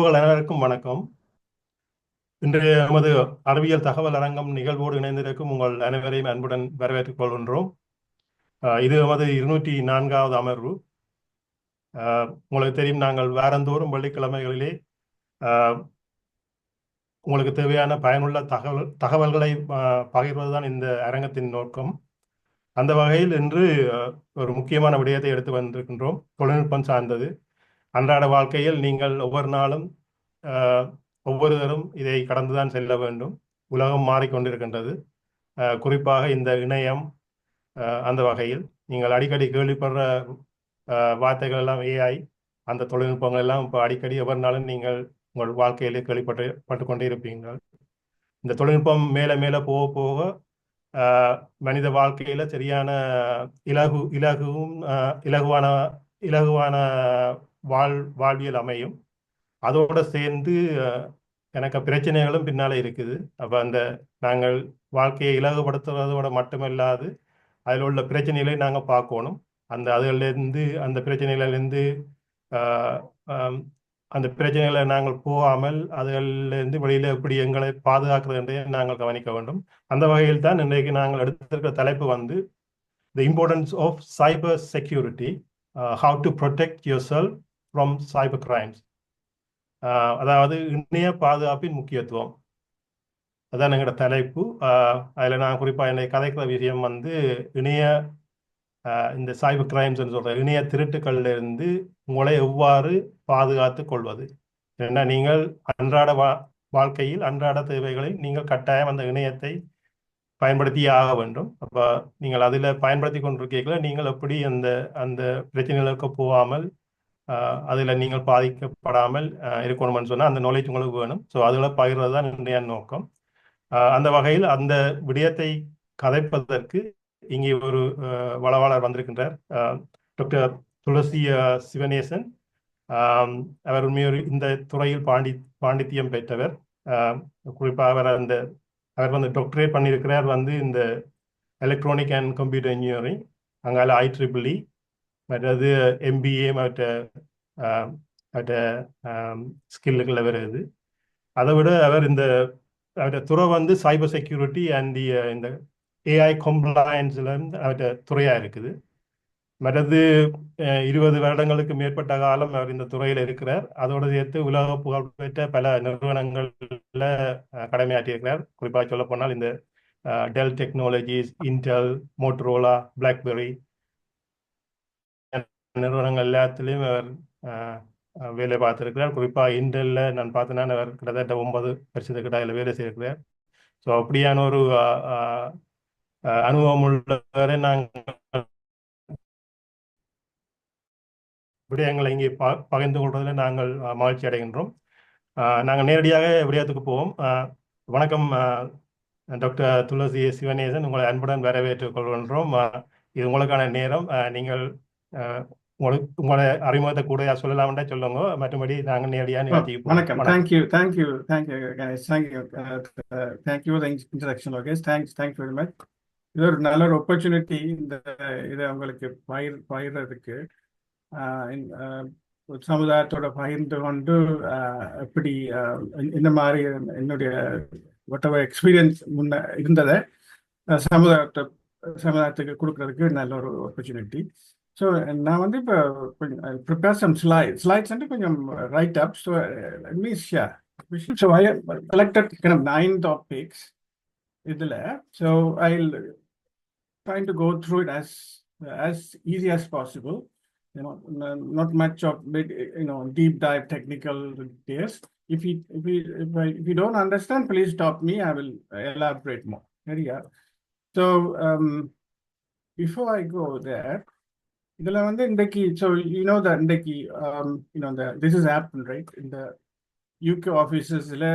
உங்கள் அனைவருக்கும் வணக்கம். இன்றைய நமது அறிவியல் தகவல் அரங்கம் நிகழ்வோடு இணைந்திருக்கும் உங்கள் அனைவரையும் அன்புடன் வரவேற்றுக் கொள்கின்றோம். இது நமது 204வது அமர்வு. உங்களுக்கு தெரியும், நாங்கள் வாரந்தோறும் வெள்ளிக்கிழமைகளிலே உங்களுக்கு தேவையான பயனுள்ள தகவல்களை பகிர்வதுதான் இந்த அரங்கத்தின் நோக்கம். அந்த வகையில் இன்று ஒரு முக்கியமான விடயத்தை எடுத்து வந்திருக்கின்றோம். தொழில்நுட்பம் சார்ந்தது. அன்றாட வாழ்க்கையில் நீங்கள் ஒவ்வொரு நாளும் ஒவ்வொருவரும் இதை கடந்துதான் செல்ல வேண்டும். உலகம் மாறிக்கொண்டிருக்கின்றது. குறிப்பாக இந்த இணையம், அந்த வகையில் நீங்கள் அடிக்கடி கேள்விப்படுற வார்த்தைகள் எல்லாம் ஏஐ, அந்த தொழில்நுட்பங்கள் எல்லாம் இப்போ அடிக்கடி ஒவ்வொரு நாளும் நீங்கள் உங்கள் வாழ்க்கையிலே கேள்விப்பட்டு கொண்டே இருப்பீங்கள். இந்த தொழில்நுட்பம் மேலே மேலே போக போக மனித வாழ்க்கையில சரியான இலகுவான இலகுவான வாழ்வியல் அமையும். அதோட சேர்ந்து எனக்கு பிரச்சனைகளும் பின்னால இருக்குது. அப்ப அந்த நாங்கள் வாழ்க்கையை இலகுபடுத்துறதோட மட்டுமல்லாது அதில் உள்ள பிரச்சனைகளை நாங்கள் பார்க்கணும். அந்த பிரச்சனைகளிலிருந்து அந்த பிரச்சனைகளை நாங்கள் போகாமல் அதிலிருந்து வெளியில எப்படி எங்களை பாதுகாக்கிறது என்றே நாங்கள் கவனிக்க வேண்டும். அந்த வகையில் தான் இன்றைக்கு நாங்கள் எடுத்திருக்கிற தலைப்பு வந்து the importance of cyber security, how to protect yourself from cyber crimes. அதாவது இணைய பாதுகாப்பின் முக்கியத்துவம், அதான் எங்களோட தலைப்பு. அதில் நான் குறிப்பாக என்னை கதைக்கிற விஷயம் வந்து இந்த சைபர் கிரைம்ஸ் சொல்ற இணைய திருட்டுக்கள்ல இருந்து உங்களை எவ்வாறு பாதுகாத்து கொள்வது. ஏன்னா நீங்கள் அன்றாட வாழ்க்கையில் அன்றாட தேவைகளில் நீங்கள் கட்டாயம் அந்த இணையத்தை பயன்படுத்தியே ஆக வேண்டும். அப்போ நீங்கள் அதில் பயன்படுத்தி கொண்டிருக்கீங்களா, நீங்கள் எப்படி அந்த அந்த பிரச்சனைகளுக்கு போகாமல் அதில் நீங்கள் பாதிக்கப்படாமல் இருக்கணும்னு சொன்னால் அந்த நாலேஜ் உங்களுக்கு வேணும். ஸோ அதில் பகிர்வது தான் இன்றைய நோக்கம். அந்த வகையில் அந்த விடயத்தை கதைப்பதற்கு இங்கே ஒரு வளவாளர் வந்திருக்கின்றார், டாக்டர் துளசி சிவனேசன். அவர் உண்மையோர் இந்த துறையில் பாண்டித்தியம் பெற்றவர். குறிப்பாக அவர் வந்து டாக்டரேட் பண்ணியிருக்கிறார் வந்து இந்த எலக்ட்ரானிக் அண்ட் கம்ப்யூட்டர் இன்ஜினியரிங், அங்கால IEEE, மற்றது MBA மற்ற ஸ்கில்லுகளில் வருது. அதை விட அவருடைய துறை வந்து சைபர் செக்யூரிட்டி அண்ட் இந்த ஏஐ கம்ப்ளைன்ஸ்ல அவருடைய துறையா இருக்குது. மற்றது 20 வருடங்களுக்கு மேற்பட்ட காலம் அவர் இந்த துறையில் இருக்கிறார். அதோடு சேர்த்து உலக புகழ்பெற்ற பல நிறுவனங்கள்ல கடமையாற்றியிருக்கிறார். குறிப்பாக சொல்ல போனால் இந்த Dell Technologies, Intel, Motorola, BlackBerry நிறுவனங்கள் எல்லாத்துலேயும் அவர் வேலை பார்த்திருக்கிறார். குறிப்பாக இன்டெல்ல நான் பார்த்தேன்னா அவர் கிட்டத்தட்ட 9 வருஷத்துக்கிட்ட அதில் வேலை செய்திருக்கிறார். ஸோ அப்படியான ஒரு அனுபவம் உள்ளவரை நாங்கள் விடயங்களை இங்கே பகிர்ந்து கொள்வதில் நாங்கள் மகிழ்ச்சி அடைகின்றோம். நாங்கள் நேரடியாக விடயத்துக்கு போவோம். வணக்கம் டாக்டர் துளசி சிவனேசன், உங்களை அன்புடன் வரவேற்றுக் கொள்கின்றோம். இது உங்களுக்கான நேரம். நீங்கள் உங்களோட அறிமுகத்தை கூட சொல்லலாம்னா சொல்லுங்க, மற்றபடி நாங்கள் நேரடியாக நிகழ்ச்சிக்கு போவோம். வணக்கம். Thank you Ganesh. Thank you introduction. Okay, thanks very much. இது ஒரு நல்ல ஒரு ஆப்பர்ச்சுனிட்டி இதை உங்களுக்கு பகிர்றதுக்கு, சமுதாயத்தோட பகிர்ந்து கொண்டு எப்படி இந்த மாதிரி என்னுடைய whatever எக்ஸ்பீரியன்ஸ் முன்ன இருந்ததை சமுதாயத்துக்கு கொடுக்கறதுக்கு நல்ல ஒரு ஆப்பர்ச்சுனிட்டி. ஸோ நான் வந்து இப்போ கொஞ்சம் ப்ரிப்பேர் சம் ஸ்லைட்ஸ் வந்து கொஞ்சம் right up. So means so I selected kind of 9 topics இதில். So I trying to go through it as easy as possible. Not much of big, deep dive technical details. If you don't understand, please stop me. I will elaborate more. Here you are. So before I go there, இதெல்லாம் வந்து இன்றைக்கு, so that இன்றைக்கு this is happened right in the UK officesல,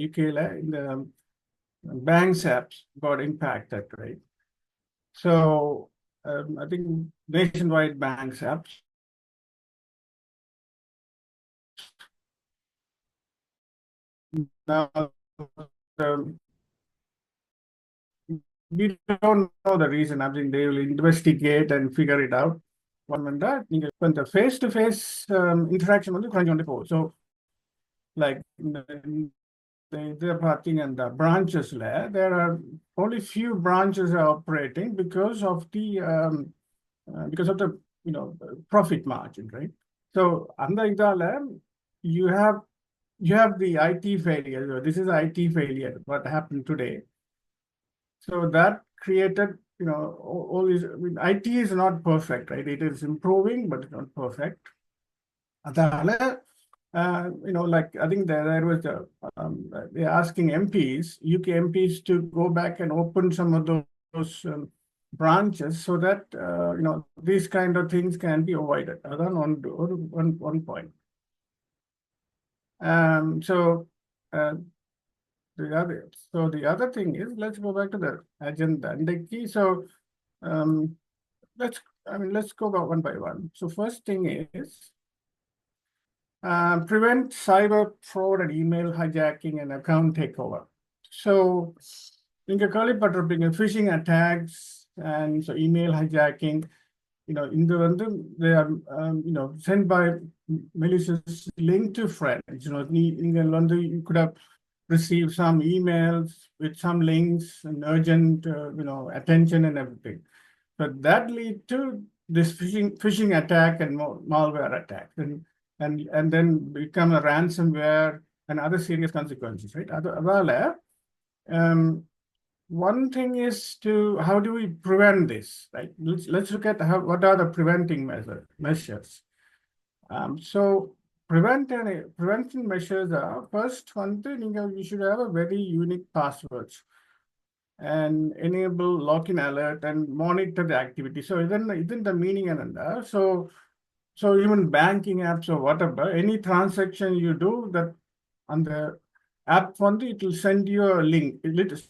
UKல இந்த banks apps got impacted, right? So I think nationwide banks apps now, we don't know the reason. I think they will investigate and figure it out நீங்க இப்போ இந்த face to face interaction வந்து குறைஞ்சு கொண்டே போகும். So like இது பார்த்தீங்க இந்த பிரான்ச்சஸ்ல there are only few branches are operating because of the profit margin, right? So அந்த இதால you have the IT failure. This is IT failure what happened today. So that created, all these. I mean, IT is not perfect, right? It is improving, but it's not perfect. Adala, like I think there was they're asking MPs, UK MPs, to go back and open some of those branches so that these kind of things can be avoided. That's one point. So. The other thing is, let's go back to the agenda. So let's go about one by one. So first thing is prevent cyber fraud and email hijacking and account takeover. So நீங்க கேள்விப்பட்டிருப்பீங்க phishing attacks and so email hijacking. இந்த வந்து they are sent by malicious link to friends. நீங்க வந்து you could have received some emails with some links and urgent attention and everything. But that lead to this phishing attack and malware attack, and then become a ransomware and other serious consequences, right? One thing is how do we prevent this, right? Let's look at what are the preventing measures. So prevention measures are, first one thing, you should have a very unique passwords and enable login alert and monitor the activity. So isn't the meaning ananda? So even banking apps or whatever, any transaction you do, that on the app it will send you a link. It will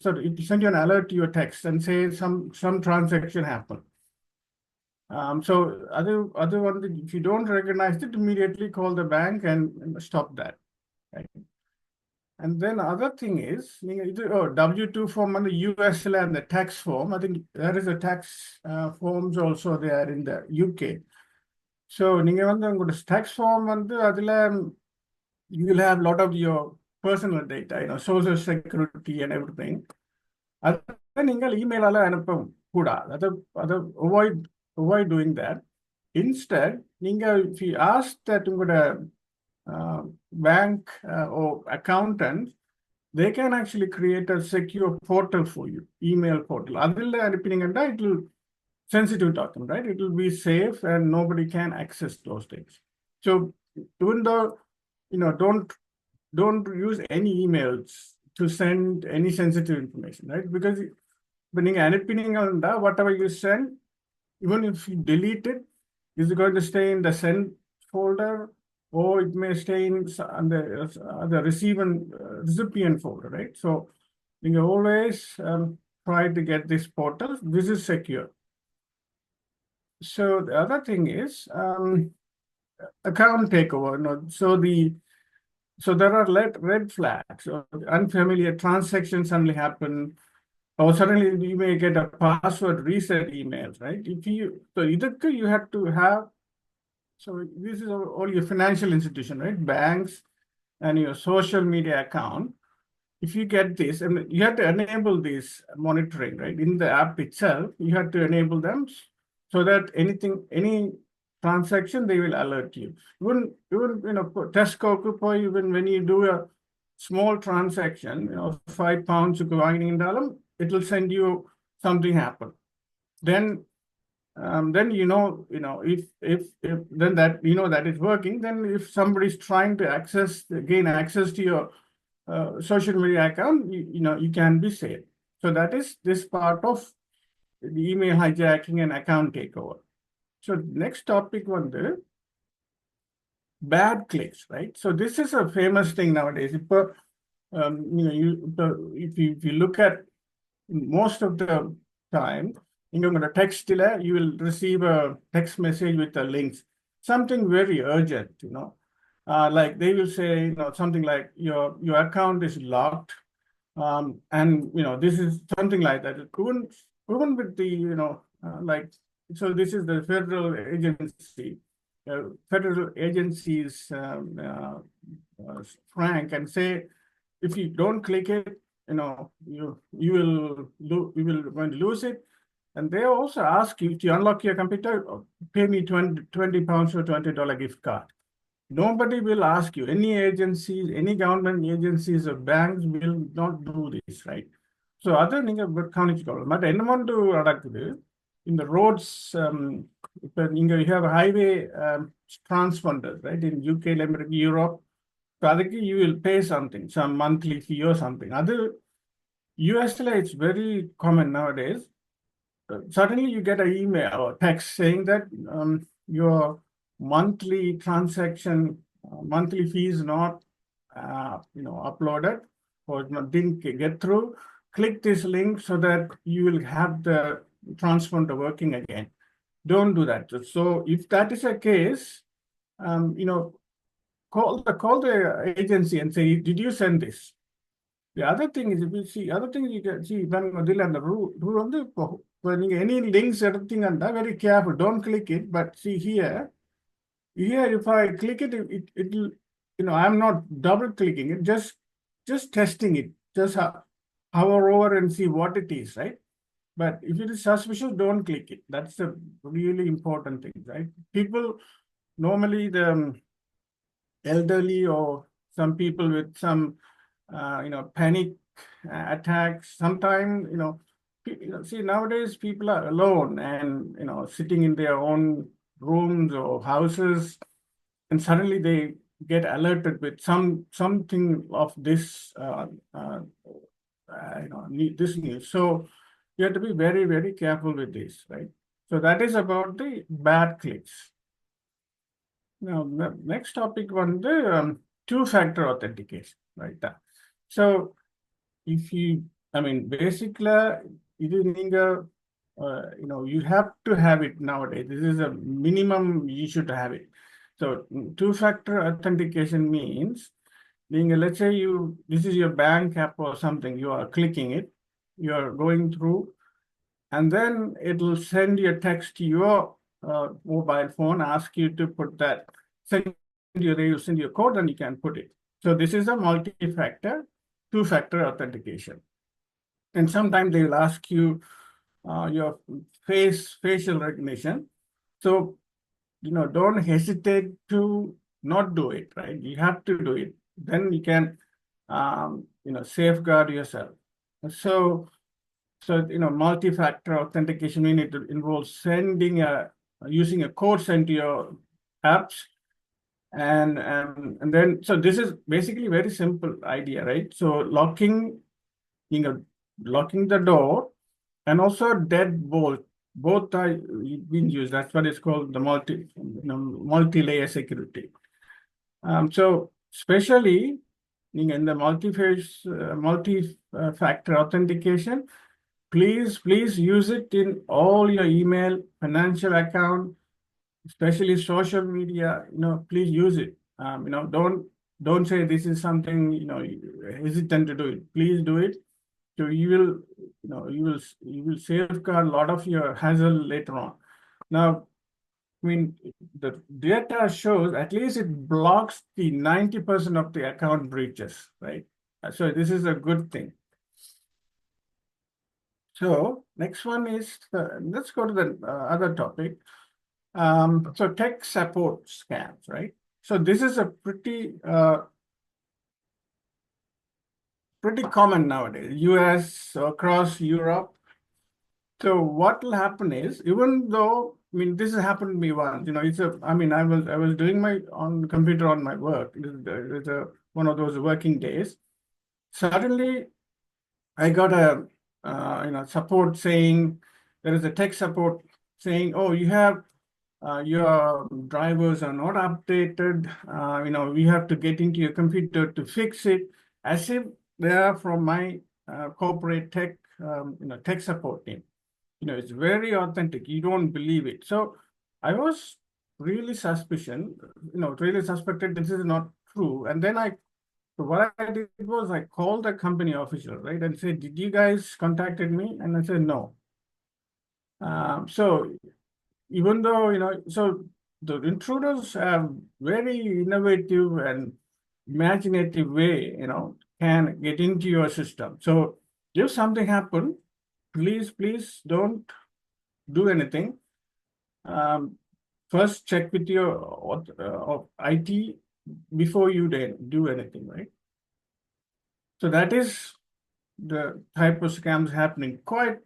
send you an alert to your text and say some transaction happened. So other one, if you don't recognize it, immediately call the bank and stop that. Right? And then other thing is, W2 form on the US and the tax form. I think there is a tax forms also there in the UK. So tax form you will have a lot of your personal data, social security and everything. Email avoid doing that. Instead, if you ask that bank or accountant, they can actually create a secure portal for you, email portal. It will sensitive document, right? It will be safe and nobody can access those things. So even though don't use any emails to send any sensitive information, right? Because when whatever you send, even if you delete it, is it going to stay in the send folder, or it may stay in the recipient folder, right? So you always try to get this portal. This is secure. So the other thing is account takeover. So there are red flags. So unfamiliar transactions suddenly happen. Or suddenly you may get a password reset emails, right? You have to have, so this is all your financial institution, right? Banks and your social media account. If you get this, and you have to enable this monitoring, right? In the app itself, you have to enable them so that any transaction, they will alert you. Even Tesco, even when you do a small transaction, £5 it will send you something happen. Then if then that that is working. Then if somebody is trying to gain access to your social media account, you can be safe. So that is this part of the email hijacking and account takeover. So next topic bad clicks, right? So this is a famous thing nowadays. If you look at most of the time, text, you will receive a text message with the links, something very urgent, like they will say, something like your account is locked, and this is something like that. Even with the like so this is the federal agency. Federal agencies frank and say, if you don't click it, you will going to lose it. And they also ask you to unlock your computer, pay me 20 pounds or $20 gift card. Nobody will ask you. Any agencies, any government agencies or banks will not do this, right? So other நீங்க கவனிச்சுக்கோங்க. But என்ன நடக்குது, in the roads, இப்போ நீங்க you have highway transponders, right? In UK, Europe, so அதுக்கு you will pay something, some monthly fee or something. அது USல it's very common nowadays. Suddenly you get an email or text saying that your monthly transaction, monthly fee is not, uploaded or didn't get through. Click this link so that you will have the transponder working again. Don't do that. So if that is a case, call the agency and say, did you send this? The other thing is, if you see, you can see, when the rule when any links everything and very careful, don't click it. But see here if I click it, it will, I'm not double clicking it, just testing it, just hover over and see what it is, right? But if it is suspicious, don't click it. That's a really important thing, right? People, normally the elderly or some people with some panic attacks, sometimes, see, nowadays people are alone and, sitting in their own rooms or houses, and suddenly they get alerted with something of this, this news. So you have to be very, very careful with this, right? So that is about the bad clicks. Now, the next topic on the two-factor authentication, right? So if you, basically, you have to have it nowadays. This is a minimum you should have it. So two-factor authentication means, let's say this is your bank app or something, you are clicking it, you are going through, and then it will send you a text to your mobile phone, ask you to put that, they will send you a code and you can put it. So this is a multi-factor, two-factor authentication. And sometimes they will ask you your facial recognition. So, don't hesitate to not do it, right? You have to do it. Then you can, safeguard yourself. So, multi-factor authentication, it involves using a code sent to your apps. And then, so this is basically very simple idea, right? So locking the door and also deadbolt, both are being used. That's what is called the multi-layer security. So especially in the multi-factor authentication, please use it in all your email, financial account, especially social media. Please use it. Don't say this is something hesitant to do it. Please do it. So you will safeguard a lot of your hassle later on. Now, the data shows at least it blocks the 90% of the account breaches, right? So this is a good thing. So next one is, let's go to the other topic. So tech support scams, right? So this is a pretty common nowadays, US, across Europe. So what will happen is, even though, this has happened to me once, I was doing on the computer on my work. It's one of those working days. Suddenly I got a, support saying, there is a tech support saying, oh, you have, your drivers are not updated. We have to get into your computer to fix it, as if they are from my corporate tech support team. It's very authentic. You don't believe it. So I was really suspected this is not true. And then so what I did was I called the company official, right, and said, did you guys contacted me? And I said, no. So even though, so the intruders have very innovative and imaginative way, can get into your system. So if something happened, please don't do anything. First check with your IT before you do anything, right? So that is the type of scams happening quite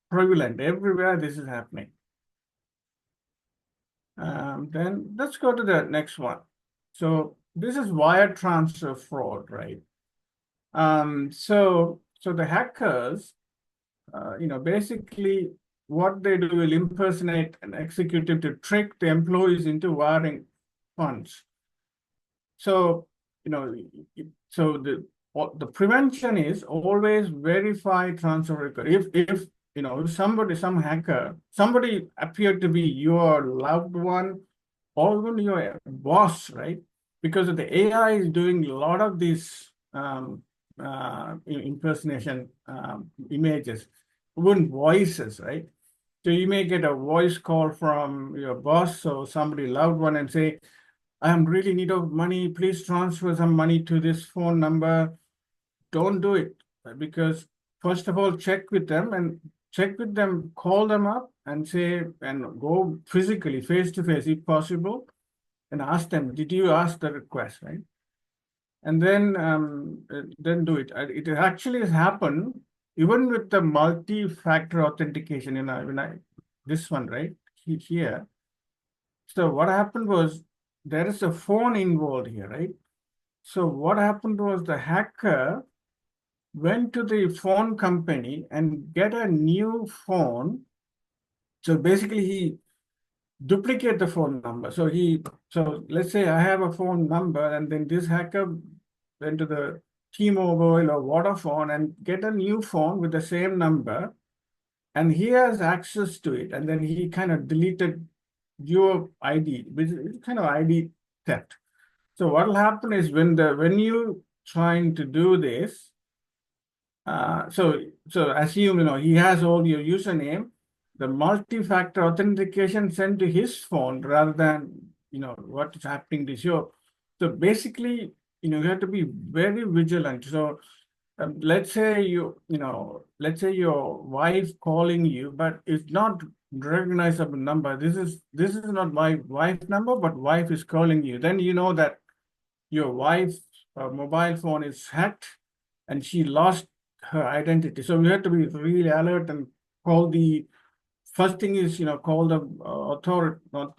prevalent everywhere. This is happening. Then let's go to the next one. So this is wire transfer fraud, right? So the hackers, basically what they do will impersonate an executive to trick the employees into wiring funds. So, so the prevention is always verify transfer record. If some hacker, somebody appeared to be your loved one or even your boss, right? Because the AI is doing a lot of these impersonation images, even voices, right? So you may get a voice call from your boss or somebody loved one and say, I am really in need of money. Please transfer some money to this phone number. Don't do it, because first of all, check with them, call them up and say, and go physically, face to face, if possible, and ask them, did you ask the request, right? And then do it. It actually has happened even with the multi-factor authentication. This one right here. So what happened was there is a phone involved here, right? So what happened was the hacker went to the phone company and get a new phone. So basically he duplicate the phone number. So let's say I have a phone number, and then this hacker went to the T-Mobile or Vodafone and get a new phone with the same number, and he has access to it, and then he kind of deleted your ID, which is kind of ID theft. So what will happen is when you trying to do this, so assume he has all your username, the multi-factor authentication sent to his phone rather than what is happening to you. So basically, you have to be very vigilant. So let's say let's say your wife calling you, but it's not recognizable number. This is not my wife's number, but wife is calling you. Then you know that your wife's mobile phone is hacked and she lost her identity. So you have to be really alert and call the first thing is call the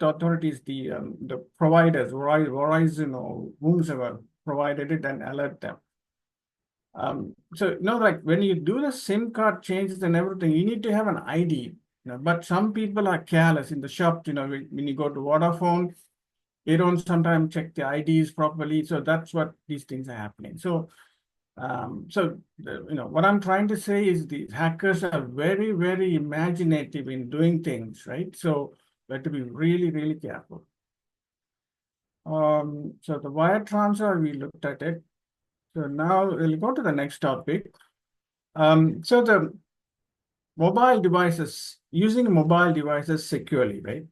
authorities, the providers, Verizon or whomsoever provided it, and alert them. So like when you do the SIM card changes and everything, you need to have an ID. But some people are careless in the shop. When you go to Vodafone, they don't sometimes check the IDs properly. So that's what these things are happening. So what I'm trying to say is the hackers are very, very imaginative in doing things, right? So we have to be really, really careful. So the wire transfer, we looked at it. So now we'll go to the next topic. So the mobile devices, using mobile devices securely, right?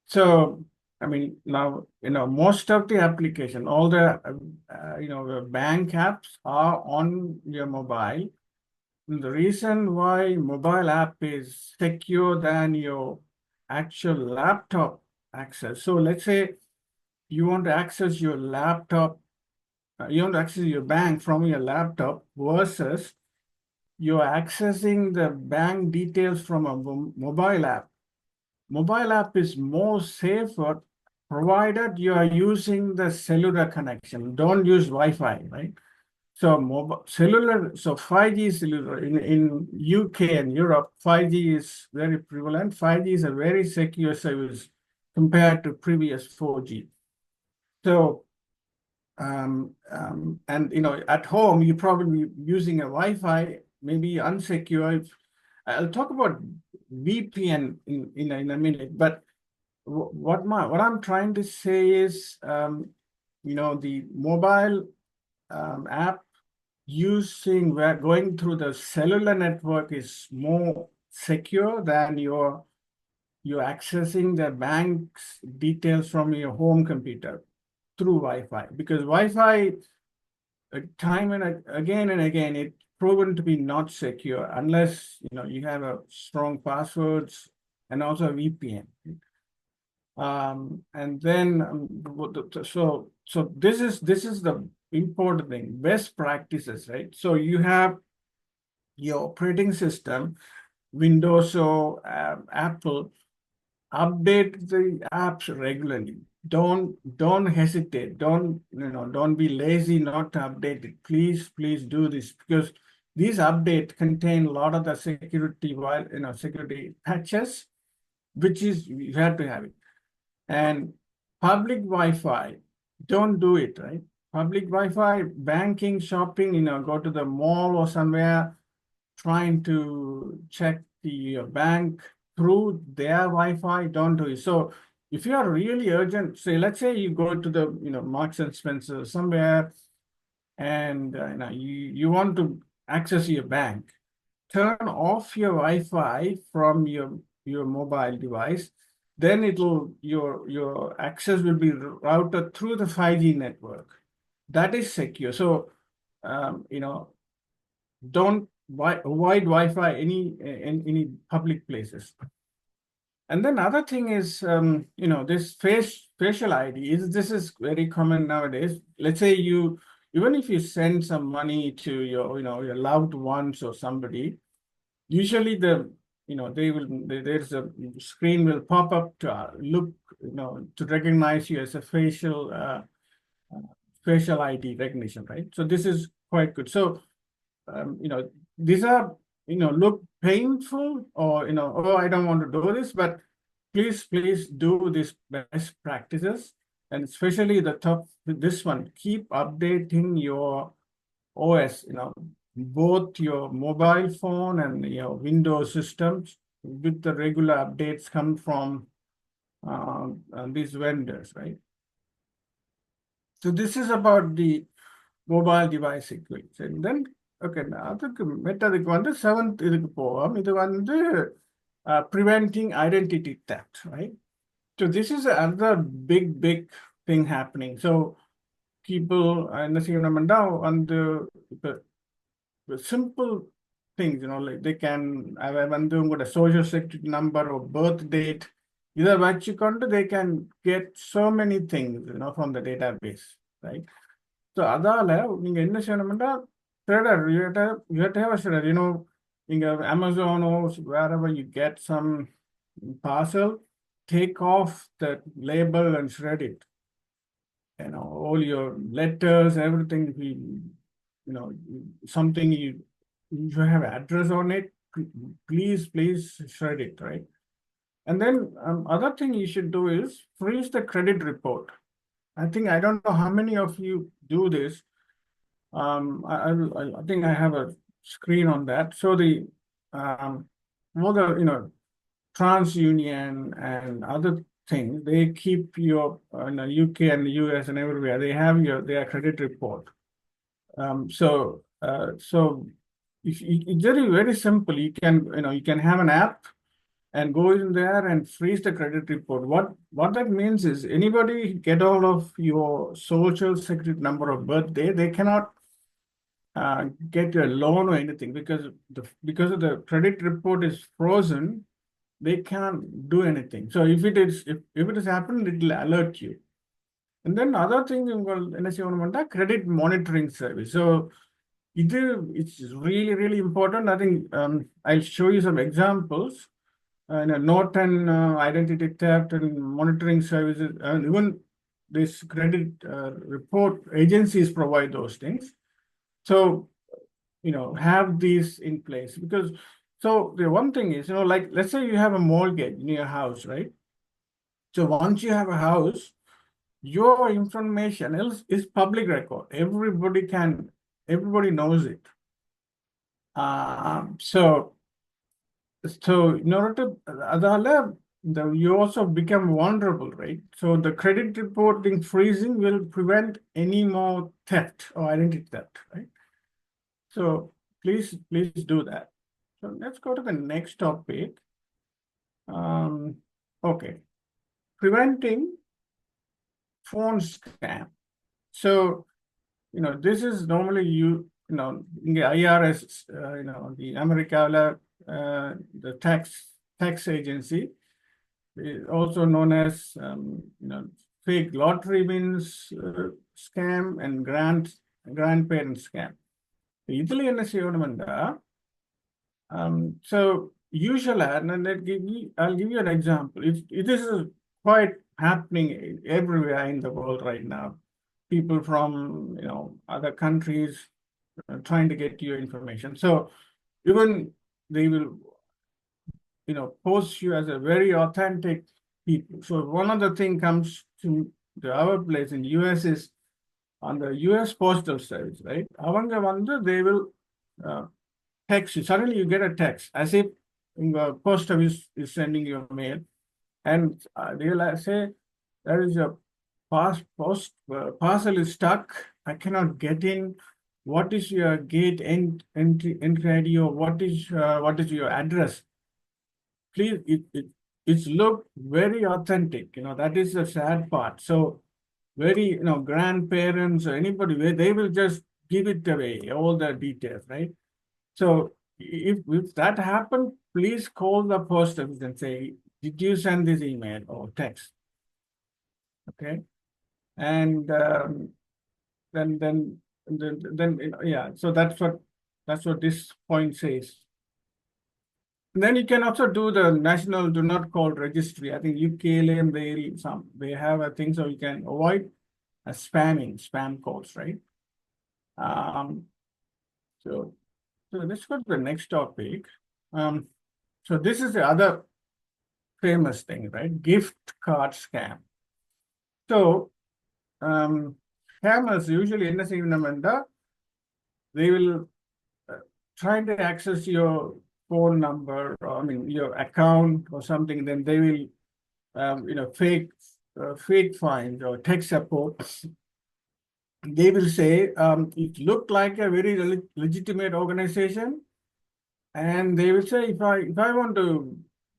So I mean, now, most of the application, all the, the bank apps are on your mobile. And the reason why mobile app is secure than your actual laptop access. So let's say you want to access your laptop, you want to access your bank from your laptop versus you're accessing the bank details from a mobile app. Mobile app is more safer provided you are using the cellular connection. Don't use Wi-Fi, right? So cellular, so 5G cellular in UK and Europe, 5G is very prevalent. 5G is a very secure service compared to previous 4G. So and at home you probably using a Wi-Fi, maybe unsecure. I'll talk about VPN in a minute, but what I'm trying to say is, the mobile app going through the cellular network is more secure than you're accessing the bank's details from your home computer through Wi-Fi, because Wi-Fi time and again it's proven to be not secure unless you have a strong passwords and also a VPN. And then so this is the important thing, best practices, right? So you have your operating system, Windows or Apple, update the apps regularly. Don't hesitate. Don't be lazy not to update it. Please do this, because these updates contain a lot of the security security patches, which is you have to have it. And public Wi-Fi, don't do it, right? Public Wi-Fi, banking, shopping, go to the mall or somewhere, trying to check the bank through their Wi-Fi, don't do it. So if you are really urgent, say, let's say you go to the, Marks and Spencer somewhere, and you want to access your bank, turn off your Wi-Fi from your mobile device. Then your access will be routed through the 5G network. That is secure. So, don't avoid Wi-Fi in any public places. And then other thing is, this facial ID this is very common nowadays. Let's say even if you send some money to your loved ones or somebody, usually there's a screen will pop up to look, to recognize you as a facial ID recognition, right? So this is quite good. So, these are, look painful, or, oh, I don't want to do this, but please do these best practices. And especially this one, keep updating your OS, both your mobile phone and your Windows systems with the regular updates come from these vendors, right? So this is about the mobile device security. And then, okay, அதுக்கு மெட்டதுக்கு வந்து seventh இதுக்கு போவோம். இது வந்து preventing identity theft, right? So this is another big thing happening. So people என்ன செய்யணும்னா வந்து simple things, like they can வந்து உங்களோட social security number or birth date, இதை வச்சுக்கொண்டு they can get so many things, from the database, right? So அதால நீங்க என்ன செய்யணும்னா shredder, you have to have a shredder, நீங்க Amazon or wherever you get some parcel, take off the label and shred it. All your letters, everything, something you have address on it, please shred it, right? And then other thing you should do is freeze the credit report. I don't know how many of you do this. I think I have a screen on that. So the all the TransUnion and other things, they keep your in the UK and the US and everywhere, they have their credit report. So it's very simple. You can have an app and go in there and freeze the credit report. What that means is anybody get all of your social security number of birthday, they cannot get a loan or anything, because of the credit report is frozen. They can't do anything. So if it is happened, it will alert you. And then other thing, credit monitoring service. So it's really important. I think I'll show you some examples. Norton identity theft and monitoring services, and even this credit report agencies provide those things. So have these in place, because so the one thing is, like let's say you have a mortgage in your house, right? So once you have a house, your information is public record. Everybody knows it. So in order to you also become vulnerable, right? So the credit reporting freezing will prevent any more theft or identity theft, right? So please do that. So So let's go to the next topic. Okay, preventing phone scam. So, this is normally in the IRS, the America, the tax agency, also known as, fake lottery wins scam and grandparent scam. இதுல என்ன செய்யணும்னா, so usually, and I'll give you an example. This is quite happening everywhere in the world right now. People from other countries trying to get your information. So even they will post you as a very authentic people. So one of the thing comes to our place in US is on the US Postal Service, right? அவங்க வந்து they will text you. Suddenly you get a text as if the post office is sending you a mail, and they will say there is a parcel is stuck. I cannot get in. What is your gate entry ID, or what is your address? Please, it's look very authentic. That is the sad part. So very grandparents or anybody, they will just give it away, all the details, right? So if that happened, please call the post office and say, did you send this email or text? Okay. And then yeah, so that's what this point says. And then you can also do the national do not call registry. I think UKLM, they have a thing, so you can avoid spam calls, right? So let's go to the next topic. So this is the other famous thing, right? Gift card scam. So scammers usually என்ன செய்யணும்னா, they will try to access your phone number, or your account or something. Then they will fake find or tech support. They will say it looked like a very legitimate organization, and they will say, if I want to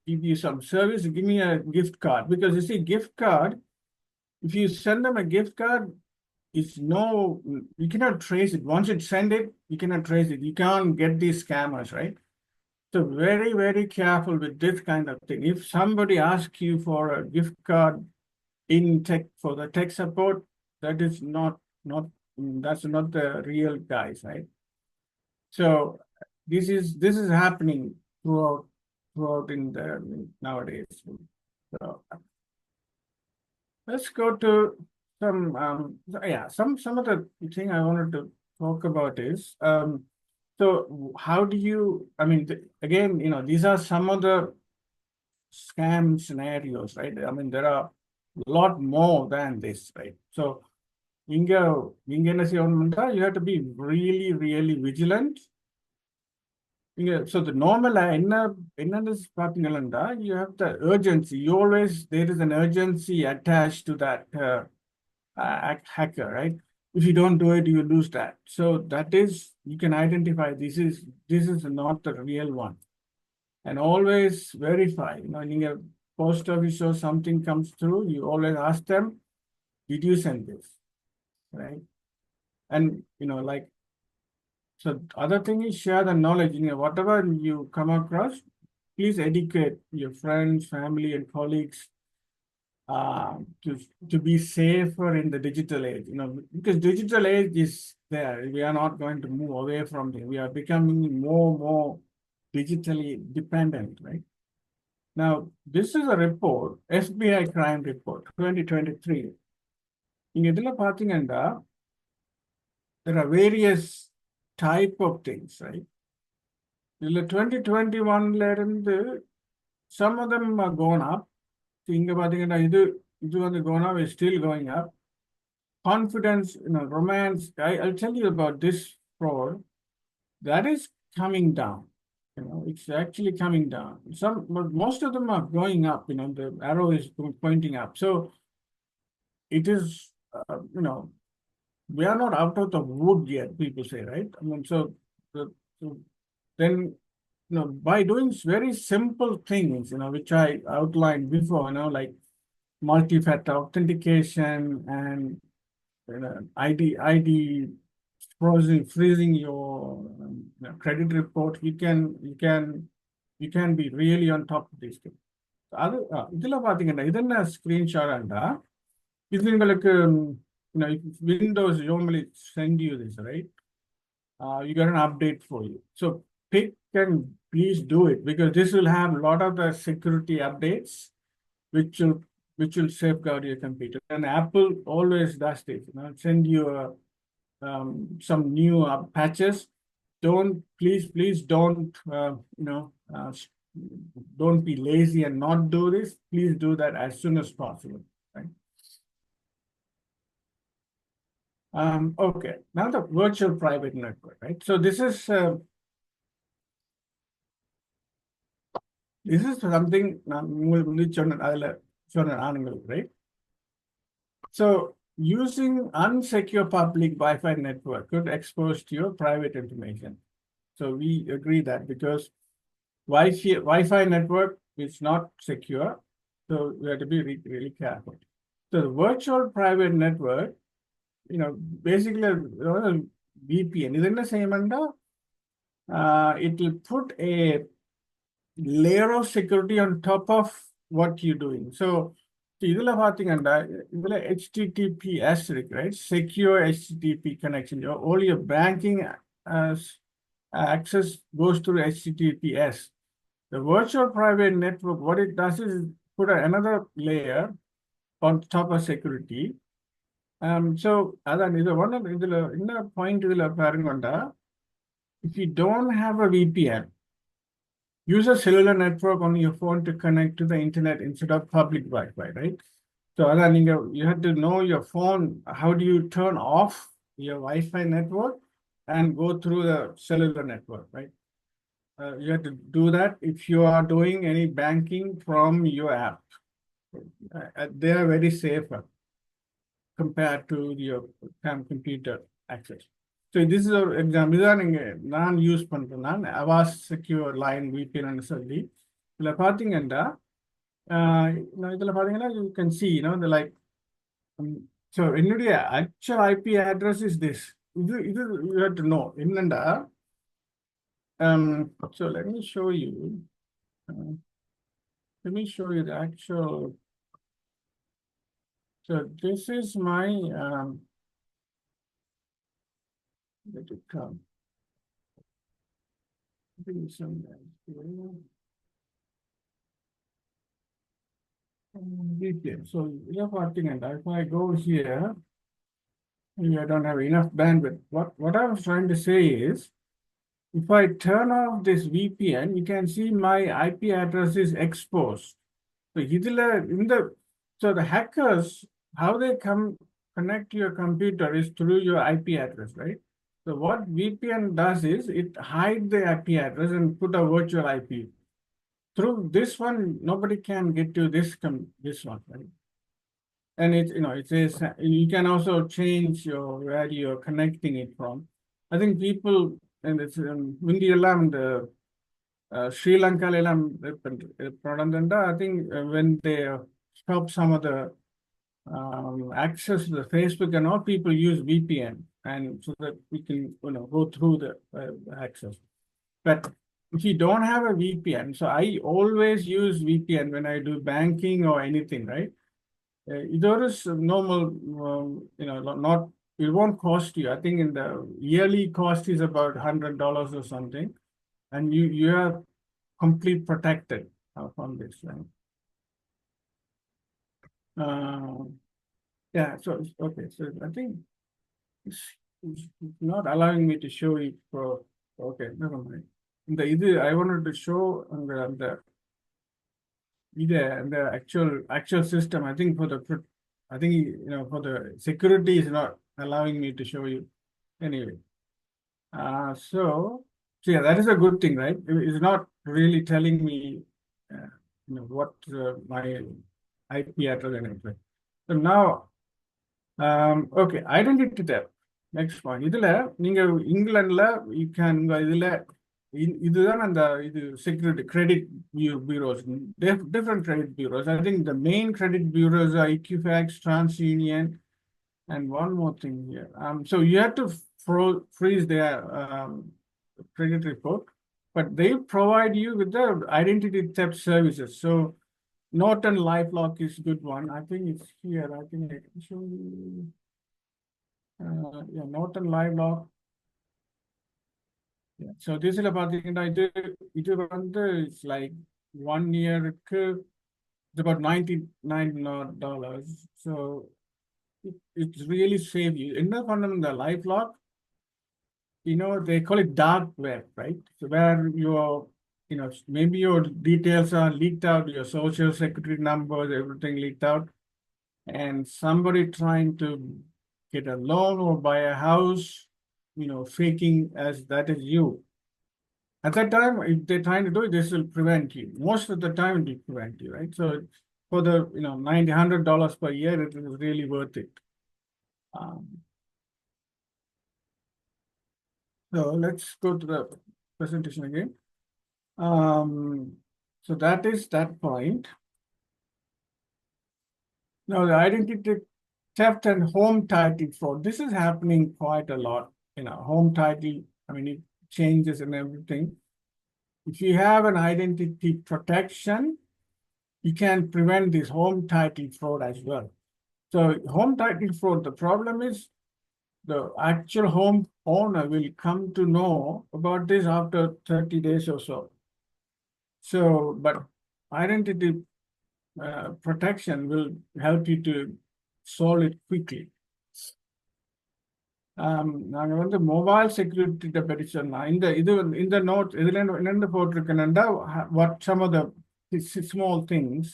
give you some service, give me a gift card. Because you see, gift card, if you send them a gift card, you cannot trace it. Once you send it, you cannot trace it. You can't get these scammers, right? So very, very careful with this kind of thing. If somebody asks you for a gift card for the tech support, that is that's not the real guys, right? So this is happening throughout in the nowadays. So let's go to some of the thing I wanted to talk about is so how do you, again, these are some of the scam scenarios, right? There are a lot more than this, right? So you have to be really, really vigilant. So the normal you have the urgency. There is an urgency attached to that hacker, right? If you don't do it, you lose that. So that is, you can identify this is not the real one, and always verify. Post office or something comes through, you always ask them, did you send this, right? And so other thing is share the knowledge. Whatever you come across, please educate your friends, family, and colleagues to be safer in the digital age. Because digital age is there. We are not going to move away from it. We are becoming more digitally dependent, right? Now, this is a report, FBI crime report, 2023. There are various type of things, right? 2021, some of them are gone up. Gone up, is still going up. Confidence, romance. I'll tell you about this fraud. That is coming down. It's actually coming down. But most of them are going up. The arrow is pointing up. So it is, we are not out of the wood yet, people say, right? So then by doing very simple things, which I outlined before, like multi-factor authentication and ID freezing your credit report, you can be really on top of these things. அது இதுல பாத்தீங்கன்னா இது என்ன ஸ்கிரீன்ஷாட்டா இது உங்களுக்கு Windows normally send you this, right? You got an update for you. So pick and please do it, because this will have a lot of the security updates which will safeguard your computer. And Apple always does this, send you some new patches. Please don't don't be lazy and not do this. Please do that as soon as possible, right? Okay, now the virtual private network, right? So this is something right? So using unsecure public Wi-Fi network could expose to your private information. So we agree that, because Wi-Fi network is not secure, so we have to be really careful. So the virtual private network, basically VPN. This is the same, it will put a layer of security on top of what you're doing. So இதுல பாத்தீங்கன்னா இதுல HTTPS இருக்கு, right? Secure HTTP connection. All your banking access goes through HTTPS. The virtual private network, what it does is put another layer on top of security. So அதான் இது இதுல என்ன point இதுல பாருங்கண்டா, if you don't have a VPN, use a cellular network on your phone to connect to the internet instead of public Wi-Fi, right? So you have to know your phone. How do you turn off your Wi-Fi network and go through the cellular network, right? You have to do that if you are doing any banking from your app. They are very safer compared to your computer access. So this is an example. நான் use பண்றேன், நான் Avast secure line VPN சொல்லி இதுல பாத்தீங்கன்னா இதுல பாத்தீங்கன்னா you can see, the like so என்னுடைய actual IP address is this. இது you have to know என்னண்டா. So let me show you the actual. So this is my let it come. So we are parting, and if I go here, maybe I don't have enough bandwidth. What I was trying to say is, if I turn off this VPN, you can see my IP address is exposed. So the hackers, how they connect to your computer is through your IP address, right? So what VPN does is it hides the IP address and put a virtual IP. Through this one, nobody can get to this one, right? And it says you can also change where you're connecting it from. I think people, and it's India and Sri Lanka, I think when they stop some of the access to the Facebook and all, people use VPN, and so that we can go through the access. But if you don't have a VPN, so I always use VPN when I do banking or anything, right? There is normal, not, it won't cost you. I think in the yearly cost is about $100 or something, and you are complete protected from this, right? Yeah, so okay, so I think it's not allowing me to show it for. Okay, never mind. I wanted to show the actual system. I think for the security is not allowing me to show you anyway. So yeah, that is a good thing, right? It's not really telling me what my IP address and everything. So now, okay, identity tab. Next point. இதுல நீங்க இங்கிலாந்துல you can இதுல இதுதான் அந்த இது security credit bureaus, different credit bureaus. I think the main credit bureaus are Equifax, TransUnion, and one more thing here. So you have to freeze their credit report, but they provide you with the identity theft services. So Norton LifeLock is good one. I think it's here. I think I can show you. Yeah, Norton LifeLock. Yeah. So this is about it is like 1 year, it's about $99. So it's really save you. In the LifeLock, they call it dark web, right? So where maybe your details are leaked out, your social security numbers, everything leaked out, and somebody trying to get a loan or buy a house, faking as that is you. At that time, if they're trying to do it, this will prevent you. Most of the time, it will prevent you, right? So for the $90-$100 per year, it is really worth it. So let's go to the presentation again. So that is that point. Now the identity theft and home title fraud. This is happening quite a lot. Home title, I mean, it changes and everything. If you have an identity protection, you can prevent this home title fraud as well. So home title fraud, the problem is the actual home owner will come to know about this after 30 days or so. So, but identity protection will help you to solve it quickly. நாங்க வந்து mobile security பற்றி சொன்னா இந்த note இதுல என்ன போட்டிருக்கேன்னா what some of the small things,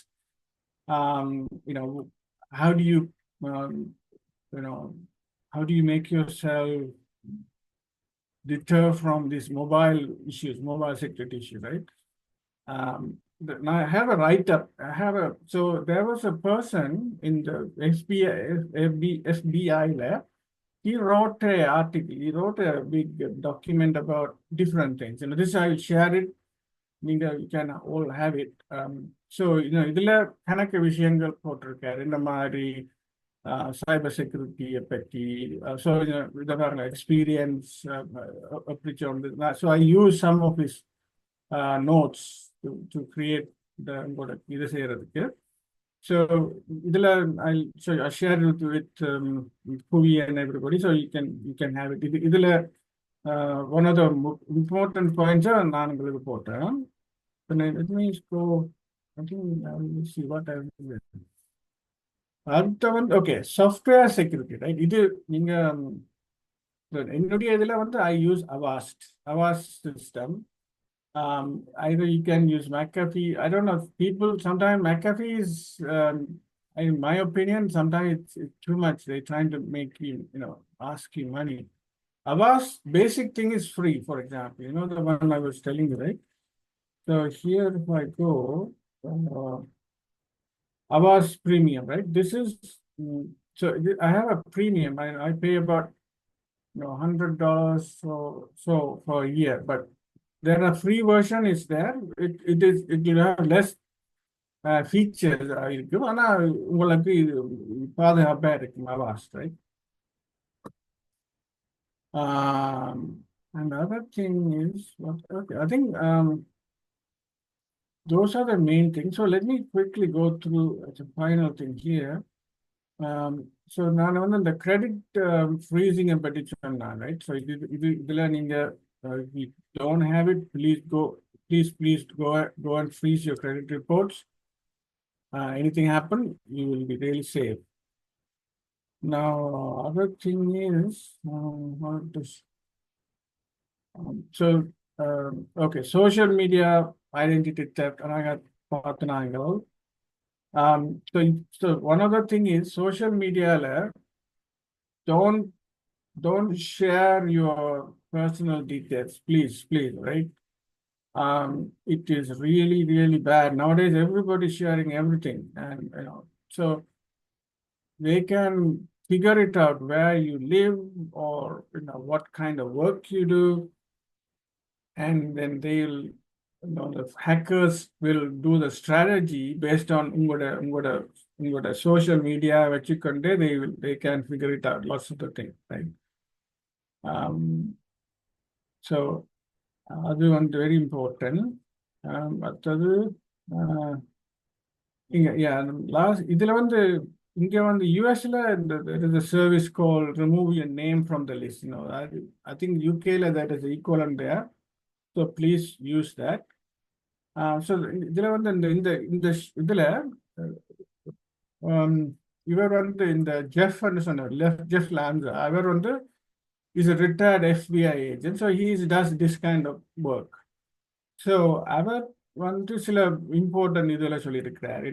how do you how do you make yourself deter from these mobile security issues, right? Now I have a write-up. So there was a person in the FBI lab. He wrote an article. He wrote a big document about different things. This I will share it. You can all have it. So இதுல கணக்கு விஷயங்கள் போட்டிருக்காரு இந்த மாதிரி சைபர் செக்யூரிட்டியை பற்றி. So இதோட experience அப்படி வந்து so I use some of his notes to create இது செய்யறதுக்கு. So I share it with Puvi and everybody, so you can have it. One of the important points நான் உங்களுக்கு போட்டேன். Let me go. I think I will see what I will do. Okay, software security, right? இது நீங்க என்னுடைய இதுல வந்து I use Avast system. Either you can use McAfee. I don't know if people, sometimes McAfee is, in my opinion, sometimes it's too much. They're trying to make you, ask you money. Avast basic thing is free, for example, the one I was telling you, right? So here if I go, Avast premium, right? This is, so I have a premium. I pay about, $100 so for a year, but then a free version is there. It will have less features. உங்களுக்கு பாதுகாப்பா இருக்கும் Avast, right? Another thing is, okay, I think those are the main things. So let me quickly go through the final thing here. So நான் வந்து இந்த credit freezing பற்றி சொன்னேன், right? So இதுல நீங்க if you don't have it, please go and freeze your credit reports. Anything happen, you will be really safe. Now, other thing is, okay, social media identity theft, and I got part angle. So one other thing is social media, don't share your personal details, please, right? It is really, really bad. Nowadays, everybody's sharing everything. And, so they can figure it out where you live or, what kind of work you do. and then the hackers will do the strategy based on உங்களோட social media வச்சுக்கொண்டு they can figure it out, lots of the things, right? So அது வந்து very important. அடுத்தது இதுல வந்து இங்க வந்து யூஎஸ்ல there is a service called remove your name from the list. I think UK that is equivalent there, so please use that. So இதுல வந்து இந்த இதுல இவர் வந்து இந்த ஜெஃப்னு சொன்னார், ஜெஃப் லான்சர். அவர் வந்து is a retired FBI agent, so he does this kind of work. So அவர் வந்து சில இம்பார்ட்டன்ட் இதெல்லாம் சொல்லியிருக்கிறார்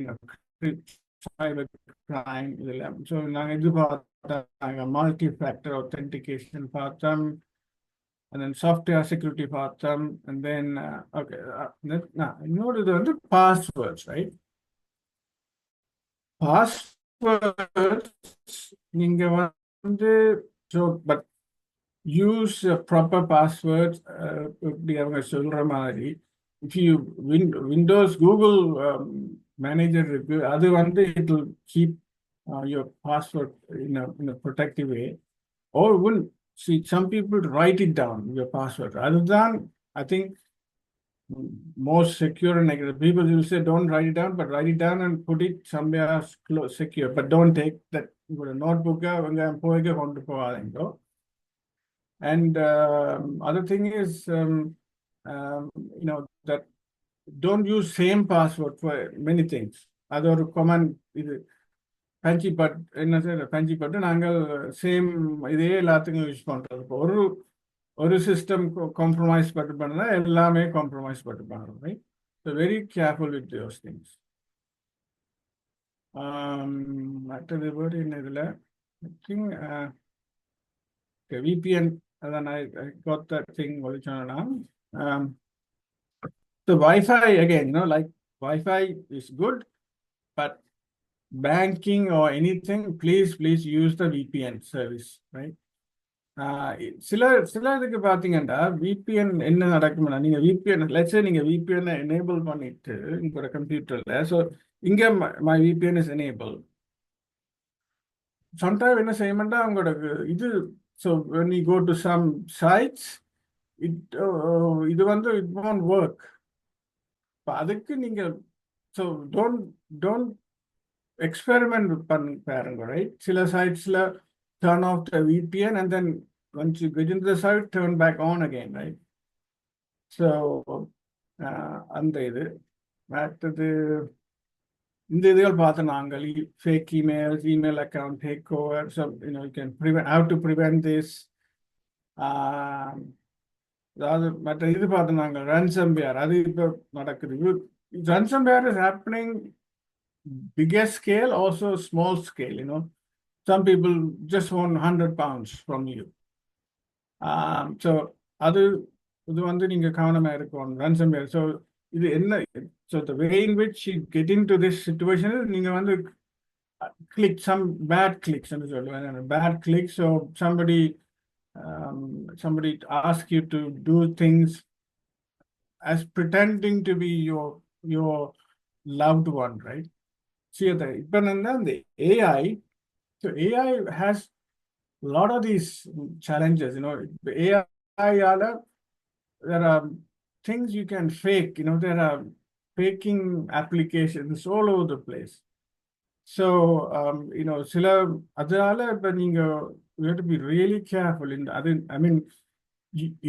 cyber crime இதெல்லாம். ஸோ நாங்கள் இது பார்த்தோம், மல்டி ஃபேக்டர் authentication பார்த்தோம், and then software security பார்த்தோம், and then okay, இன்னொரு இது வந்து passwords, right? Passwords நீங்க வந்து but use a proper password. இப்படி அவங்க சொல்ற மாதிரி if you Windows Google manager இருக்கு, அது வந்து it will keep your password in a protective way. Or will see some people write it down, your password. அதுதான் I think most secure and negative. People will say don't write it down, but write it down and put it somewhere secure. But don't take that notebook அவங்க போய்க்க கொண்டு போகாதீங்க. And other thing is that don't use same password for many things. அது ஒரு common இது பஞ்சி பட்டு நாங்கள் same இதே எல்லாத்துக்கும் யூஸ் பண்றது. ஒரு சிஸ்டம் காம்ப்ரமைஸ் பட்டு பண்ணா எல்லாமே காம்ப்ரமைஸ் பட்டு பண்ணுறோம், right? So very careful with those things. மற்றது வேர்டு என்ன இதில் ஐ திங்க் VPN, அதான் I got that thing சொன்னா. So Wi-Fi again, like Wi-Fi is good, but banking or anything, please use the VPN service, right? சில இதுக்கு பார்த்தீங்கன்னா VPN என்ன நடக்கும்னா, நீங்கள் VPN let's say நீங்கள் VPN எனேபிள் பண்ணிட்டு உங்களோட கம்ப்யூட்டரில், ஸோ இங்கே my VPN is enabled. Sometimes என்ன செய்யமாட்டா உங்களோட இது, so when you go to some sites, இது வந்து it won't work. அதுக்கு நீங்க so don't experiment பண்ணி பாருங்க, right? சில சைட்ஸ்ல turn off the VPN and then once you get into the site, turn back on again, right? So அந்த இது மற்றது இந்த இதுகள் பார்த்து நாங்கள் fake emails, email account takeover, so you can prevent, how to prevent this. அதாவது மற்ற இது பார்த்து நாங்கள் ransomware, அது இப்போ நடக்குது. Ransomware is happening bigger scale, also small scale. Some people just want 100 pounds from you. So அது இது வந்து நீங்க கவனமா இருக்கும் ransomware. So இது என்ன, so the way in which you get into this situation is நீங்க வந்து click some bad clicks ன்னு சொல்லுவேன், bad clicks. So somebody ask you to do things as pretending to be your loved one, right? See the AI. So AI has a lot of these challenges. The AI, there are things you can fake. There are faking applications all over the place. So சில அதனால இப்ப நீங்க you have to be really careful in that. I mean,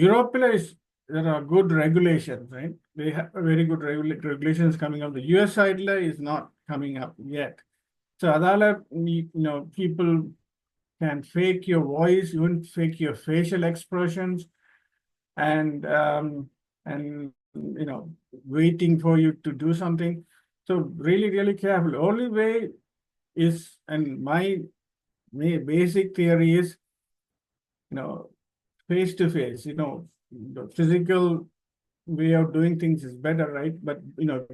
Europe there are good regulations, right? They have very good regulations coming up. The US side is not coming up yet. So adala people can fake your voice, even fake your facial expressions, and waiting for you to do something. So really careful. Only way is, and my basic theory is, face to face. The physical way of doing things is better, right? But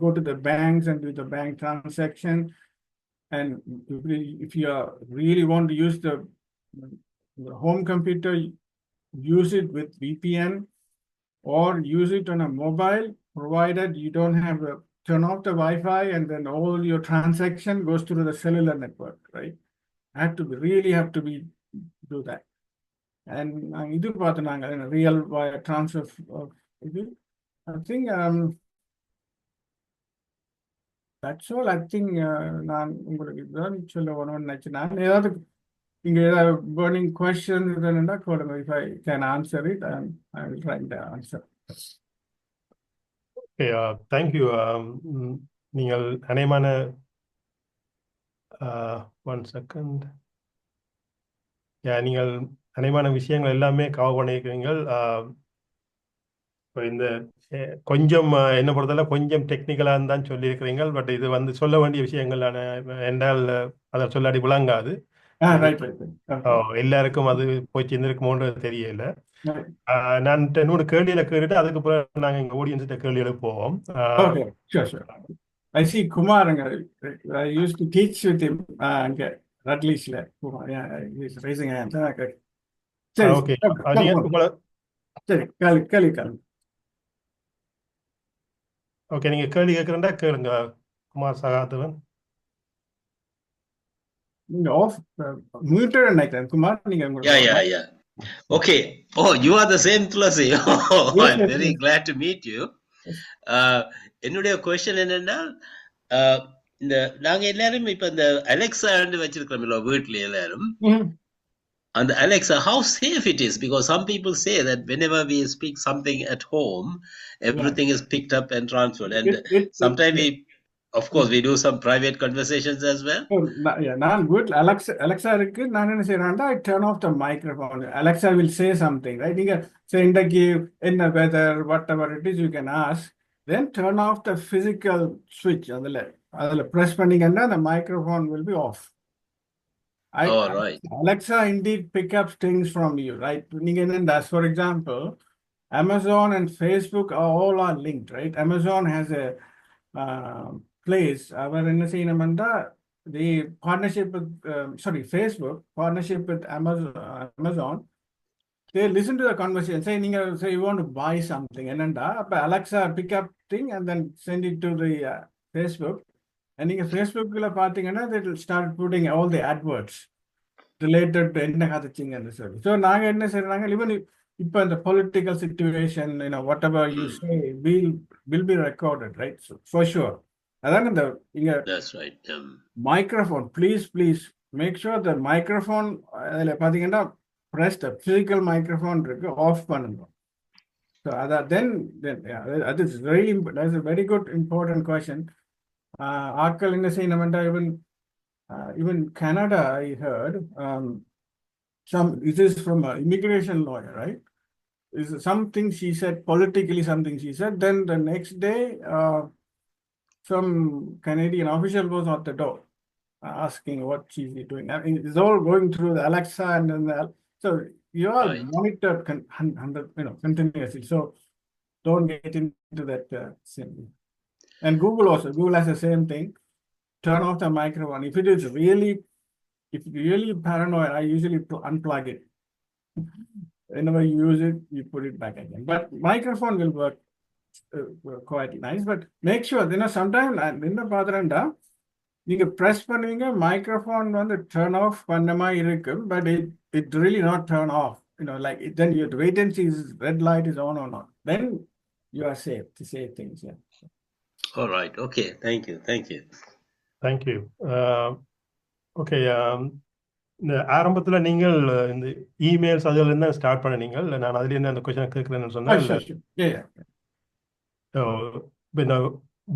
go to the banks and do the bank transaction. And if you really want to use the home computer, use it with VPN. or use it on a mobile, provided you don't have a turn off the Wi-Fi and then all your transaction goes through the cellular network, right? Really have to be do that. And இது பார்த்தோம் நாங்கள் real wire transfer of இது. I think that's all. I think நான் உங்களுக்கு இதுதான் சொல்ல வரணும்னு நினைச்சேன். நான் ஏதாவது இங்க ஏதாவது burning question இருந்தா கொடுங்க. If I can answer it, I will try to answer. Okay, thank you. நீங்கள் அநேகமான one second. நீங்கள் அநேகமான விஷயங்கள் எல்லாமே கவர் பண்ணியிருக்கிறீங்கள். இப்போ இந்த கொஞ்சம் என்ன பொறுத்தவரை கொஞ்சம் டெக்னிக்கலாக தான் சொல்லியிருக்கிறீங்க. பட் இது வந்து சொல்ல வேண்டிய விஷயங்கள் என்றால் அதை சொல்லாடி விளங்காது. எல்லாருக்கும் அது போய் சேர்ந்திருக்குமோன்றது தெரியல. நான் என்னோட கேள்வியில கேட்டுட்டு அதுக்கப்புறம் நாங்கள் எங்கள் ஆடியன்ஸ்கிட்ட கேள்விகளுக்கு போவோம். I see Kumar. I used to teach with him. Radlishla. Kumar, yeah, he's raising hands. Okay. Okay, நீங்க கேள்வி கேட்கறதா கேளுங்க குமார் சகாதேவன். நீங்க ஆஃப் மியூட்டட் நினைக்கிறேன் குமார். நீங்க yeah. Okay. Oh, you are the same Tulasi. I'm very glad to meet you. என்னுடைய question என்னன்னா, இந்த நாங்க எல்லாரும் இப்ப இந்த அலெக்சா வச்சிருக்கிறோம் வீட்டுல எல்லாரும். And Alexa, how safe it is? Because some people say that whenever we speak something at home, everything is picked up and transferred. And sometimes we, of course, we do some private conversations as well. Yeah, good. Alexa, I turn off the microphone. Alexa will say something, right? You can say in the weather, whatever it is, you can ask. Then turn off the physical switch on the left. Press panning and then the microphone will be off. Right. Alexa indeed pick up things from you, right? For example, Amazon and Facebook all are linked, right? Amazon has a place. The partnership with Facebook partnership with Amazon. They listen to the conversation. Say you want to buy something, and then Alexa pick up thing and then send it to the Facebook. And in Facebook, they will start putting all the adverts related to என்ன கதைச்சிங்க அந்த service. So நாங்க என்ன செய்யறாங்க, even இப்போ இந்த political situation, whatever you say will be recorded, right? So for sure. அதான் இந்த இங்க That's right. Microphone, please make sure the microphone அதில் பார்த்தீங்கன்னா press the physical microphone இருக்கு off பண்ணுங்க. So then that is that's a very good important question. ஆட்கள் என்ன செய்யணும்னா even Canada, I heard this is from an immigration lawyer, right? Is something she said politically, something she said. Then the next day, some Canadian official was at the door asking what she's doing. I mean, it's all going through the Alexa and then so you are monitored continuously. So don't get into that sin. And Google has the same thing. Turn off the microphone. If it is really paranoid, I usually unplug it. Whenever you use it, you put it back again. But microphone will work quite nice. But make sure, sometimes you press பண்ணுவீங்க microphone turn off பண்ணமா இருக்கும், but it really not turn off. Like then you wait and see is red light is on or not. Then you are safe to say things. Yeah. All right. Okay. Thank you. Thank you. Okay. இந்த ஆரம்பத்தில் நீங்கள் இந்த emails அதில் இருந்தால் start பண்ணீங்க. நான் அதுலேருந்து அந்த கொஸ்டினை கேட்குறேன்னு சொன்னேன். இப்போ இந்த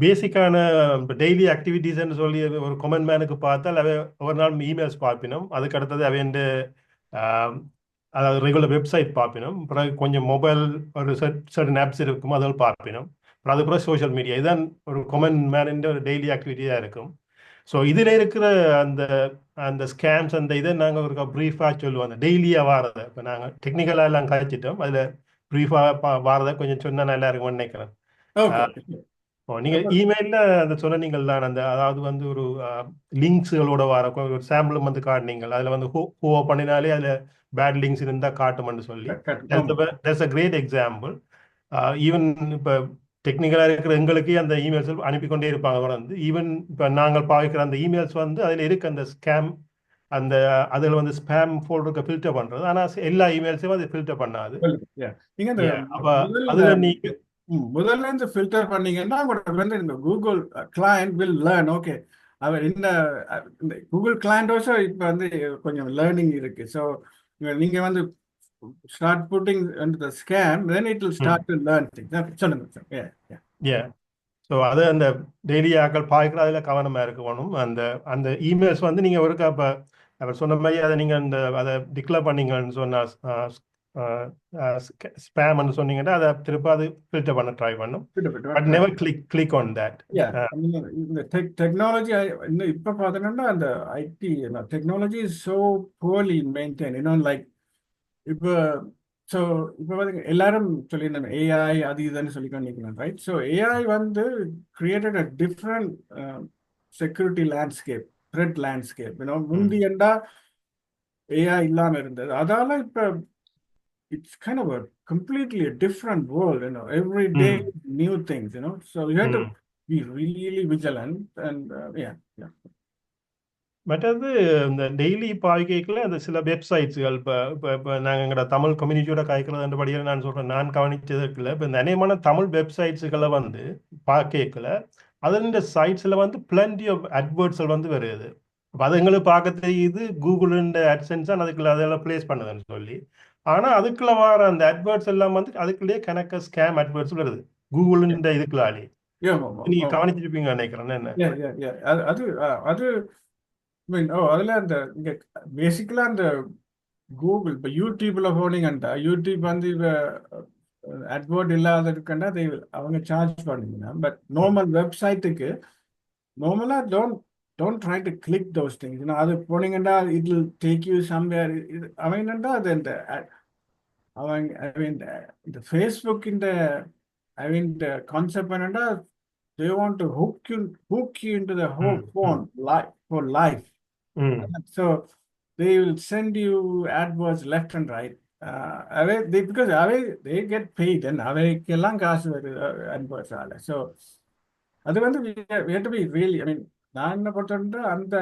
பேசிக்கான இப்போ டெய்லி ஆக்டிவிட்டீஸ்ன்னு சொல்லி ஒரு கொமெண்ட் மேனுக்கு பார்த்தால் ஒரு நாள் இமெயில்ஸ் பார்ப்பினோம். அதுக்கு அடுத்தது அவன் அதாவது ரெகுலர் வெப்சைட் பார்ப்பினோம். அப்புறம் கொஞ்சம் மொபைல் ஒரு சர்டன் ஆப்ஸ் இருக்கும், அதில் பார்ப்பினோம். அப்புறம் அதுக்கப்புறம் சோஷியல் மீடியா. இதுதான் ஒரு கொமெண்ட் மேன் ஒரு டெய்லி ஆக்டிவிட்டியாக இருக்கும். ஸோ இதில் இருக்கிற அந்த ஸ்கேம்ஸ் அந்த இதை நாங்கள் ஒரு ப்ரீஃபாக சொல்லுவோம். அந்த டெய்லியாக வாரதை இப்போ நாங்கள் டெக்னிக்கலாக எல்லாம் கழிச்சிட்டோம். அதில் ப்ரீஃபாக வாரதை கொஞ்சம் சொன்னால் நல்லா இருக்கும்னு நினைக்கிறேன். நீங்கள் இமெயிலில் அந்த சொன்னீங்கள் தான் அதாவது ஒரு லிங்க்ஸுகளோட வர ஒரு சாம்பிளும் காட்டினீங்கள். அதில் ஹூ பண்ணினாலே அதில் பேட் லிங்க்ஸ் இருந்தால் காட்டுமென்னு சொல்லி. That's a great example. Even இப்போ டெக்னிக்கலாக இருக்கிற எங்களுக்கே அந்த இமெயில்ஸ் அனுப்பி கொண்டே இருப்பாங்க வந்து ஈவன் இப்போ நாங்கள் பாவிக்கிற அந்த இமெயில்ஸ் வந்து அதில் இருக்க அந்த ஸ்கேம் அந்த அதில் வந்து ஸ்பேம் ஃபோல்டருக்கு ஃபில்டர் பண்ணுறது. ஆனால் எல்லா இமெயில்ஸையும் அது ஃபில்டர் பண்ணாது. நீங்க இந்த அப்போ முதல்ல அதில் நீங்கள் முதல்ல இருந்து ஃபில்டர் பண்ணீங்கன்னா உங்களுக்கு வந்து இந்த Google client will learn. Okay, அவர் இந்த கூகுள் கிளையண்ட் ஆல்சோ இப்போ வந்து கொஞ்சம் லேர்னிங் இருக்கு. ஸோ நீங்க வந்து start putting into the scam, then it will start to learn things. சொல்லுங்க. ஸோ அது அந்த டெய்லி ஆக்கள் பார்க்குற அதில் கவனமாக இருக்கணும். அந்த அந்த இமெயில்ஸ் வந்து நீங்கள் ஒருக்கா இப்போ அவர் சொன்ன மாதிரி அதை நீங்கள் அந்த அதை டிக்ளேர் பண்ணீங்கன்னு சொன்னால் ஸ்பேம்னு சொன்னீங்கன்னா அதை திருப்ப அது ஃபில்டர் பண்ண ட்ரை பண்ணும். But never click on that. இந்த டெக்னாலஜி இன்னும் இப்போ பார்த்தீங்கன்னா அந்த IT technology is so poorly maintain. இன்னும் லைக் இப்போ இப்போ பாத்தீங்க எல்லாரும் சொல்லியிருந்தாங்க ஏஐ அது இதுன்னு சொல்லிக்கொண்டிருக்கணும், ரைட்? ஸோ ஏஐ வந்து created a different security landscape, threat landscape. முந்தியண்டா ஏஐ இல்லாம இருந்தது. அதால இப்போ it's kind of a completely a different world, every day new things, so you have to be really vigilant and yeah. மற்றது இந்த daily பாய்க்கைக்குள்ள அந்த சில வெப்சைட்ஸுகள் இப்போ நாங்கள் எங்களோட தமிழ் கம்யூனிட்டியோட காய்க்கிறதுன்றபடியாக நான் சொல்கிறேன், நான் கவனிச்சதுக்குள்ள இப்போ இந்த அநேகமான தமிழ் வெப்சைட்ஸுகளை வந்து பார்க்கல அதன் சைட்ஸில் வந்து பிளண்டி ஆஃப் அட்வர்ட்ஸில் வந்து வருது. அப்போ அது எங்களுக்கு பார்க்க தெரியுது கூகுளுன்ற அட்சென்ஸ் தான் அதுக்குள்ள அதெல்லாம் பிளேஸ் பண்ணுதுன்னு சொல்லி. ஆனால் அதுக்குள்ள வர அந்த அட்வர்ட்ஸ் எல்லாம் வந்து அதுக்குள்ளேயே கணக்க ஸ்கேம் அட்வர்ட்ஸ் வருது கூகுளுன்ற இதுக்குள்ளாலே. நீங்க கவனிச்சிருப்பீங்க நினைக்கிறேன். என்ன அது அதுல அந்த இங்க பேசிக்கலா அந்த கூகுள் இப்போ யூடியூப்ல போனீங்கன்னா யூடியூப் வந்து இப்போ அட்வர்ட் இல்லாத இருக்கண்டா அவங்க சார்ஜ் பண்ணீங்கன்னா, பட் நார்மல் வெப்சைட்டுக்கு நார்மலா don't try to click those things. அது போனீங்கன்னா it will take you somewhere. அவங்கண்டா அது இந்த இந்த ஃபேஸ்புக் இந்த இந்த கான்செப்ட் என்னன்னா they want to hook you into the whole phone for life. So they will send you adverts left and right. Because they get paid and aவைக்கெல்லாம் காசு வருது adverts ஆல. So அது வந்து we have to be really, நான் என்ன பொறுத்தவரை அந்த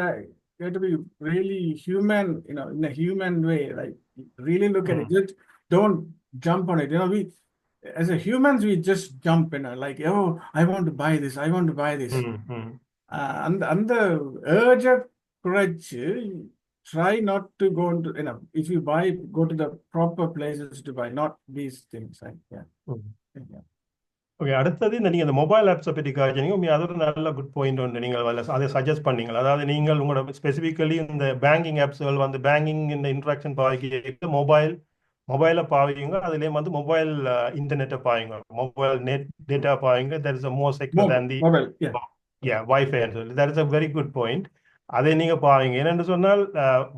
we have to be really human, in a human way, like really look at it. Just don't jump on it. As a humans we just jump, like, oh, I want to buy this, I want to buy this. And the urge குறைச்சு try not to go into, if you buy, go to the proper places to buy, not these things, right? Okay, அடுத்தது நீங்க இந்த mobile ஆப்ஸை பற்றி காய்ச்சிங்க. அது ஒரு நல்ல good point ஒன்று நீங்கள் அதை சஜஸ்ட் பண்ணீங்க. அதாவது நீங்கள் உங்களோட ஸ்பெசிஃபிக்கலி இந்த பேங்கிங் ஆப்ஸ்கள் வந்து பேங்கிங் இந்த இன்ட்ராக்ஷன் பாவிக்க மொபைலை பாவிங்க, அதுலேயும் வந்து மொபைல் இன்டர்நெட்டை பாவிங்க, மொபைல் நெட் டேட்டா பாவிங்க. That is more secure than the WiFi சொல்லி. That is a very good point. அதை நீங்க பாவீங்க. என்னென்னு சொன்னால்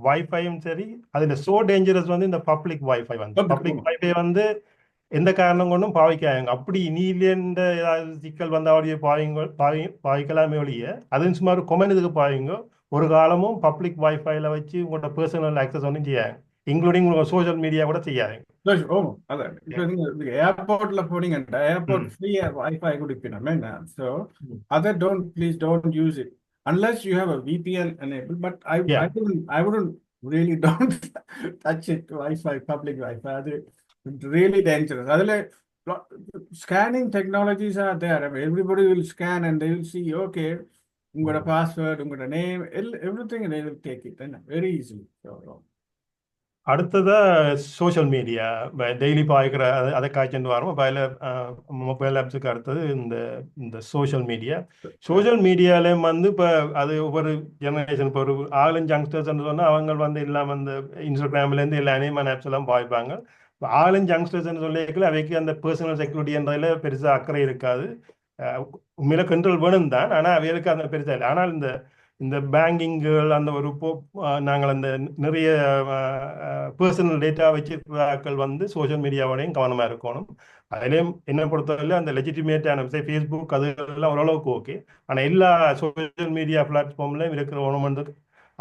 வைஃபையும் சரி, அதுல சோ டேஞ்சரஸ் வந்து இந்த பப்ளிக் வைஃபை வந்து பப்ளிக் வைஃபை வந்து எந்த காரணம் கொண்டும் பாவிக்காங்க. அப்படி நீலேண்ட ஏதாவது சிக்கல் வந்த அப்படியே பாவிக்கலாமே ஒழிய அதுவும் சுமார் கொமெண்டுக்கு பாவிங்க. ஒரு காலமும் பப்ளிக் வைஃபைல வச்சு உங்களோட பர்சனல் ஆக்சஸ் ஒன்றும் செய்யாங்க, இன்க்ளூடிங் உங்க சோஷியல் மீடியா கூட செய்யாங்க. ஏர்போர்ட்ல போனீங்கன்னா ஏர்போர்ட் ஃப்ரீ வைஃபை கொடுக்கணும். ஸோ அதை please don't use it unless you have a VPN enabled. But I wouldn't really don't touch it. Wi-Fi, public Wi-Fi, it's really dangerous. Scanning technologies are there. Everybody will scan and they will see, okay, your password, your name, everything, and they will take it very easily. அடுத்ததா social media daily பாய்க்கிற அதை காய்ச்சிட்டு வரோம். Mobile ஆப்ஸுக்கு அடுத்தது இந்த social மீடியாலையும் வந்து இப்போ அது ஒவ்வொரு ஜெனரேஷன், இப்போ ஒரு ஆளும் யங்ஸ்டர்ஸ்ன்னு சொன்னால் அவங்க வந்து எல்லாம் வந்து இன்ஸ்டாகிராம்லேருந்து எல்லா அனிமான ஆப்ஸ் எல்லாம் பாய்ப்பாங்க. இப்போ ஆளும் யங்ஸ்டர்ஸ்ன்னு சொல்லியிருக்கல அவைக்கு அந்த பர்சனல் செக்யூரிட்டின்றதுல பெருசாக அக்கறை இருக்காது. உண்மையில கண்ட்ரோல் வேணும் தான், ஆனால் அவைகளுக்கு அந்த பெருசாக இல்லை. ஆனால் இந்த பேங்கிங்கள் அந்த ஒரு நாங்கள் அந்த நிறைய பர்சனல் டேட்டா வச்சிருக்கிறார்கள் வந்து சோஷியல் மீடியாவோடையும் கவனமாக இருக்கணும். அதுலேயும் என்ன பொறுத்தவரை அந்த லெஜிட்டிமேட்டான ஃபேஸ்புக் அது எல்லாம் ஓரளவுக்கு ஓகே. ஆனால் எல்லா சோஷியல் மீடியா பிளாட்ஃபார்ம்லையும் இருக்கிற ஒன்று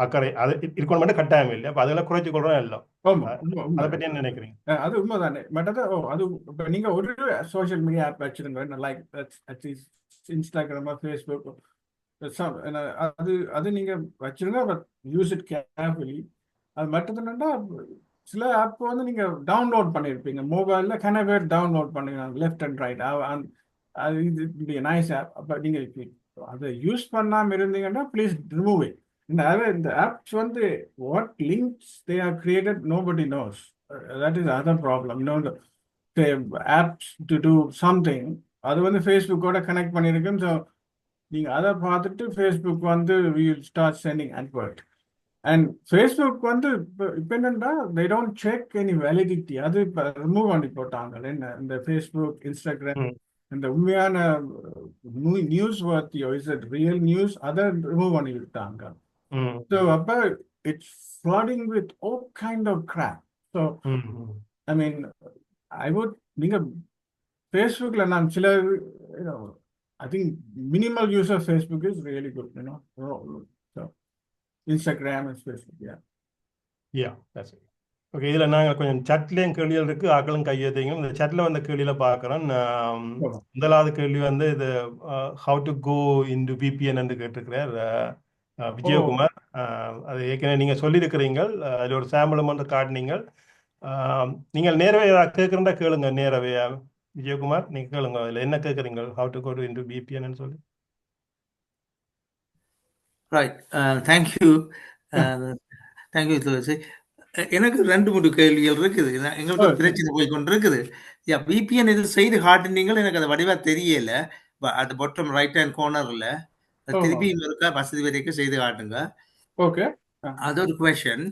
அக்கறை அது இருக்கணும் மட்டும் கட்டாயம் இல்லை. அப்ப அதெல்லாம் குறைச்சு கொள்றோம் எல்லாம். ஆமா உண்மை அதை உண்மை பற்றி என்ன நினைக்கிறீங்க? அது உண்மைதானே. பட் அது அது இப்போ நீங்க ஒரு சோஷியல் மீடியா ஆப் வச்சிருங்க, லைக் இன்ஸ்டாகிராம், ஃபேஸ்புக், அது அது நீங்க வச்சிருங்க, பட் யூஸ் இட் கேர்ஃபுல்லி. அது மட்டும் என்னன்னா, சில ஆப் வந்து நீங்க டவுன்லோட் பண்ணியிருப்பீங்க மொபைல்ல, கனவே டவுன்லோட் பண்ணுங்க லெஃப்ட் அண்ட் ரைட். அது இது நைஸ் ஆப். அப்போ நீங்க அதை யூஸ் பண்ணாம இருந்தீங்கன்னா ப்ளீஸ் ரிமூவ் இட். இந்த ஆப்ஸ் வந்து what links they are created nobody nose. That is other problem. Apps to do something அது வந்து ஃபேஸ்புக்கோட கனெக்ட் பண்ணியிருக்கேன். ஸோ நீங்கள் அதை பார்த்துட்டு ஃபேஸ்புக் வந்து will start sending adverb. And Facebook வந்து இப்போ என்னன்னா they don't check any validity. அது இப்போ ரிமூவ் பண்ணி போட்டாங்க. என்ன இந்த ஃபேஸ்புக், இன்ஸ்டாகிராம், ம், இந்த உண்மையான நியூஸ் வர்த்தியோ, இஸ் இட் ரியல் நியூஸ், அதை ரிமூவ் பண்ணி விட்டாங்க. ம், ஸோ அப்போ it's flooding with all kind of crap. So hmm, hmm. I mean நீங்கள் ஃபேஸ்புக்கில் நான் சில I think minimal use of Facebook is really good. So Instagram and Facebook. Yeah, that's it. Okay, இதில் நாங்கள் கொஞ்சம் சட்லேயும் கேள்விகள் இருக்குது, ஆக்களும் கையெழுத்திங்க. இந்த சட்டில் வந்த கேள்வியில் பார்க்குறோம். முதலாவது கேள்வி வந்து இது how to go into VPN என்று கேட்டிருக்கிறார் விஜயகுமார். அது ஏற்கனவே நீங்கள் சொல்லியிருக்கிறீங்க, அதில் ஒரு சாம்பிளும் வந்து காட்டினீங்க. நீங்கள் நேரவே கேட்குறா கேளுங்க, நேரவே விஜயகுமார் நீங்கள் கேளுங்க, அதில் என்ன கேட்குறீங்க, how to go into VPN சொல்லி. Right, thank you thank you Thulasi. எனக்கு 2-3 கேள்விகள் இருக்குது. எங்களுக்கு பிரச்சனை போய் கொண்டு இருக்குது. VPN இது செய்து காட்டுனீங்கள், எனக்கு அது வடிவா தெரியல. அது பாட்டம் ரைட் ஹேண்ட் கார்னர்ல திருப்பி இருக்கா வசதி வரைக்கும் செய்து காட்டுங்க. ஓகே, அது ஒரு கொஸ்டின்.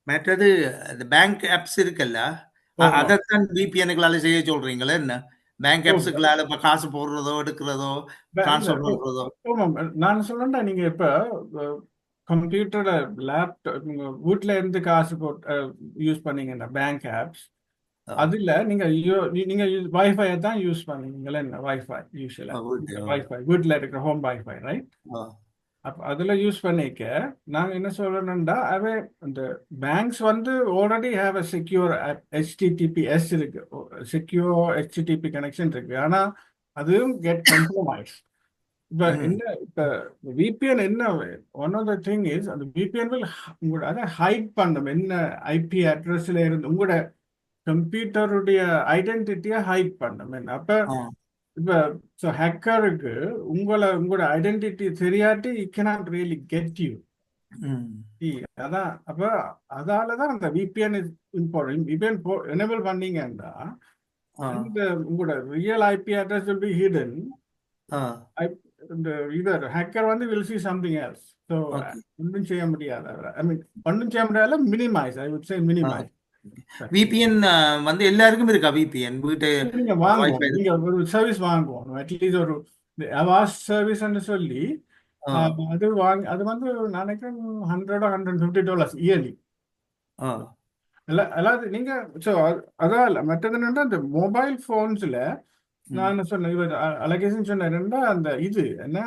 மற்றது இந்த பேங்க் ஆப்ஸ் இருக்குல்ல, அதைத்தான் VPNகளால செய்ய சொல்றீங்களா என்ன? பேங்க் ஆப்ஸுகளால இப்ப காசு போடுறதோ, எடுக்கிறதோ, டிரான்ஸ்ஃபர் பண்றதோ. நான் சொல்றேன்டா, நீங்க இப்ப கம்ப்யூட்டர்ல, லேப்டாப், வீட்ல இருந்து காசு போட்டு யூஸ் பண்ணீங்கன்னா பேங்க் ஆப்ஸ், அதுல நீங்க நீங்க வைஃபை தான் யூஸ் பண்ணீங்களா என்ன? வைஃபை யூஸ்வலா வைஃபை வீட்ல இருக்கிற ஹோம் வைஃபை, ரைட்? அப்ப அதுல யூஸ் பண்ணிக்க நாங்க என்ன சொல்றோம்னா, அவே இந்த பேங்க்ஸ் வந்து already have a secure HTTPS இருக்கு, செக்யூர் HTTP கனெக்ஷன் இருக்கு. ஆனா அதுவும் கெட் கம்ப்ரமைஸ். இப்ப VPN என்ன, one of the thing is, அந்த VPN வில் உங்களோட அதை ஹைட் பண்ணும். என்ன IP அட்ரஸ்ல இருந்து உங்களோட கம்ப்யூட்டருடைய ஐடென்டிட்டியை ஹைட் பண்ணும். என்ன அப்ப இப்ப ஹேக்கருக்கு உங்களோட ஐடென்டிட்டி தெரியாட்டி he cannot really get you. அதான் அப்ப அதாலதான் அந்த VPN is important. VPN enable பண்ணீங்கன்னா அந்த உங்களோட real IP address will be hidden. either hacker வந்து will see something else. So ஒன்றும் செய்ய முடியாது. I mean ஒன்றும் செய்ய முடியாத, minimise, I would say minimize. VPN வந்து எல்லாருக்கும் இருக்கா? VPN வீட்டு நீங்க வாங்குவோம், நீங்க ஒரு சர்வீஸ் வாங்குவோம், அட்லீஸ்ட் ஒரு அவாஸ் சர்வீஸ் சொல்லி அது வந்து நினைக்கிறேன் $100-150 இயர்லி. அதாவது நீங்க அதான் இல்லை. மற்றது என்னன்னா, இந்த மொபைல் போன்ஸ்ல நான் சொன்னேன், இவர் அலகேசன் சொன்னா, அந்த இது என்ன,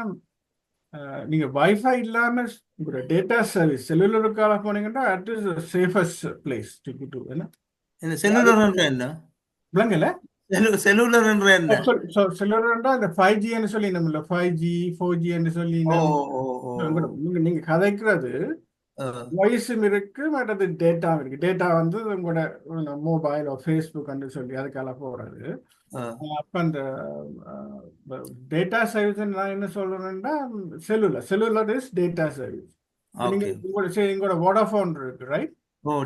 நீங்க வைஃபை இல்லாம உங்களோட டேட்டா சர்வீஸ் செல்லுலருக்காக போனீங்கன்னா at is safest place to to. என்ன இந்த செல்லுலர் என்ன விளங்கல? செல்லுலர் என்ன? செல்லுலர்ன்றா அந்த 5G சொல்லி, நம்மள 5G 4G சொல்லி நீங்க கதைக்கிறது வாய்ஸும் இருக்கு, மற்றது டேட்டாவும் இருக்கு. டேட்டா வந்து உங்களோட மொபைல் ஃபேஸ்புக் சொல்லி அதுக்கால போறது. அப்ப அந்த டேட்டா சர்வீஸ் நான் என்ன சொல்றேன்னா, செல்லுலர் இஸ் டேட்டா சர்வீஸ். நீங்க உங்களோட வோடாஃபோன் இருக்கு, ரைட்?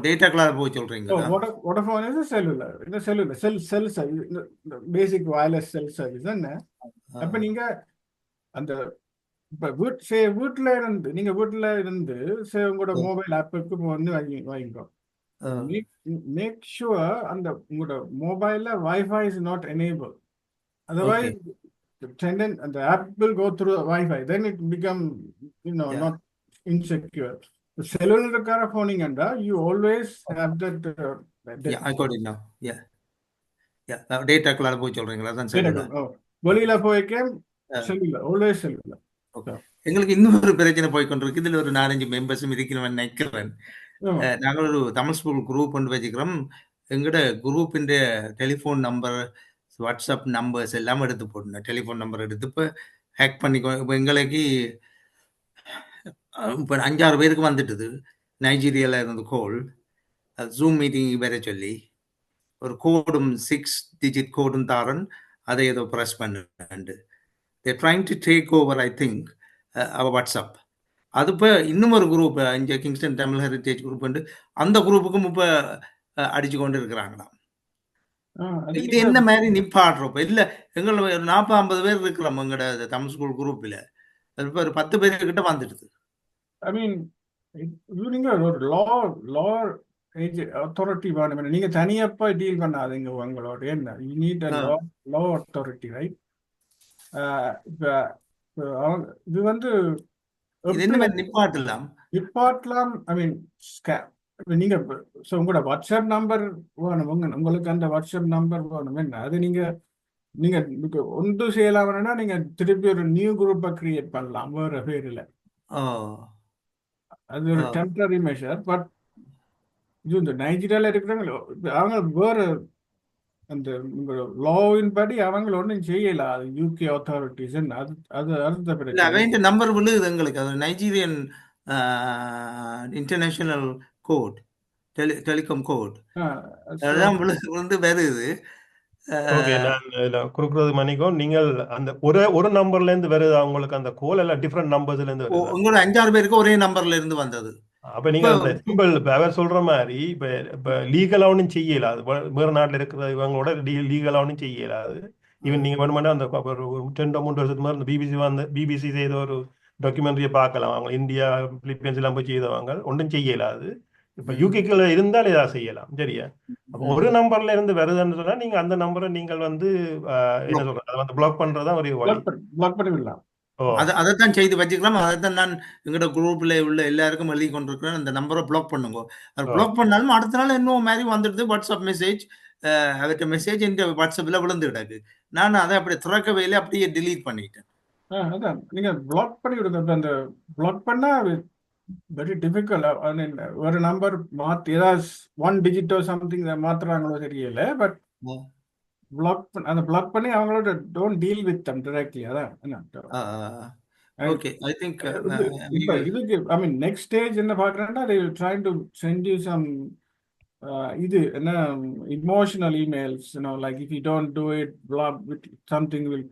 டேட்டா கிளாஸ் போய் சொல்றீங்க. Vodafone is cellular. இந்த செல்லுலர் செல் சர்வீஸ், பேசிக் வயர்லெஸ் செல் சர்வீஸ் என்ன. அப்ப நீங்க அந்த இப்ப வீட்டுல இருந்து உங்களோட மொபைல் ஆப்புக்கு வந்து வாங்கிக்கோ. மேக் ஷுவர் அந்த உங்களோட மொபைல்ல wifi is not enable. Otherwise, the app will go through Wi-Fi. Then it become, not insecure. The cellular car phoning and you always have that. Yeah, I got it now. Yeah. Data cloud போய் சொல்றீங்களா? அதான் cellular. வெளியில போய்க்க cellular, always cellular. எங்களுக்கு இன்னொரு பிரச்சனை போய்க்கொண்டிருக்கு. இதுல ஒரு 4-5 மெம்பர்ஸும் இருக்கிறவன் நினைக்கிறேன். ஆமா. நாங்கள் ஒரு தமிழ் ஸ்கூல் குரூப் ஒன்று வச்சுக்கிறோம். எங்கட குரூப்பின் டெலிஃபோன் நம்பர், வாட்ஸ்அப் நம்பர்ஸ் எல்லாம் எடுத்து போடணும். டெலிஃபோன் நம்பர் எடுத்து இப்போ ஹேக் பண்ணி இப்போ எங்களுக்கு இப்போ 5-6 பேருக்கு வந்துட்டுது. நைஜீரியாவில் இருந்து கோல் ஜூம் மீட்டிங் வர சொல்லி ஒரு கோடும் 6 டிஜிட் கோடும் தாரன், அதை ஏதோ press பண்ணுண்டு they're trying to take over, I think, our WhatsApp. அது இப்போ இன்னும் ஒரு குரூப் இங்கே கிங்ஸ்டன் தமிழ் ஹெரிட்டேஜ் குரூப் உண்டு. அந்த குரூப்புக்கும் இப்போ அடிச்சு கொண்டு இருக்கிறாங்களாம். அது இது நீங்க என்ன மாதிரி நிப்பாடுறோம் இப்போ இல்லை எங்களை ஒரு 40-50 பேர் இருக்கிறோம் எங்களோட தமிழ் ஸ்கூல் குரூப்பில். இப்போ ஒரு 10 பேர்கிட்ட வந்துடுது. ஐ மீன் நீங்க ஒரு லா ஏஜ் அத்தாரிட்டி வேணும். நீங்க தனியப்பா டீல் பண்ணாதீங்க உங்களோட. என்ன you need a law authority, right? இப்போ இது வந்து இது என்ன மாதிரி நிப்பாட்டலாம்? நிப்பாட்டலாம். ஐ மீன் நீங்க உங்களோட வாட்ஸ்அப் நம்பர் வேணும். உங்களுக்கு அந்த வாட்ஸ்அப் நம்பர் வேணும். என்ன அது நீங்க ஒன்று செய்யலாம்னா நீங்க திருப்பி ஒரு நியூ குரூப்பை கிரியேட் பண்ணலாம் வேற பேர்ல. அது ஒரு டெம்பரரி மெஷர். பட் இது இந்த நைஜீரியால இருக்கிறவங்க அவங்க வேற அந்த லாவின் படி அவங்க ஒன்றும் செய்யல. அது யூகே அத்தாரிட்டிஸ் அது அது அடுத்த பிரச்சனை. அவன் நம்பர் விழுது எங்களுக்கு. அது Nigerian international code, telecom code, அதுதான் விழுந்து வருது. ஓகே, நான் கொடுக்குறது மன்னிக்கும். நீங்கள் அந்த ஒரு நம்பர்ல இருந்து வருது அவங்களுக்கு அந்த கோல், எல்லாம் டிஃப்ரெண்ட் நம்பர்ஸ்ல இருந்து வருது. உங்களோட 5-6 பேருக்கு ஒரே நம்பர்ல இருந்து வந்தது. அப்ப நீங்க அந்த சிம்பிள் அவர் சொல்ற மாதிரி இப்ப லீகலா ஒன்றும் செய்யலாது. வேற நாட்டுல இருக்கிற இவங்களோட லீகலா ஒன்றும் செய்யலாது. ஈவன் நீங்க வேணுமெண்டா அந்த ஒரு 2-3 வருஷத்துக்கு மாதிரி அந்த பிபிசி செய்த ஒரு டாக்குமெண்ட்ரியை பார்க்கலாம். அவங்க இந்தியா பிலிப்பைன்ஸ் எல்லாம் போய் செய்தவங்க ஒன்றும் செய்யலாது. இப்ப யூகேக்குள்ள இருந்தால் ஏதாவது செய்யலாம். சரியா? அப்போ ஒரு நம்பர்ல இருந்து வருதுன்னு சொன்னா நீங்க அந்த நம்பரை நீங்கள் என்ன சொல்றது, அதை பிளாக் பண்றதுதான் ஒரு வழி. பிளாக் பண்ணிவிடலாம். அதைத்தான் செய்து வச்சுக்கலாம். அதைத்தான் நான் எங்களோட குரூப்ல உள்ள எல்லாருக்கும் எழுதி கொண்டிருக்கிறேன். அந்த நம்பரை பிளாக் பண்ணுங்க. அது பிளாக் பண்ணாலும் அடுத்த நாள் இன்னும் மாதிரி வந்துடுது வாட்ஸ்அப் மெசேஜ். அவர்கிட்ட மெசேஜ் என் வாட்ஸ்அப்ல விழுந்து கிடக்கு. நான் அதை அப்படி திறக்கவே இல்லை, அப்படியே டிலீட் பண்ணிட்டேன். அதான் நீங்க பிளாக் பண்ணி விடுங்க. அந்த பிளாக் பண்ணா வெரி டிஃபிகல்ட். ஒரு நம்பர் மாத்தி ஏதாவது 1 டிஜிட்டோ சம்திங் மாத்துறாங்களோ தெரியல. பட் பிளாக் பண்ணி அவங்களோட don't deal with them directly. அதான் ஓகே, ஐ திங்க் இப்போ இதுக்கு ஐ மீன் நெக்ஸ்ட் ஸ்டேஜ் என்ன பார்க்குறேன்னா they will try to send you some இது என்ன emotional emails, like if you don't do it, blah, something will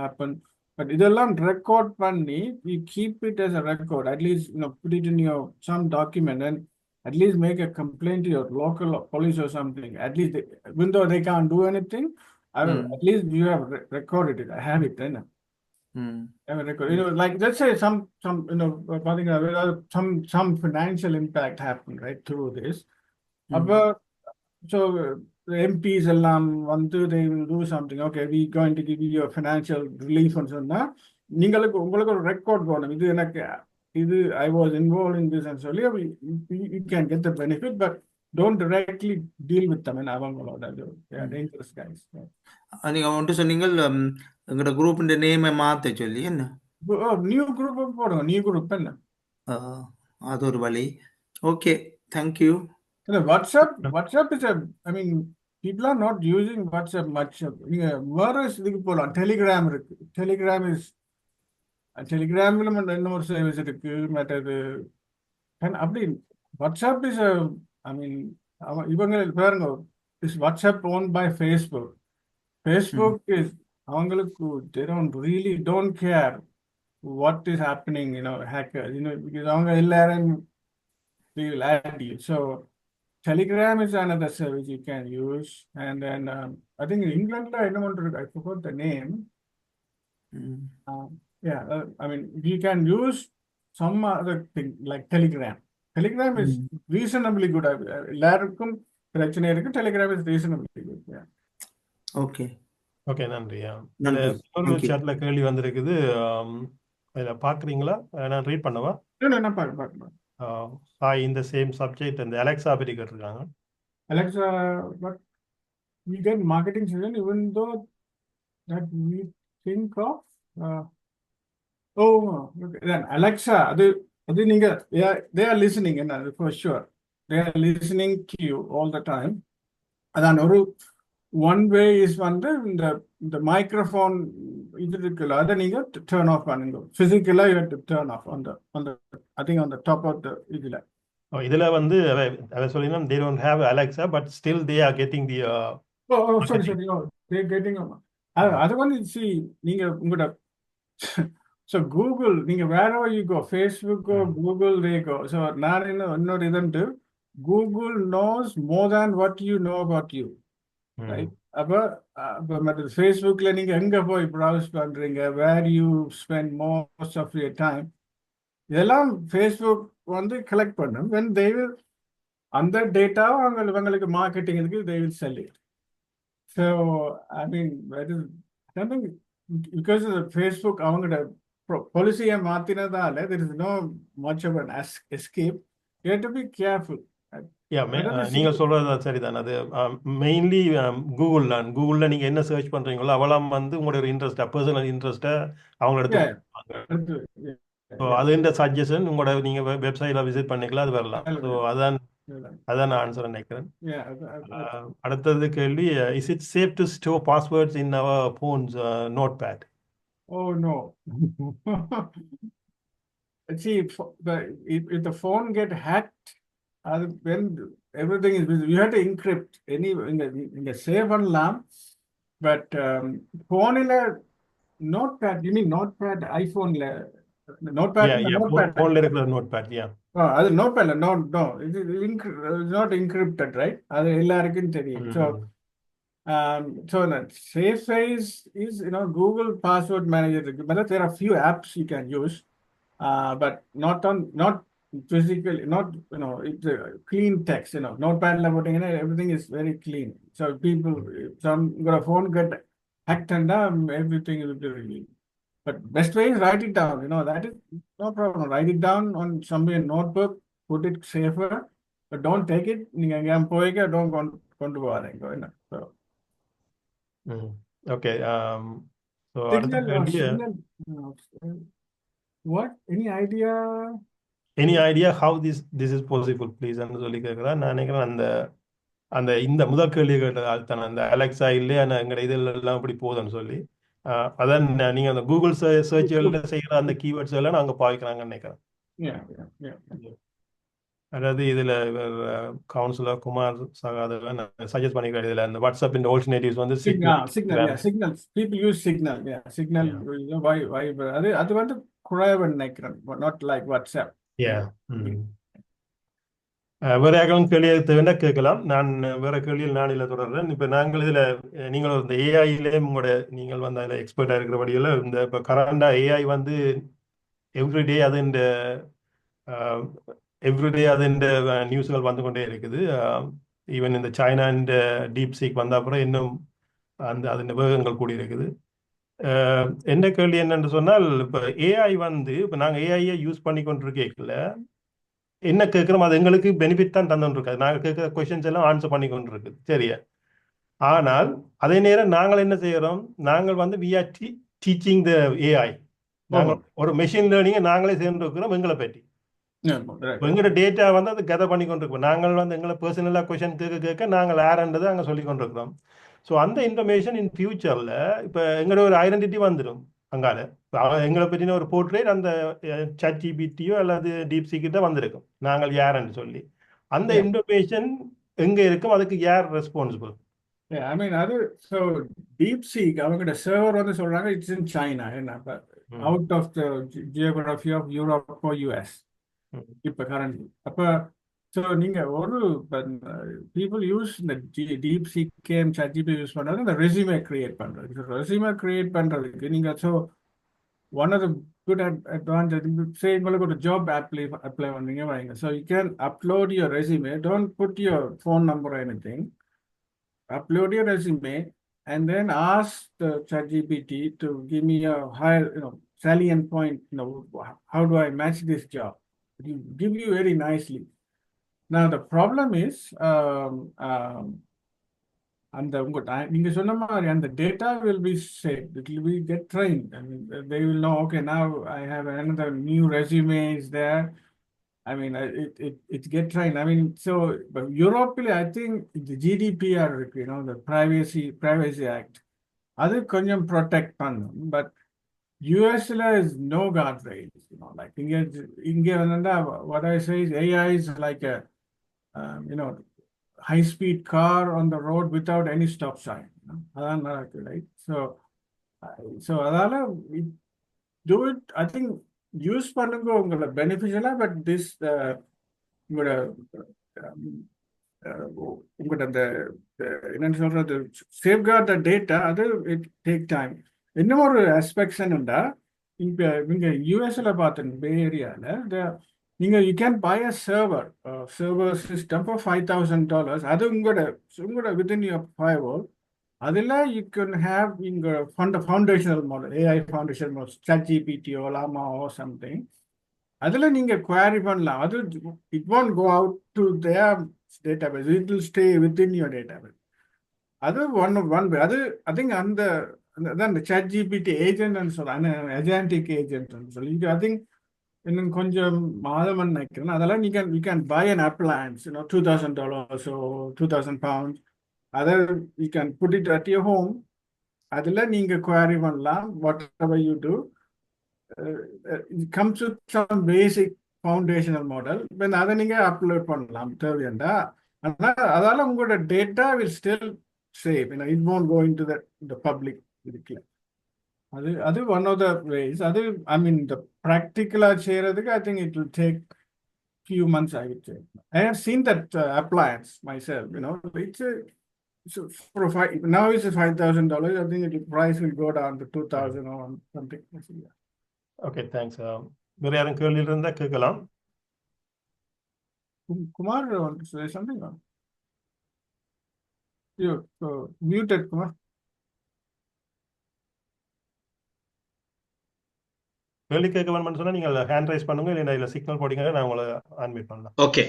happen. But இதெல்லாம் ரெக்கார்ட் பண்ணி you keep it as a record, at least put it in your some document and at least make a complaint to your local police or something. At least even though they can't do anything, at least you have recorded it. I have it then. Have a record. Like let's say some financial impact happened right through this. So the MPs எல்லாம் they will do something. Okay, we going to give you a financial relief and சொன்னா உங்களுக்கு ஒரு record வேணும். இது எனக்கு I was involved in this and சொல்லி you can get the benefit, but don't directly deal with them. அவங்களோட dangerous guys. நீங்க ஒன்று சொன்னீங்க எங்களோட குரூப் நேமை மாத்த சொல்லி என்ன நியூ குரூப் போடுங்க. நியூ குரூப் என்ன அது ஒரு வழி. Okay, thank you. WhatsApp is I mean people are not using WhatsApp much. நீங்க வேற இதுக்கு போகலாம். டெலிகிராம் இருக்கு. டெலிகிராம்ல இன்னொரு சர்வீஸ் இருக்கு. மற்றது அப்படி WhatsApp is I mean இவங்க பாருங்க, is WhatsApp owned by Facebook. Facebook is அவங்களுக்கு they don't care what is happening, hackers, because அவங்க எல்லாரும் they will add you. So Telegram is another service you can use. And then I think in England, I forgot the name. I mean, you can use some other thing like Telegram. Telegram is reasonably good. எல்லாருக்கும் பிரச்சனை இருக்கு. Telegram is reasonably good. Okay. Okay, நன்றியா. ஒரு சாட்ல கேள்வி வந்திருக்குது. இதை பாக்குறீங்களா? நான் ரீட் பண்ணவா? நான் பார்க்க இந்த சேம் சப்ஜெக்ட் இந்த அலெக்சா பற்றி கேட்டிருக்காங்க. Alexa, but we get marketing season even though that we think of Oh, okay. Then Alexa, அது நீங்க they are listening for sure. They are listening to you all the time. அதான் ஒரு one way is வந்து இந்த microphone இது இருக்குல்ல அதை நீங்க turn off பண்ணுங்க. Physically you have to turn off on the I think on the top of the இதுல. இதுல வந்து அவ சொல்லினா they don't have Alexa but still they are getting the Sorry. Oh, they're getting அது வந்து see நீங்க உங்களோட so Google நீங்க wherever you go Facebook go Google they go so நான் இன்னொரு இதுண்டு Google knows more than what you know about you right அப்ப மற்ற Facebookல நீங்க எங்க போய் browse பண்றீங்க where you spend most of your time இதெல்லாம் Facebook வந்து collect பண்ணும் when they will அந்த டேட்டா அவங்களுக்கு மார்க்கெட்டிங்க்கு they will sell it so I mean that is something because of the Facebook அவங்களோட policy மாத்தினதால there is no much of an escape you have to be careful நீங்க சொல்றது சரிதான் அது mainly கூகுள்ல நீங்க என்ன சர்ச் பண்றீங்களோ அவளாம் வந்து உங்களோட இன்ட்ரெஸ்ட் பர்சனல் இன்ட்ரெஸ்ட்டை அவங்கள எடுத்து ஸோ அது இந்த சஜஷன் உங்களோட நீங்க வெப்சைட்ல விசிட் பண்ணிக்கலாம் அது வரலாம் ஸோ அதான் நான் ஆன்சர் நினைக்கிறேன் அடுத்தது கேள்வி is it safe to store passwords in our phones notepad Oh no. See, if the phone get hacked, when everything is visible, you have to encrypt in the save பண்ணலாம் but phone ல notepad you mean notepad iPhone ல notepad phone ல இருக்கிற notepad அது notepad no it is not encrypted right அது எல்லாருக்கும் தெரியும் so that safe phase is Google password manager but there are few apps you can use but not physically not it's a clean text notepad la potingena everything is very clean so people some got a phone get hacked and everything will be revealed but best way is write it down that is no problem write it down on somewhere notebook put it safer but don't take it நீங்க எங்க போய்க்க don't கொண்டு போவாதீங்க so okay so signal what any idea how this is possible please ன்னு சொல்லி கேக்குறேன் நான் நினைக்கிறேன் அந்த இந்த முதல் கேள்வி கேட்டதால் அந்த அலெக்சா இல்லையா எங்கட இதெல்லாம் இப்படி போகுதுன்னு சொல்லி அதான் நீங்க அந்த கூகுள் சர்ச்ல செய்யற அந்த கீவேர்ட்ஸ் எல்லாம் நாங்க பாவிக்கிறாங்கன்னு நினைக்கிறேன் அதாவது இதுல கவுன்சிலர் குமார் சகாதேவன் சஜஸ்ட் பண்ணிக்கிறார் இதுல அந்த வாட்ஸ்அப் இந்த ஆல்டர்னேட்டிவ்ஸ் வந்து signal people use signal Viber அது வந்து குறைவா நினைக்கிறேன் not like WhatsApp வேற யாரும் கேள்வி தேவைன்னா கேட்கலாம் நான் வேற கேள்வியில் நான் இல்லை தொடர்றேன் இப்ப நாங்கள் இதுல நீங்கள் இந்த ஏஐலயே உங்களோட நீங்கள் வந்து அதில் எக்ஸ்பர்ட்டா இருக்கிறபடியில இந்த இப்ப கரண்டா ஏஐ வந்து எவ்ரிடே அது இந்த நியூஸ்கள் வந்து கொண்டே இருக்குது ஈவன் இந்த சைனா இந்த டீப் சீக் வந்த அப்புறம் இன்னும் அதன் வேகங்கள் கூடி இருக்குது என்ன கேள்வி என்னன்னு சொன்னால் இப்ப ஏஐ வந்து இப்ப நாங்க ஏஐயை யூஸ் பண்ணி கொண்டிருக்கல என்ன கேட்கிறோம் அது எங்களுக்கு பெனிஃபிட் தான் தந்துட்டு இருக்காது நாங்க கேட்கிற கொஸ்டின்ஸ் எல்லாம் ஆன்சர் பண்ணி கொண்டு இருக்குது சரியா ஆனால் அதே நேரம் நாங்கள் என்ன செய்யறோம் நாங்கள் வந்து we are teaching the AI நாங்கள் ஒரு மெஷின் லேர்னிங்கை நாங்களே சேர்ந்து இருக்கிறோம் எங்களை பற்றி எங்களோட டேட்டா வந்து அது கெதர் பண்ணி கொண்டிருக்கோம் நாங்கள் வந்து எங்களை பர்சனலா கொஸ்டின் கேட்க நாங்கள் யாருன்றதை அங்கே சொல்லி கொண்டிருக்கிறோம் ஸோ அந்த இன்ஃபர்மேஷன் இன் ஃபியூச்சர்ல இப்போ எங்களோட ஒரு ஐடென்டிட்டி வந்துடும் அங்கால எங்களை பற்றின ஒரு போர்ட்ரேட் அந்த ChatGPTயோ அல்லது டீப்சீக் கிட்ட வந்திருக்கும் நாங்கள் யாருன்னு சொல்லி அந்த இன்ஃபர்மேஷன் எங்க இருக்கும் அதுக்கு யார் ரெஸ்பான்சிபிள் I mean அது so DeepSeek அவங்களோட சர்வர் வந்து சொல்றாங்க it's in China out of the geography of Europe or US இப்ப கரண்ட்லி அப்ப ஸோ நீங்க ஒரு people use இந்த DeepSeek ChatGPT யூஸ் பண்றது இந்த ரெஸ்யூமே கிரியேட் பண்றது ரெஸ்யூமே கிரியேட் பண்றதுக்கு நீங்க so one of the good advantage say உங்களுக்கு ஒரு ஜாப் அப்ளை பண்ணீங்க வைங்க so you can upload your resume don't put your phone number or anything upload your resume and then ask the ChatGPT to give me a higher salient point how do I match this job it will give you very nicely now the problem is அந்த நீங்க சொன்ன மாதிரி அந்த data will be saved. It will be get trained. I mean, they will know, okay, now I have another new resume is there. I mean, it get trained. I mean, so, but Europe, I think the GDPR, the Privacy Act, அது கொஞ்சம் protect பண்ணும். But USல is no guardrails, like இங்க வந்து what I say is AI is like a, high-speed car on the road without any stop sign. அதான் நடக்குது, right? So அதால do it, I think use பண்ணுங்க உங்களோட பெனிஃபிஷியலா, பட் திஸ் உங்களோட உங்களோட அந்த என்னன்னு சொல்றது சேஃப்கார்ட் த டேட்டா, அது இட் டேக் டைம். இன்னும் ஒரு ஆஸ்பெக்ட்ஸ் என்னண்டா, இப்போ நீங்க யூஎஸ்ல பார்த்துங்க பே ஏரியாவில் நீங்க you can buy a server system for $5,000. அது உங்களோட வித்தின் யுவர் ஃபயர்வால். அதில் யூ கேன் ஹேவ் இங்கே foundational model, AI foundation model, ChatGPTயோ லாமாவோ சம்திங். அதில் நீங்கள் குவாரி பண்ணலாம். அது it won't go out to their database, it will stay within your database. அது ஒன் அது ஐ திங்க் அதான் இந்த ChatGPT ஏஜென்ட்னு சொல்கிறாங்க, ஏஜென்டிக் ஏஜென்ட்னு சொல்லி. ஐ திங்க் இன்னும் கொஞ்சம் மாதம் நினைக்கிறேன். அதெல்லாம் you can buy an appliance, $2,000 or 2,000 pounds. அதை you can put it at your home. அதில் நீங்கள் குவாரி பண்ணலாம். Whatever you do, it comes with some basic foundational model. Then அதை நீங்கள் அப்லோட் பண்ணலாம் தேவையாண்டா. ஆனால் அதால் உங்களோட data will still save. It won't go into the public. அது one of the ways. அது I mean the practical செய்யறதுக்கு I think it will take few months, I would say. I have seen that appliance myself. Now it's $5,000. I think the price will go down to 2,000 or something. Okay, thanks. வேற யாரும் கேள்வி இருந்தா கேட்கலாம். Kumar want to say something? You muted, Kumar. கேள்வி கேட்க வேணும்னு சொன்னா நீங்க ஹேண்ட் ரைஸ் பண்ணுங்க, இல்ல இல்ல சிக்னல் போடுங்க, நான் உங்களை அன்மியூட் பண்ணலாம். Okay.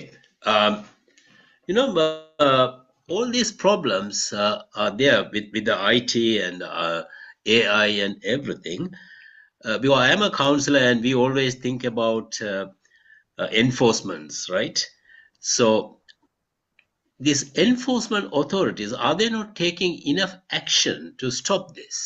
All these problems are there with the IT and AI and everything. Because I am a counselor and we always think about enforcements, right? So these enforcement authorities, are they not taking enough action to stop this?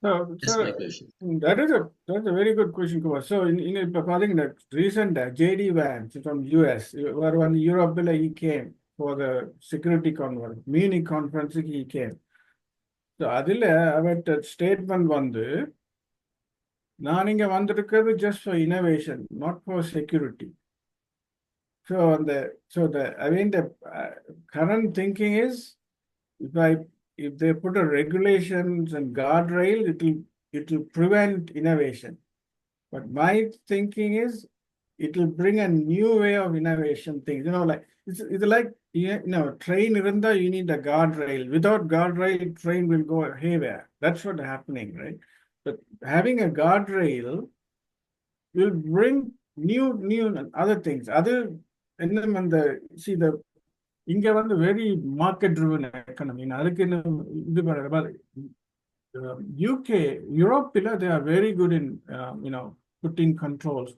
That's my question. That's a very good question, Kumar. So in the recent JD Vance from US, where one Europe he came for the security conference, Munich conference he came. So அதில் அவர்கிட்ட statement வந்து, நான் இங்கே வந்திருக்கிறது just for innovation, not for security. So the current thinking is, if they put a regulations and guardrail, it will prevent innovation. But my thinking is, it will bring a new way of innovation things. Like it's like train irunda, you need a guardrail. Without guardrail, train will go haywire. That's what's happening, right? But having a guardrail will bring new other things. இங்க வந்து very market driven economy. அதுக்கு இது UK, யூரோப்பில் they are very good in putting controls.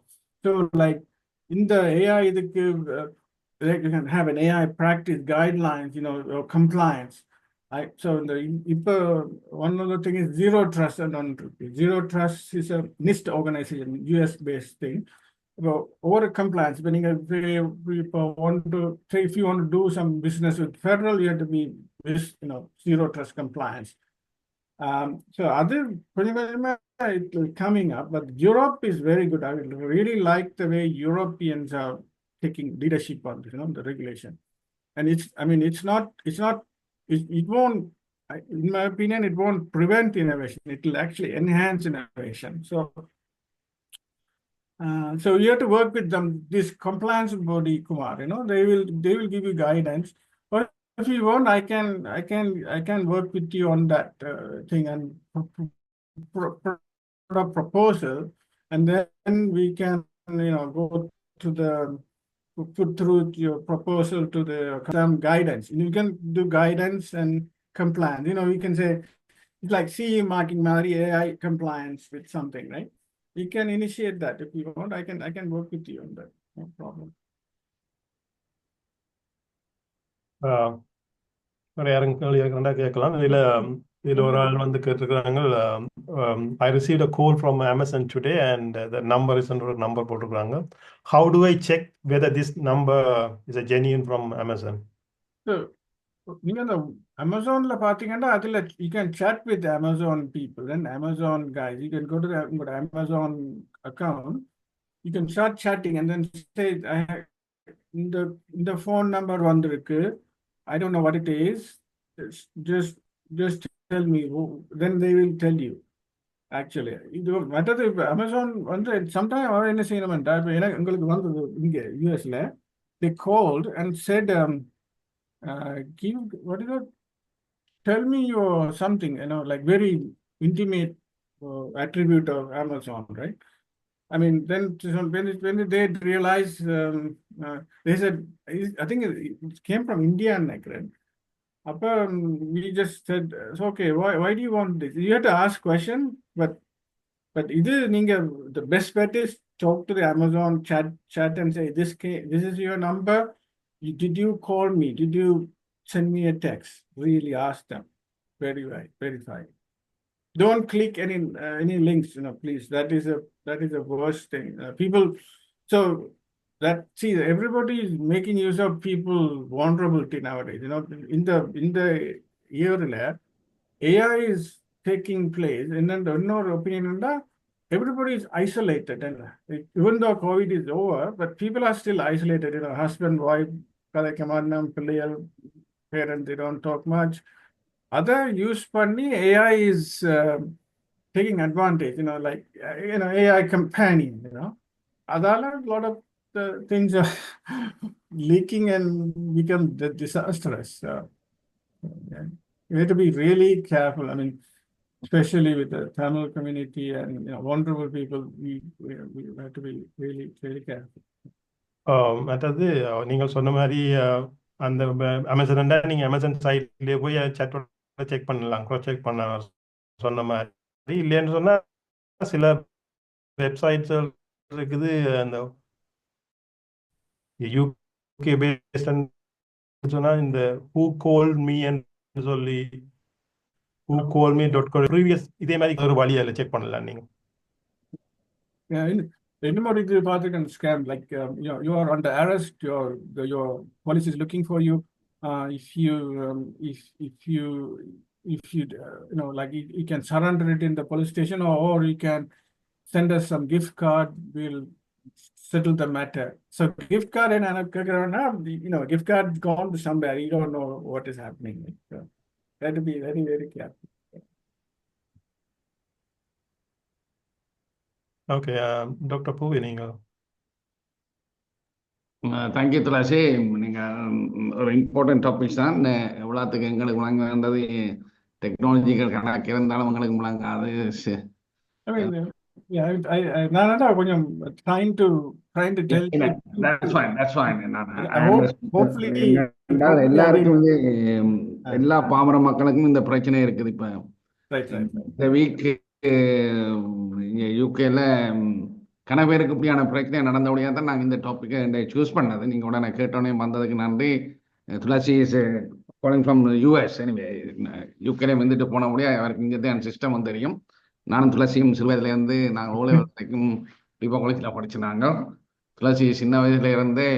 So like இந்த AI இதுக்கு they can have an AI practice guidelines, or compliance. So இப்போ one of the thing is zero trust. Zero trust is a NIST organization, US based thing. Over compliance, when you want to say, if you want to do some business with federal, you have to be zero trust compliance. So other it coming up, but Europe is very good. I really like the way Europeans are taking leadership on this, the regulation. And it won't, in my opinion, it won't prevent innovation. It will actually enhance innovation. So you have to work with them, this compliance body, Kumar. They will give you guidance. But if you want, I can work with you on that thing and put a proposal, and then we can go to the put through your proposal to some guidance. You can do guidance and compliance. You can say it's like CE marking Mari AI compliance with something, right? You can initiate that if you want. I can work with you on that. No problem. வேற யாரும் கேள்வி கேட்கறதா கேட்கலாம். இதுல ஒரு ஆள் வந்து கேட்டிருக்கிறாங்க. I received a call from Amazon today and the number is under number போட்டிருக்காங்க. How do I check whether this number is a genuine from Amazon? So, நீங்க அந்த அமேசான்ல பாத்தீங்கன்னா அதுல you can chat with Amazon people and Amazon guys. You can go to உங்களோட Amazon account. You can start chatting and then say இந்த phone number வந்திருக்கு. I don't know what it is. Just tell me. Then they will tell you. Actually, இது மற்றது Amazon வந்து sometime அவர் என்ன செய்யணும்டா இப்போ எனக்கு உங்களுக்கு வந்தது இங்கே யூஎஸ்ல they called and said give what is it, tell me your something, like very intimate attribute of Amazon, right? I mean, then when they realized, they said, I think it came from India, right? We just said, it's okay, why do you want this? You have to ask question, but the best bet is talk to the Amazon chat and say, this is your number. Did you call me? Did you send me a text? Really ask them. Verify. Don't click any links, please. That is the worst thing. People, so everybody is making use of people vulnerability nowadays. In the year AI is taking place, and then another opinion, everybody is isolated, and even though COVID is over, but people are still isolated. Husband, wife, parents, they don't talk much. Other use பண்ணி AI is taking advantage, like AI companion, அதால a lot of the things are leaking and become disastrous. Yeah. You have to be really careful. I mean, especially with the Tamil community and vulnerable people, we have to be really, really careful. மற்றது நீங்கள் சொன்ன மாதிரி அந்த Amazon நீங்க Amazon சைட்லேயே போய் சேட்டோட check பண்ணலாம், cross check பண்ண சொன்ன மாதிரி. இல்லைன்னு சொன்னா சில வெப்சைட்ஸ் இருக்குது, அந்த யூகே பேஸ்ட் சொன்னா இந்த who called me ன்னு சொல்லி whocallme.com ப்ரீவியஸ் இதே மாதிரி ஒரு வழி அதில் செக் பண்ணலாம் நீங்க. Anybody can scam, like you are under arrest, your police is looking for you. If you like you can surrender it in the police station, or you can send us some gift card, we'll settle the matter. So gift card and gift card gone to somewhere, you don't know what is happening. So you have to be very, very careful. Okay, doctor Poovi நீங்கள். Thank you Thulasi. நீங்கள் ஒரு important topics தான். எவ்வளோத்துக்கு எங்களுக்கு முழங்க வந்தது டெக்னாலஜிகள் கணக்கு இருந்தாலும் எங்களுக்கு முழங்காது. நான் கொஞ்சம் trying to tell you. That's fine. Hopefully எல்லாருக்கும் வந்து எல்லா பாமர மக்களுக்கும் இந்த பிரச்சனை இருக்குது. இப்போ இந்த வீக் யூகேல கன பேருக்கு இப்படியான பிரச்சனை நடந்தபடியாக தான் நாங்கள் இந்த டாப்பிக்கை சூஸ் பண்ணது. நீங்கள் உடனே கேட்டோடனே வந்ததுக்கு நன்றி. Thulasi is calling from US. Anyway யூகேல வந்துட்டு போனபடியாக அவருக்கு இங்கே தான் சிஸ்டம் தெரியும். நானும் துளசியும் சிறு வயதுலேருந்து நாங்கள் ஓலை வரைக்கும் தீபா காலேஜில் படிச்சுனாங்க. துளசி சின்ன வயசுல இருந்தே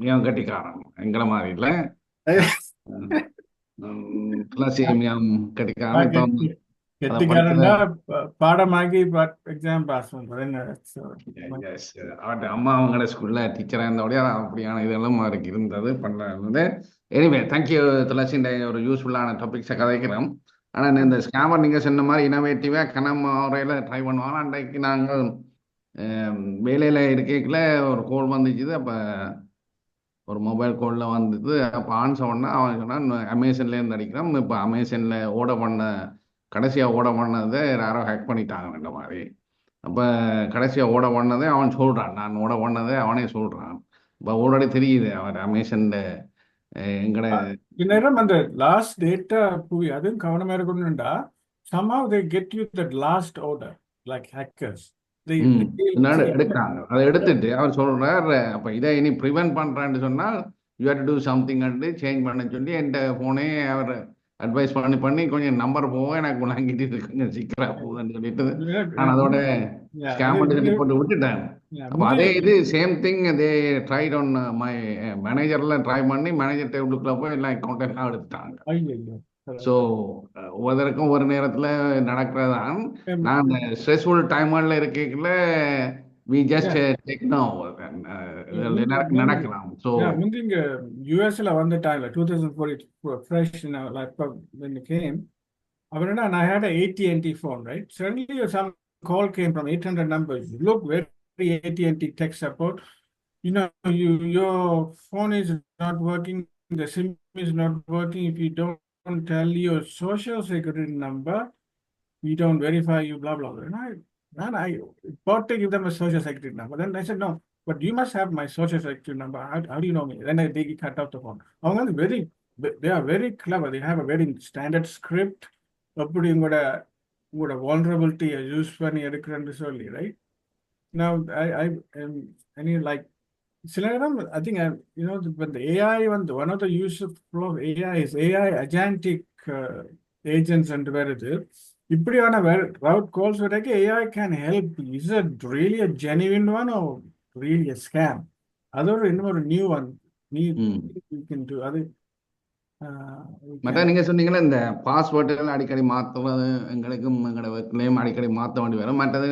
மிகவும் கட்டிக்காரன், எங்களை மாதிரி இல்லை. துளசி மிகவும் கட்டிக்காரன். பாடமாகி எக்ஸாம் பாஸ் பண்றேன். அம்மா அவங்களோட ஸ்கூல்ல டீச்சரா இருந்தபடியா அப்படியான இதெல்லாம் அவருக்கு இருந்தது பண்றது. எனிவே தேங்க்யூ துளசி. ஒரு யூஸ்ஃபுல்லான டாபிக்ஸை கதைக்கிறோம். ஆனால் இந்த ஸ்கேமர் நீங்கள் சொன்ன மாதிரி இனோவேட்டிவாக முறையில் ட்ரை பண்ணுவாங்க. அன்றைக்கு நாங்கள் வேலையில் இருக்கைக்குள்ள ஒரு கோல் வந்துச்சுது. அப்போ ஒரு மொபைல் கோலில் வந்தது. அப்போ ஆன் சொன்னா அவன் சொன்னான் அமேசான்லேருந்து அடிக்கிறோம். இப்போ அமேசானில் கடைசியாக ஓட பண்ணதை யாரோ ஹேக் பண்ணிட்டாங்கன்ற மாதிரி. அப்போ கடைசியாக ஓட பண்ணதை அவன் சொல்கிறான், நான் ஓட பண்ணதை அவனே சொல்கிறான். இப்போ ஆல்ரெடி தெரியுது அவர் அமேசான் எங்கட இந்நேரம் அந்த லாஸ்ட் டேட்டா போய் அதுவும் கவனமா இருக்கணும்டா somehow they get you that last order like hackers they முன்னாடி see எடுக்கிறாங்க அதை எடுத்துட்டு அவர் சொல்றார் அப்போ இதை இனி ப்ரிவென்ட் பண்றான்னு சொன்னால் you have to do something and change பண்ண சொல்லி என்கிட்ட ஃபோனே அவர் அட்வைஸ் பண்ணி கொஞ்சம் நம்பர் போக எனக்கு வாங்கிட்டு இது கொஞ்சம் சீக்கிரம் போகுதுன்னு சொல்லிட்டு நான் அதோட ஸ்கேம் பண்ணி போட்டு விட்டுட்டேன். அப்போ அதே இது சேம் திங் அதே ட்ரைட் ஆன் மை மேனேஜர்லாம் ட்ரை பண்ணி மேனேஜர் டேபிளுக்குள்ள போய் எல்லாம் அக்கௌண்ட் எல்லாம் எடுத்துட்டாங்க. ஸோ ஒவ்வொருத்தருக்கும் ஒரு நேரத்தில் நடக்கிறதான். நான் ஸ்ட்ரெஸ்ஃபுல் டைம்ல இருக்கல we just take now எல்லாருக்கும் நடக்கலாம். ஸோ முந்திங்க யூஎஸ்ல வந்த டைம்ல 2004 fresh like when it came Avarana, I had a AT&T phone, right? Suddenly some call came from 800 numbers. Look, very AT&T tech support. You know, your phone is not working, the SIM is not working. If you don't tell your social security number, we don't verify you, blah, blah, blah. And I thought to give them a social security number. Then I said, no, but you must have my social security number. How do you know me? Then they cut off the phone. They are very clever. They have a very standard script. அப்படி உங்களோட vulnerability-யை use பண்ணி எடுக்கிறேன்னு சொல்லி right now I mean like சில நேரம் I think when the AI one of the use of AI is AI agentic agents and வருது இப்படியான route calls வரைக்கும் AI can help. Is it really a genuine one or really a scam? அதோட இன்னொரு new one you can do அது மற்ற நீங்க சொன்னீங்களா இந்த பாஸ்வேர்டுகள் அடிக்கடி மாற்றுவது எங்களுக்கும் எங்களோட ஒர்க்லேயும் அடிக்கடி மாற்ற வேண்டி வரும். மற்றது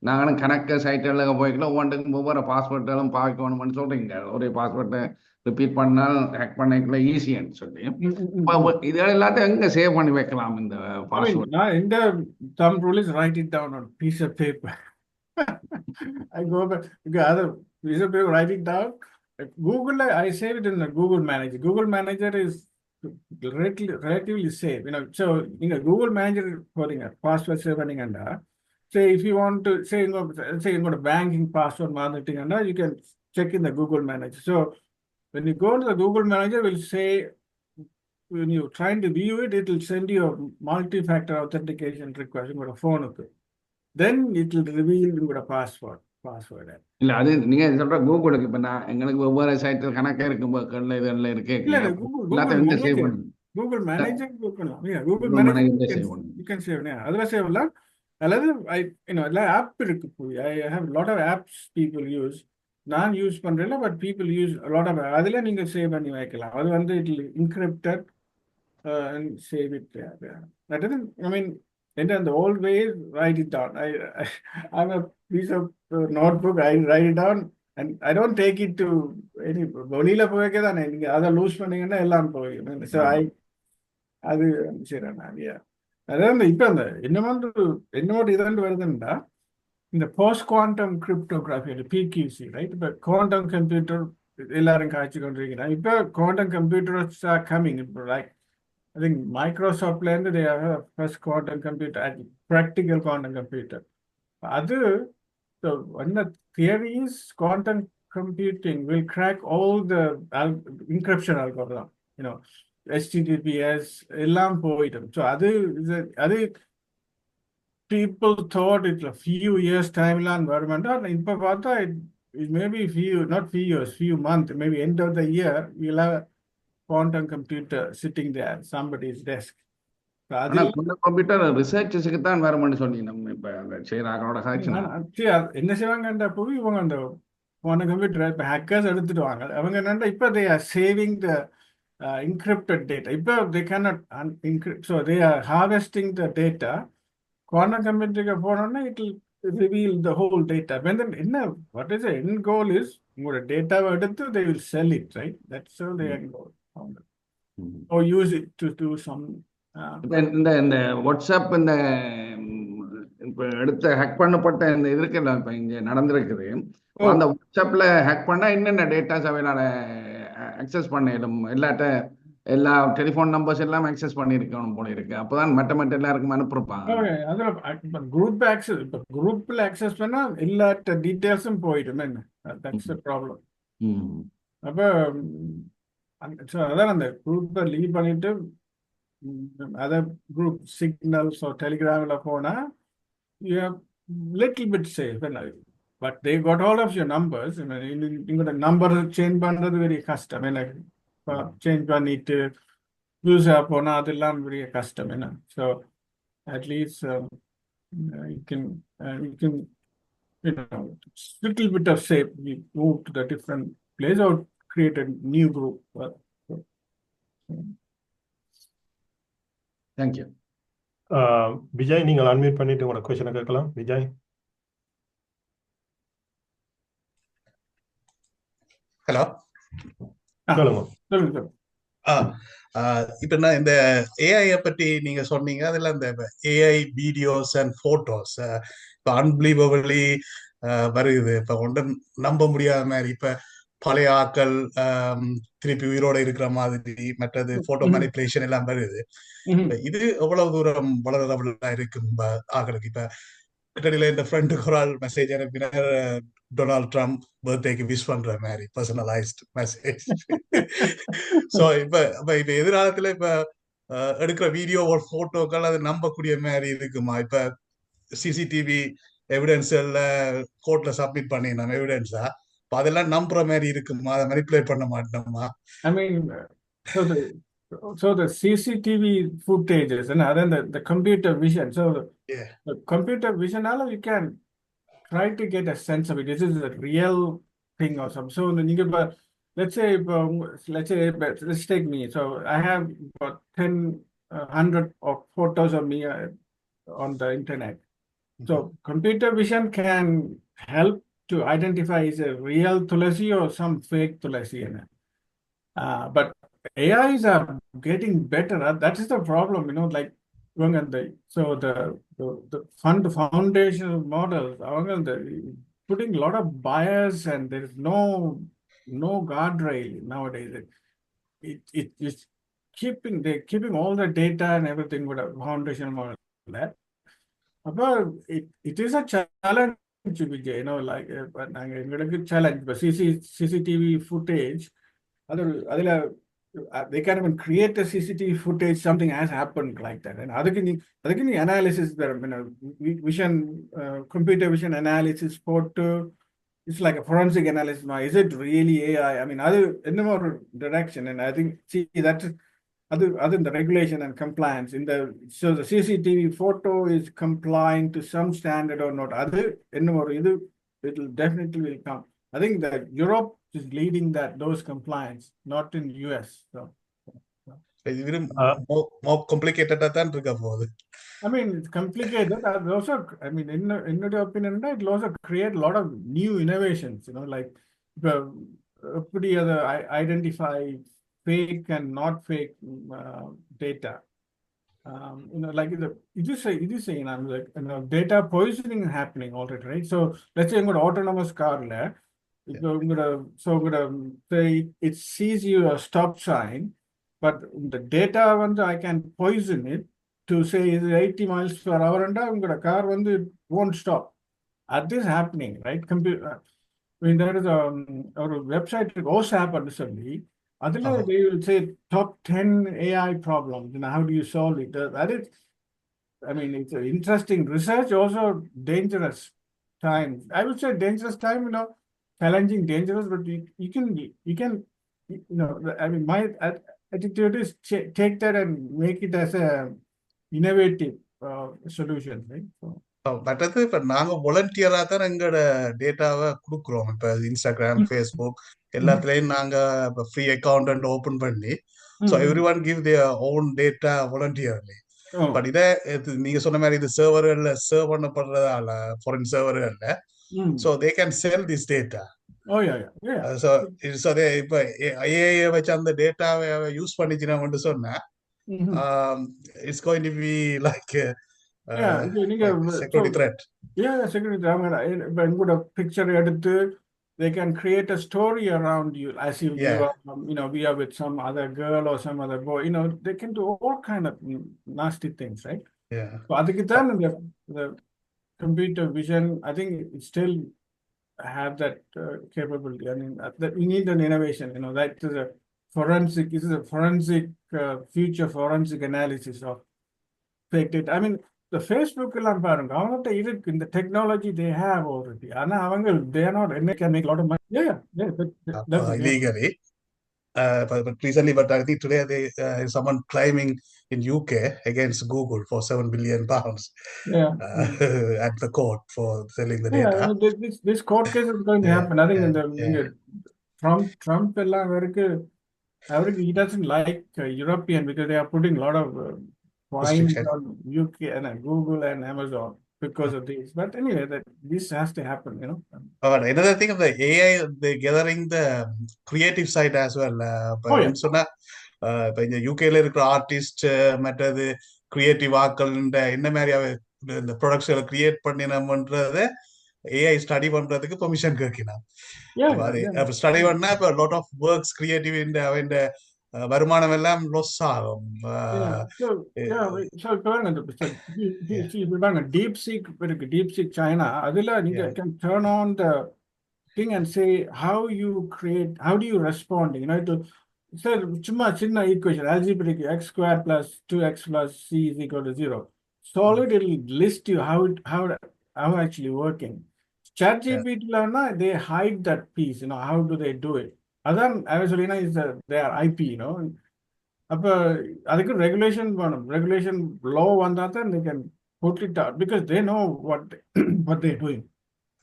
நாங்களும் கணக்கு சைட்டுகளுக்கு போய்க்கலாம் ஒவ்வொன்றுக்கும் ஒவ்வொரு பாஸ்வேர்டுகளும் பார்க்கணும்னு சொல்றீங்க. ஒரே பாஸ்வேர்டை ரிப்பீட் பண்ணால் ஹேக் பண்ணிக்கல ஈஸின்னு சொல்லி இது எல்லாத்தையும் எங்க சேவ் பண்ணி வைக்கலாம் இந்த பாஸ்வேர்ட்? இந்த thumb rule is write it down on piece of paper. I go back other piece of paper, write it down. Google, I save it in the Google Manager. Google Manager is relatively safe, so Google Manager போறீங்க password save பண்ணீங்கன்னா say if you want to say உங்களோட banking password மாத்திட்டீங்கன்னா you can check in the Google Manager. So when you go to the Google Manager, will say when you're trying to view it, it will send you a multi-factor authentication request உங்களோட போனுக்கு. Then it will reveal உங்களோட password. இல்ல அது நீங்க சொல்ற கூகுளுக்கு இப்ப நான் எங்களுக்கு ஒவ்வொரு சைட்டில் கணக்கே இருக்கும் இதெல்லாம் இருக்கு Google manager Google manager you can save அதுல சேவ்லாம் அல்லது எல்லா ஆப் இருக்கு. I have lot of apps people use. நான் யூஸ் பண்றேன் but people use a lot of அதுல நீங்க சேவ் பண்ணி வைக்கலாம். அது it will encrypted and save it there. That doesn't, and then the old way is write it down. I have a piece of notebook, I write it down and I don't take it to any வெளியில போய்க்கதான் நீங்க அதை loose பண்ணீங்கன்னா எல்லாம் போயிடும். So அது சரி அதான் இப்போ அந்த என்னமோட்டு இதாண்டு வருதுன்னா இந்த post quantum cryptography PQC right. இப்போ குவாண்டம் கம்ப்யூட்டர் எல்லாரும் காய்ச்சி கொண்டிருக்கிறாங்க. இப்போ குவாண்டம் கம்ப்யூட்டர்ஸ் ஆர் கம்மிங். இப்போ like I think Microsoft they have a first quantum computer, practical quantum computer. So one of the theories, quantum computing will crack all the encryption algorithm. HTTPS, எல்லாம் போயிடும். So அது people thought it's a few years timeline environment. இப்போ பார்த்தா it may be few months, maybe end of the year we'll have quantum computer sitting there somebody's desk. Computer ரிசர்ச்சுக்கு தான் வேறமான்னு சொன்னீங்க. நம்ம இப்ப அந்த செய்யறாங்களோட என்ன செய்வாங்கன்ற போய் இவங்க அந்த குவாண்டம் கம்ப்யூட்டர் இப்போ ஹேக்கர்ஸ் எடுத்துடுவாங்க. அவங்க என்னன்னா இப்போ they are saving the encrypted data. இப்போ they cannot encrypt, so they are harvesting the data. Quantum கம்ப்யூட்டருக்கு போனோம்னா it will reveal the whole data. When then what is the end goal is உங்களோட டேட்டாவை எடுத்து they will sell it, right? That's how they end goal. Or use it to do some இந்த WhatsApp இந்த இப்ப எடுத்த hack பண்ணப்பட்ட இந்த இருக்குல்ல இப்ப இங்க நடந்திருக்குது. அந்த வாட்ஸ்அப்ல ஹேக் பண்ணா என்னென்ன டேட்டாஸ் அவையினால அக்சஸ் பண்ணிடும் எல்லா டெலிஃபோன் நம்பர்ஸ் எல்லாம் அக்சஸ் பண்ணிருக்கணும் போல இருக்கு. அப்பதான் மற்ற எல்லாருக்கும் அனுப்பிருப்பாங்க. குரூப் ஆக்சஸ் இப்போ குரூப்ல அக்சஸ் பண்ணா எல்லா டீடைல்ஸும் போயிடும். That's the problem. அப்போ ஸோ அதான் அந்த குரூப்பை லீவ் பண்ணிட்டு அதர் குரூப் சிக்னல்ஸ் டெலிகிராமில் போனால் you are little bit safe. But they got all of your numbers. You got a number change பண்ணுறது very கஷ்டம். சேஞ்ச் பண்ணிட்டு யூஸ் போனால் அதெல்லாம் பெரிய கஷ்டம். So at least you can little bit of safe. You move to the different place or create a new group. Thank you. Vijay, நீங்கள் unmute பண்ணிட்டு உங்களோட கொஸ்டினை கேட்கலாம். விஜய், ஹலோ, சொல்லுங்க. இப்ப நான் இந்த ஏஐ பற்றி நீங்க சொன்னீங்க. அதுல இந்த ஏஐ வீடியோஸ் அண்ட் போட்டோஸ் இப்ப அன்பிலீவபிளி வருது. இப்ப ஒன்றும் நம்ப முடியாத மாதிரி இப்ப பழைய ஆக்கள் திருப்பி உயிரோட இருக்கிற மாதிரி, மற்றது போட்டோ மேனிபுலேஷன் எல்லாம் வருது. இது எவ்வளவு தூரம் வளரதா இருக்கும் ஆக்களுக்கு? இப்ப கிட்டடியில இந்த ஃப்ரெண்டுக்கு ஒரு ஆள் மெசேஜ் அனுப்பினார், டொனால்ட் ட்ரம்ப் பர்த்டேக்கு விஷ் பண்ற மாதிரி பர்சனலைஸ்ட் மெசேஜ். சோ இப்ப எதிர்காலத்துல இப்ப எடுக்கிற வீடியோ ஒரு போட்டோக்கள் அது நம்பக்கூடிய மாதிரி இருக்குமா? இப்ப சிசிடிவி எவிடன்ஸ் எல்லாம் கோர்ட்ல சப்மிட் பண்ணிடணும் எவிடன்ஸா, அதெல்லாம் நம்புற மாதிரி இருக்குமா? அதை மேனிபுலேட் பண்ண மாட்டோமா? I mean, so the CCTV footages and then the computer vision. So Yeah. the computer vision, now you can try to get a sense of it. This is a real thing or something. So let's say, let's take me. So I have about 100 of photos of me on the internet. So computer vision can help to identify is a real Tulasi or some fake Tulasi. But AIs are getting better. That is the problem, like so the foundational models are putting a lot of bias and there is no guardrail nowadays. It's they're keeping all the data and everything with a foundational model. But it is a challenge, Vijay, like a challenge. But CCTV footage, they can even create a CCTV footage, something has happened like that. And other analysis, vision, computer vision analysis, photo, it's like a forensic analysis. Now, is it really AI? I mean, in the more direction, and I think that's other than the regulation and compliance. So the CCTV photo is complying to some standard or not. It will definitely come. I think that Europe is leading those compliance, not in US. So இது more complicated தான் இருக்க போகுது. I mean, it's complicated. Also, I mean, in your opinion, it will also create a lot of new innovations. Like identify fake and not fake data. Like it is saying, like data poisoning happening already, right? So let's say I'm going to autonomous car there. I'm gonna say it sees you a stop sign, but the data I can poison it to say is 80 miles per hour and car it won't stop. That is happening, right? I mean, there is a website, OSAP recently. They will say top 10 AI problems. How do you solve it? That is, I mean, it's an interesting research, also dangerous time. I would say dangerous time, challenging, dangerous, but you can, I mean, my attitude is take that and make it as a innovative solution, right? மற்றது இப்ப நாங்க வாலண்டியரா தான் எங்களோட டேட்டாவை கொடுக்குறோம். இப்ப Instagram, Facebook எல்லாத்துலயும் நாங்க ஃப்ரீ அக்கௌண்ட் ஓபன் பண்ணி, so everyone give their own data voluntarily. But இதை நீங்க சொன்ன மாதிரி இது சர்வர்கள்ல சர்வ் பண்ணப்படுறதால ஃபாரின் சர்வர்கள்ல, so they can sell this data. Oh yeah. So they இப்ப AI வச்சு அந்த டேட்டாவை யூஸ் பண்ணிச்சுன்னு சொன்னா, it's going to be like security threat. Yeah, security threat. When put a picture editor, they can create a story around you as if you are, we are with some other girl or some other boy. They can do all kind of nasty things, right? Yeah. So the computer vision, I think it's still have that capability. I mean, that we need an innovation. You know, that is a forensic. This is a forensic future forensic analysis of fake data. I mean, the Facebook எல்லாம் பாருங்க, அவங்கள்ட்ட இருக்கு இந்த technology they have already. ஆனா அவங்க they are not, and they can make a lot of money. Yeah, that's illegally. But recently, but I think today someone claiming in UK against Google for £7 billion at the court for selling the data. I mean, this court case is going to happen. I think Trump எல்லாம் he doesn't like European because they are putting a lot of fines on UK and Google and Amazon because of this. But anyway, this has to happen, you know. But another thing of the AI, they're gathering the creative side as well. இப்போ இந்த யூகேல இருக்கிற artist மற்றது creative ஆக்கள் என்ன மாதிரி இந்த ப்ரொடக்ட்ஸை create பண்ணினோம்ன்றத AI study பண்றதுக்கு பெர்மிஷன் கேட்கணும். ஸ்டடி பண்ணா இப்போ லாட் ஆஃப் ஒர்க்ஸ் கிரியேட்டிவ் அவன் வருமானம் எல்லாம் லொஸ் ஆகும். Deep Seek China, அதுல நீங்க can turn on the thing and say how do you respond, you know, to say சும்மா சின்ன equation, algebraic x squared plus 2x plus c is equal to 0. Solve it, it'll list you how actually working. ChatGPT they hide that piece, you know, how do they do it? Adan actually is their IP, you know. அப்ப அதுக்கு regulation law வந்தா தான் they can put it out because they know what they're doing.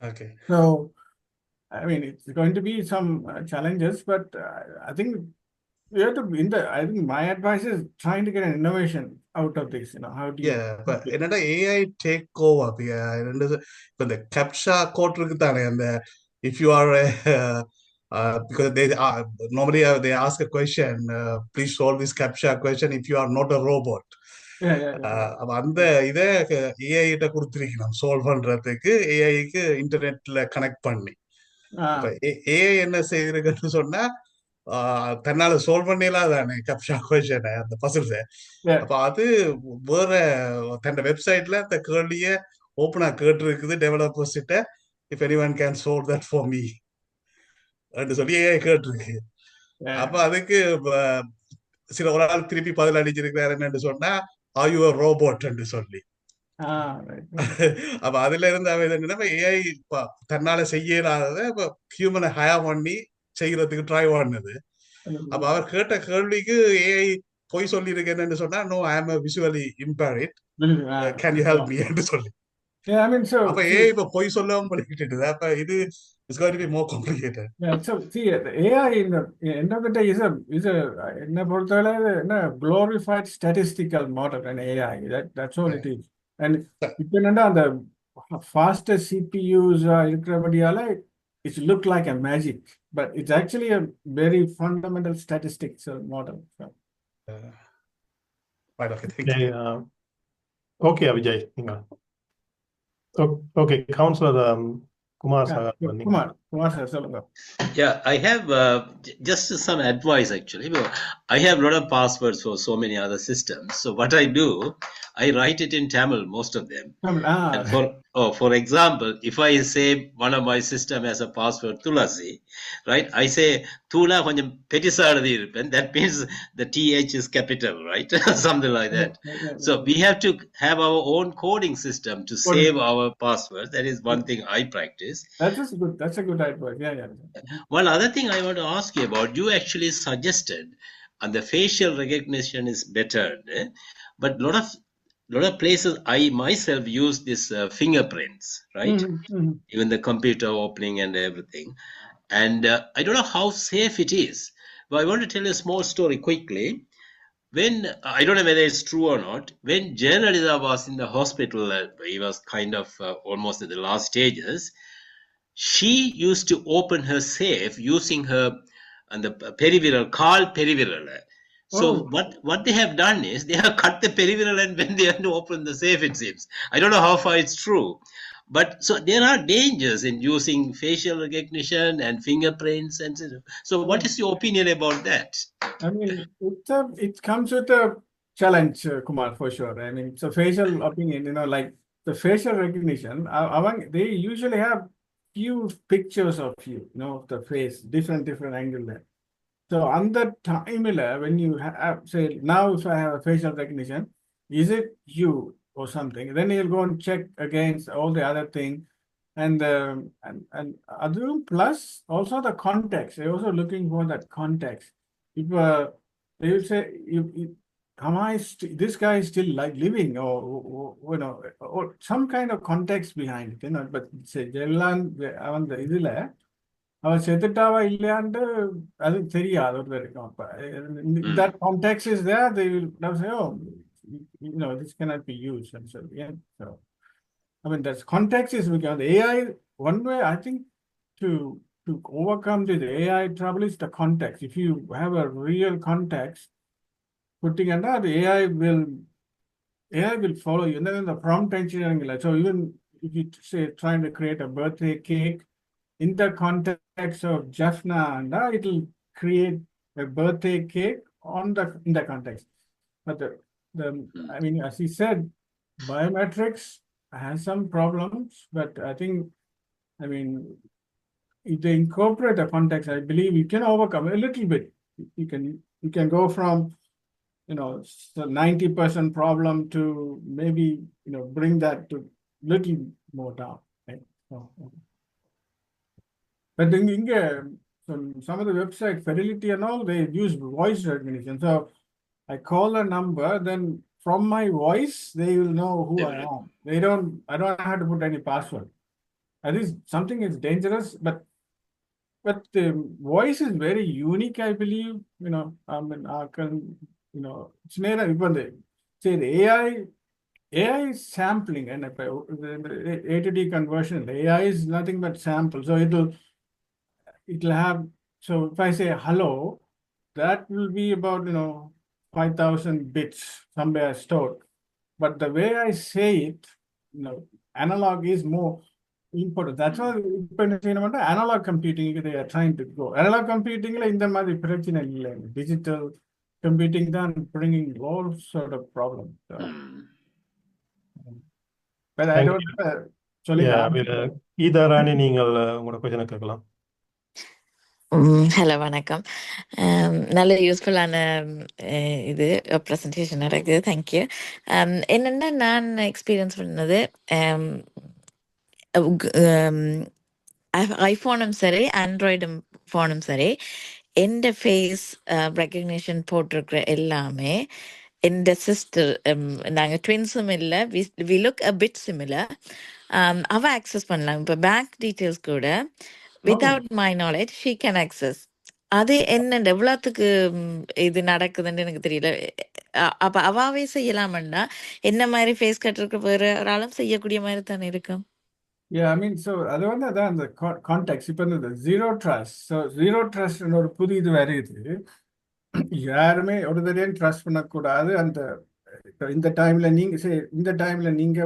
Okay. So I mean, it's going to be some challenges, but I think we have to I think my advice is trying to get an innovation out of this, you know. How do you but என்னடா AI take over இப்போ இந்த captcha code இருக்கு தானே, அந்த if you are because they normally they ask a question, please solve this captcha question if you are not a robot. அந்த இதை AI கிட்ட கொடுத்துருக்கணும் சால்வ் பண்றதுக்கு, ஏஐக்கு இன்டர்நெட்ல கனெக்ட் பண்ணி. ஏஐ என்ன செய்திருக்குன்னு சொன்னா தன்னால சால்வ் பண்ணிடலாம் தானே கேப்ஷா கொஸ்டின் அந்த பசில்ஸ். அப்ப அது வேற தன்னோட வெப்சைட்ல அந்த கேள்விய ஓப்பனா கேட்டிருக்குது டெவலப்பர்ஸ் கிட்ட, if anyone can solve that for me அப்படின்னு சொல்லி ஏஐ கேட்டிருக்கு. அப்ப அதுக்கு சில ஒரு ஆள் திருப்பி பதில் அடிச்சிருக்கிறாரு என்னன்னு சொன்னா ஆர் யூ ரோபோட் என்று சொல்லி. அப்ப அதுல இருந்து அவன் என்னன்னா ஏஐ தன்னால செய்யலாததை ஹியூமனை ஹயர் பண்ணி செய்யறதுக்கு ட்ரை பண்ணது. அப்ப அவர் கேட்ட கேள்விக்கு ஏஐ பொய் சொல்லி இருக்கேன்னு சொன்னா no I am visually impaired, can you help me என்று சொல்லி. அப்ப ஏஐ இப்ப பொய் சொல்லவும் பண்ணிக்கிட்டு அப்ப இது is going to be more complicated. So see, the AI in the end of the day is a என்ன பொறுத்தவரை glorified statistical model and AI. That's all it is. And இப்போ என்னன்னா அந்த fastest CPUs இருக்கிறபடியால it look like a magic, but it's actually a very fundamental statistics model. Right, okay, thank you. Okay, Vijay. Okay, Councillor Kumar sir. Kumar sir, சொல்லுங்க. Yeah, I have just some advice actually. I have a lot of passwords for so many other systems. So what I do, I write it in Tamil, most of them. And for example, if I say one of my system has a password Tulasi, right? I say Tula konjam petisa eludi irupen. That means the TH is capital, right? Something like that. So we have to have our own coding system to save our passwords. That is one thing I practice. That's a good advice. Yeah. One other thing I want to ask you about, you actually suggested and the facial recognition is better, but lot of places I myself use this fingerprints, right? Even the computer opening and everything, and I don't know how safe it is. But I want to tell you a small story quickly. When I don't know whether it's true or not, when Jayalalitha was in the hospital, he was kind of almost at the last stages. She used to open her safe using her and the periviral, called periviral. So what they have done is they have cut the periviral and when they have to open the safe, it seems. I don't know how far it's true. But so there are dangers in using facial recognition and fingerprints and so what is your opinion about that? I mean, it comes with a challenge, Kumar, for sure. I mean, it's a facial opinion, you know, like the facial recognition, they usually have few pictures of you, of the face, different angle there. So on that time, when you have, say, now if I have a facial recognition, is it you or something? Then you'll go and check against all the other thing, and other plus also the context. They're also looking for that context. If they will say, this guy is still like living, or some kind of context behind it, but say Jalan, அவன் செத்துட்டாவா இல்லையான்னு அது தெரியாது ஒரு வரைக்கும். அப்ப that context is there, they will now say, oh, this cannot be used. And so, yeah, so I mean, that's context is because the AI, one way I think to overcome the AI trouble is the context. If you have a real context, putting under the AI will follow you. And then the prompt engineering, so even if you say trying to create a birthday cake, in the context of Jaffna, it will create a birthday cake in the context. But I mean, as he said, biometrics has some problems, but I mean, if they incorporate the context, I believe you can overcome a little bit. You can go from 90% problem to maybe bring that to little more down, right? So, but some of the website Fidelity and all, they use voice recognition. So I call a number, then from my voice they will know who I am. I don't have to put any password. That is something is dangerous, but the voice is very unique, I believe. I mean, it's made say the AI is sampling, and the A to D conversion, the AI is nothing but sample. So it'll have, so if I say hello, that will be about 5,000 bits somewhere stored. But the way I say it, analog is more important. That's why analog computing they are trying to go. Analog computing இந்த மாதிரி பிரச்சனை இல்லை. Digital computing தான் bringing all sort of problems. But I don't Geetha ராணி, நீங்கள் உங்களோட கொஸ்டினை கேட்கலாம். Hello, வணக்கம். நல்ல யூஸ்ஃபுல்லான இது ப்ரெசன்டேஷன் நடக்குது. தேங்க்யூ. என்னென்னா நான் எக்ஸ்பீரியன்ஸ் பண்ணது ஐஃபோனும் சரி ஆண்ட்ராய்டும் ஃபோனும் சரி, எந்த ஃபேஸ் ரெக்கக்னிஷன் போட்டிருக்கிற எல்லாமே எந்த சிஸ்டர், நாங்கள் ட்வின்ஸும் இல்லை, we look a bit similar, அவள் ஆக்சஸ் பண்ணலாம். இப்போ பேங்க் டீட்டெயில்ஸ் கூட without my knowledge she can access. அது என்ன எவ்வளோத்துக்கு இது நடக்குதுன்னு எனக்கு தெரியல. அப்போ அவாவே செய்யலாமண்டா என்ன மாதிரி ஃபேஸ் கட்டிருக்க வேற ஒரு ஆளும் செய்யக்கூடிய மாதிரி தானே இருக்கும். Yeah, I mean, so அது அதான் அந்த கான்டெக்ட். இப்போ இந்த zero trust, so zero trust ஒரு புது இது வருது. யாருமே ஒரு தடையும் ட்ரஸ்ட் பண்ணக்கூடாது. இந்த டைம்ல நீங்க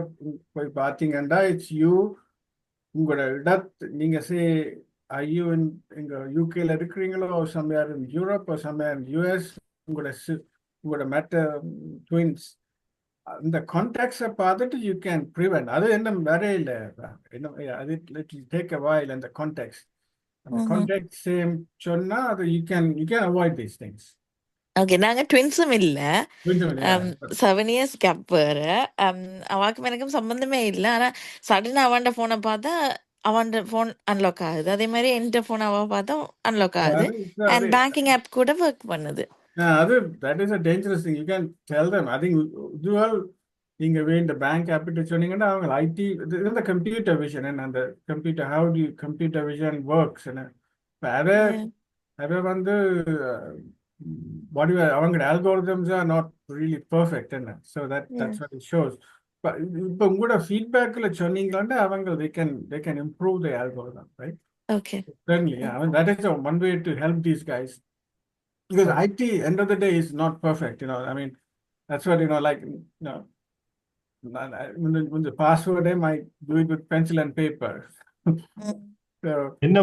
போய் பார்த்தீங்கன்னா இட்ஸ் யூ, உங்களோட நீங்க ஐயோ இங்க யூகேல இருக்கிறீங்களோ, somewhere in Europe, somewhere in US, உங்களோட மெட்ட ட்வின்ஸ், அந்த கான்டாக்ட்ஸை பார்த்துட்டு யூ கேன் ப்ரிவென்ட். அது என்ன வேற இல்லை, அது டேக் அ வைல். அந்த கான்டாக்ட்ஸ் சேம் சொன்னா அது you can avoid these things. Okay, நாங்கள் ட்வின்ஸும் இல்லை, 7 years கேப் வேறு. அவாக்கும் எனக்கும் சம்மந்தமே இல்லை. ஆனால் சடனாக அவன்ட ஃபோனை பார்த்தா அவன் ஃபோன் அன்லாக் ஆகுது, அதே மாதிரி என்கிட்ட ஃபோன் அவன் பார்த்தா அன்லாக் ஆகுது, அண்ட் பேங்கிங் ஆப் கூட ஒர்க் பண்ணுது. that is a dangerous thing. You can tell them. I think usual நீங்க இந்த பேங்க் ஆப்கிட்ட சொன்னீங்கன்னா அவங்க ஐடி இந்த கம்ப்யூட்டர் விஷன் and அந்த computer how do you computer vision works and அதை வந்து அவங்களோட algorithms are not really perfect and so that's what it shows. இப்போ உங்களோட ஃபீட்பேக்ல சொன்னீங்கன்னா அவங்க they can improve the algorithm, right? Okay. Certainly, yeah. I mean, that is one way to help these guys. Because IT, end of the day, is not perfect, I mean, that's what, like, when the password, I might do it with pencil and paper. என்ன